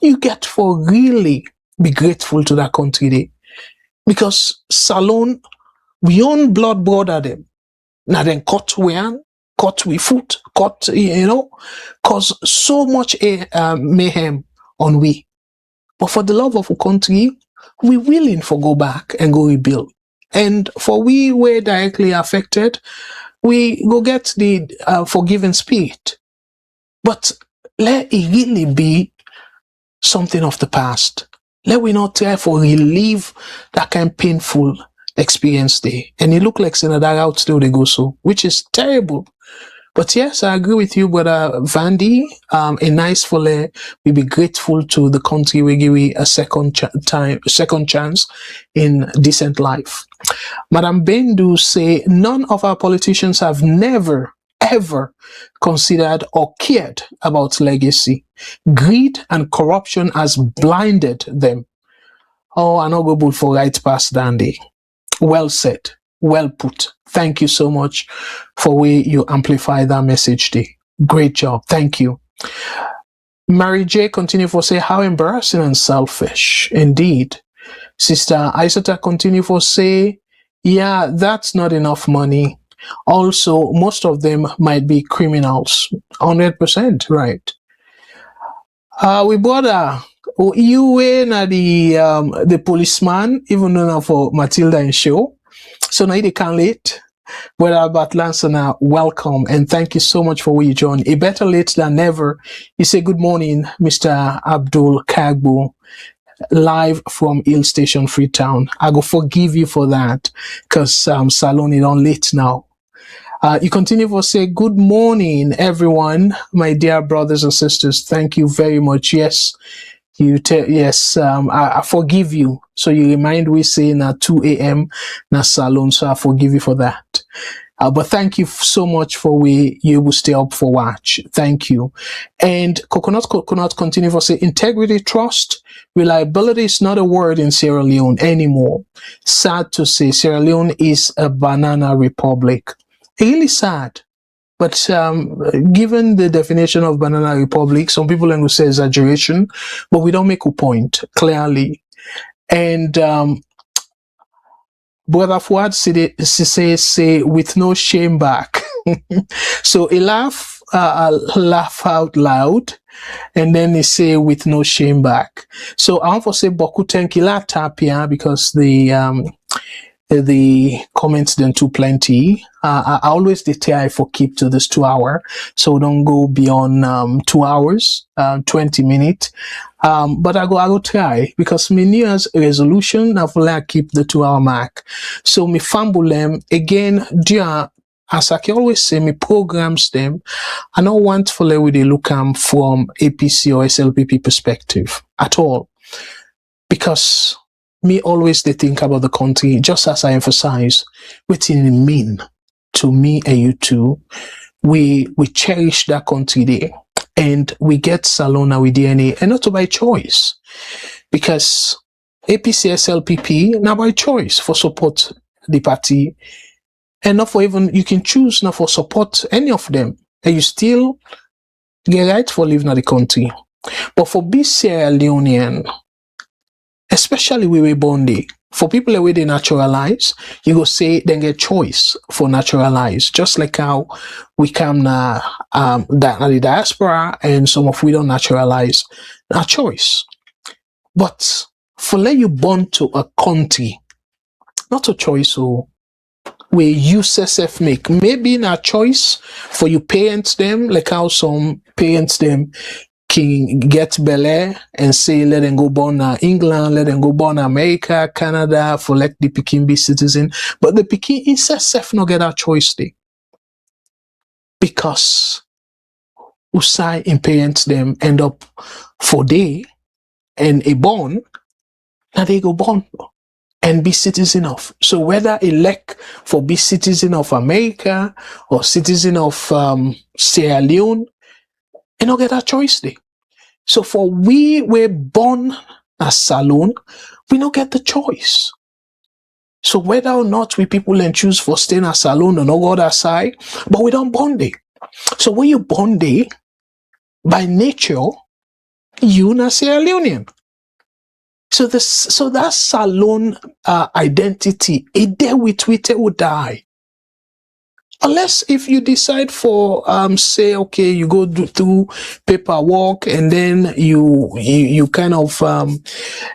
You get for really be grateful to that country day. Because Salon, we own blood brother them. Now then cut we foot, cause so much mayhem on we. But for the love of a country, we willing for go back and go rebuild. And for we were directly affected, we go get the forgiving spirit. But let it really be something of the past. Let we not try for relieve that kind of painful experience there. And it look like another out still they go so, which is terrible. But yes, I agree with you, Brother Vandy. A nice fully, we be grateful to the country we give we a second chance in decent life. Madam Bendu say none of our politicians have never ever considered or cared about legacy. Greed and corruption has blinded them. Oh, I know go for right past Dandy. Well said. Well put. Thank you so much for where you amplify that message day. Great job. Thank you. Mary J continue for say how embarrassing and selfish. Indeed. Sister Isata continue for say, yeah, that's not enough money. Also, most of them might be criminals. 100%, right. We brother, you were the policeman, even though for Matilda and show. So now they can't late. Brother Batlansana, welcome and thank you so much for what you joined. A better late than never. You say good morning, Mr. Abdul Kagbu. Live from Hill Station, Freetown. I go forgive you for that because Salon is on late now. You continue to say good morning, everyone, my dear brothers and sisters. Thank you very much. Yes, I forgive you. So you remind we saying at 2 a.m. na Salon, so I forgive you for that. But thank you so much for you will stay up for watch. Thank you. And Coconut continue to say integrity, trust, reliability is not a word in Sierra Leone anymore. Sad to say, Sierra Leone is a banana republic. Really sad. But given the definition of banana republic, some people will say exaggeration, but we don't make a point clearly. And Brother Fuad say with no shame back. So he laugh out loud, and then he say with no shame back. So I want to say Boku Tenkila Tapia because the comments then too plenty. I always try for keep to this 2 hour, so don't go beyond 2 hours, 20 minutes. But I go try because my New Year's resolution I will keep the 2 hour mark. So me fumble them again. Dear, as I can always say, me programs them. I don't want for let we they look from APC or SLPP perspective at all, because me always they think about the country, just as I emphasize, what it mean to me and you too. We cherish that country there, and we get Salona with DNA, and not by choice, because APC SLPP now by choice for support the party, and not for even you can choose not for support any of them, and you still get right for living in the country. But for be Sierra Leonean, especially we were born there, for people the way they naturalize, you go say then get choice for naturalize, just like how we come now the diaspora and some of we don't naturalize, a choice. But for let you born to a country, not a choice, so where you self make, maybe not a choice for you parents them, like how some parents them can get Bel Air and say let them go born England, let them go born America, Canada, for let the Peking be citizen. But the Peking is self not get a choice there, because Usai in parents them end up for day and a born, now they go born and be citizen of. So whether elect for be citizen of America or citizen of Sierra Leone, you don't get a choice there. So for we were born as Salone, we don't get the choice. So whether or not we people and choose for staying as Salone or not go other side, but we don't born there. So when you born there, by nature, you na Sierra Leonean. So that Salone identity, it there with it will die. Unless if you decide for say okay, you go through paperwork and then you kind of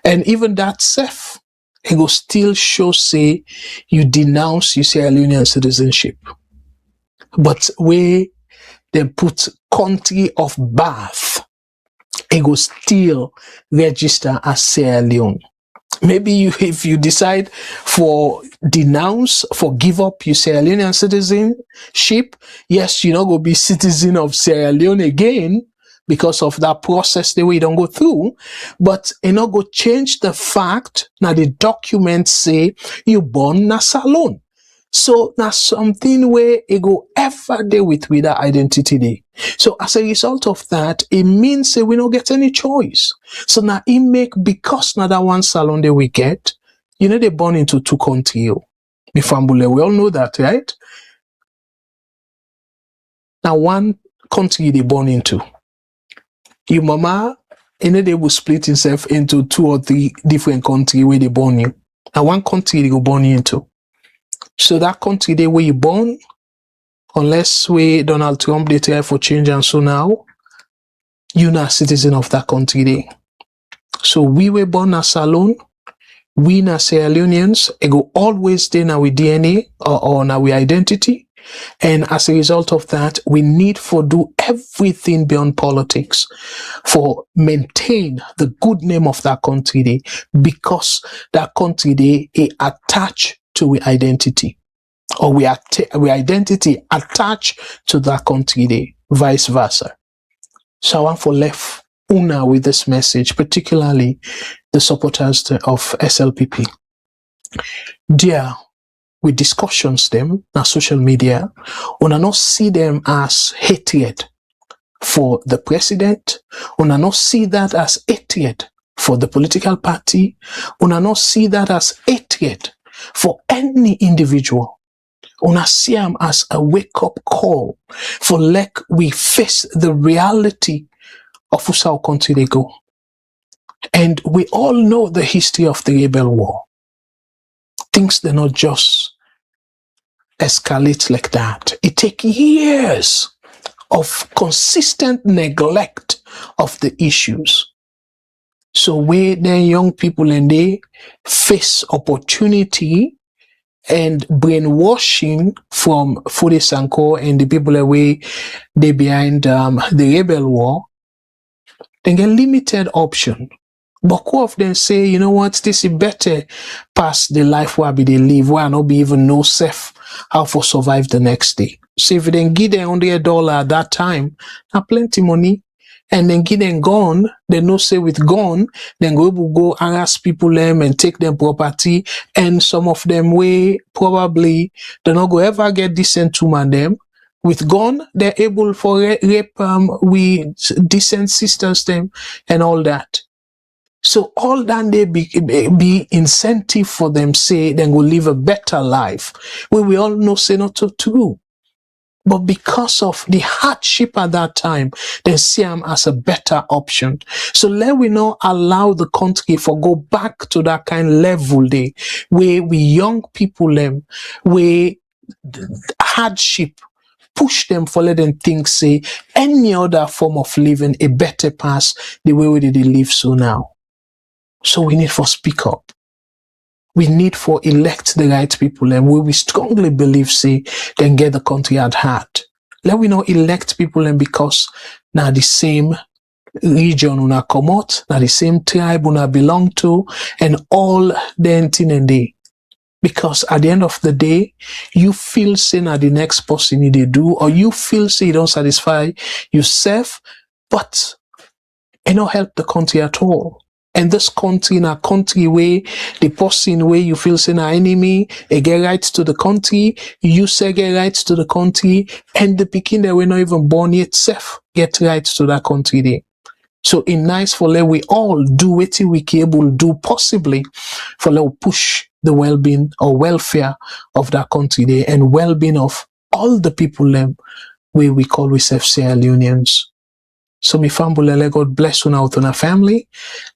and even that self, it will still show say you denounce your Sierra Leonean citizenship. But where they put country of birth, it will still register as Sierra Leone. Maybe if you decide for denounce, for give up your Sierra Leonean citizenship, yes, you're not going to be citizen of Sierra Leone again because of that process the way you don't go through, but you not go change the fact now the documents say you born na Salone. So that's something where it go ever there with that identity there. So as a result of that, it means we don't get any choice. So now it make, because now that one Salone that we get, you know, they born into two countries. The family, we all know that, right? Now one country they born into. Your mama, you know, they will split himself into 2 or 3 different countries where they born you. Now one country they go born you into. So that country they where you born, unless we Donald Trump they try for change, and so now you're not a citizen of that country there. So we were born as Salone, we na Sierra Leoneans, it go always stay now with DNA or now with identity. And as a result of that, we need for do everything beyond politics for maintain the good name of that country there, because that country there is attached to we identity, or we identity attached to that country there, vice versa. So I want for left una with this message, particularly the supporters of SLPP. Dear, with discussions them on social media, una not see them as hatred for the president, una not see that as hatred for the political party, una not see that as hatred for any individual. Una see them as a wake-up call for like we face the reality of how country they go. And we all know the history of the Rebel War. Things they're not just escalate like that. It takes years of consistent neglect of the issues. So when the young people and they face opportunity and brainwashing from Fude Sanko and the people away they behind the rebel war, they get limited option. But who of them say, you know what, this is better past the life where they live, where I not be even no safe how to survive the next day. So if you then give them $100 at that time, now plenty money, and then give them gun, they no say with gun, then go harass people them and take their property, and some of them way probably they not go ever get decent to man them. With gun, they're able for rape with decent sisters them and all that. So all that they be incentive for them say then go live a better life. We all know say not to true. But because of the hardship at that time, they see them as a better option. So let we not allow the country for go back to that kind of level there, where we young people them, where hardship push them for let them think say any other form of living a better pass the way they live so now. So we need for speak up. We need for elect the right people, and we strongly believe say then get the country at heart. Let we not elect people and because now the same region una come out, now the same tribe una belong to, and all the thing and day. Because at the end of the day, you feel say now the next person they do, or you feel say you don't satisfy yourself, but it don't help the country at all. And this country, in a country where the person where you feel say an enemy, they get rights to the country, you say get rights to the country, and the Pekin that were not even born yet self get rights to that country there. So it's nice for let we all do what we can able do possibly for let push the well-being or welfare of that country there and well-being of all the people them where we call ourselves Sierra Leoneans. So my family, let God bless una with una family.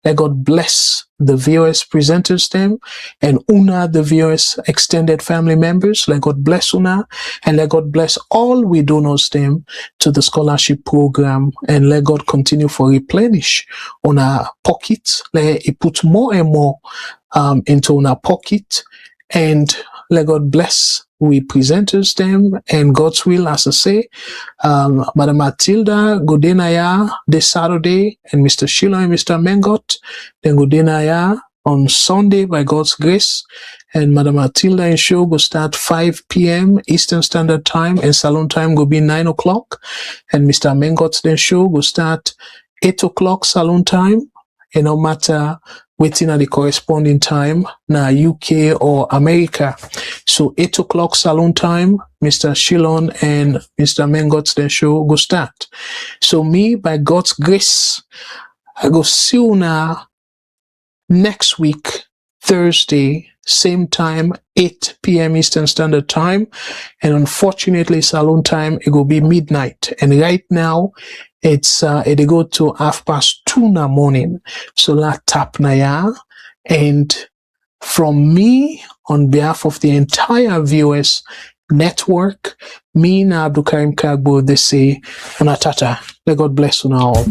Let God bless the VOS presenters them and una the VOS extended family members. Let God bless una and let God bless all we donors them to the scholarship program, and let God continue for replenish on our pocket. Let it put more and more into our pocket, and let God bless we presenters them and God's will, as I say. Madam Matilda Godenaya this Saturday, and Mr. Sheila and Mr. Mengot, then Godenaya on Sunday by God's grace. And Madam Matilda and show will start 5 p.m. Eastern Standard Time, and salon time will be 9 o'clock. And Mr. Mengot's then show will start 8 o'clock salon time. And no matter waiting at the corresponding time, now UK or America. So 8 o'clock salon time, Mr. Shilon and Mr. Mengot's then show go start. So me, by God's grace, I go see you now next week, Thursday, same time, 8 p.m. Eastern Standard Time. And unfortunately, salon time, it will be midnight. And right now, it's it go to 2:30 in the morning. So la tap na ya. And from me, on behalf of the entire VOS network, me na Abdul Karim Kagbo, they say, Unatata. May God bless you all.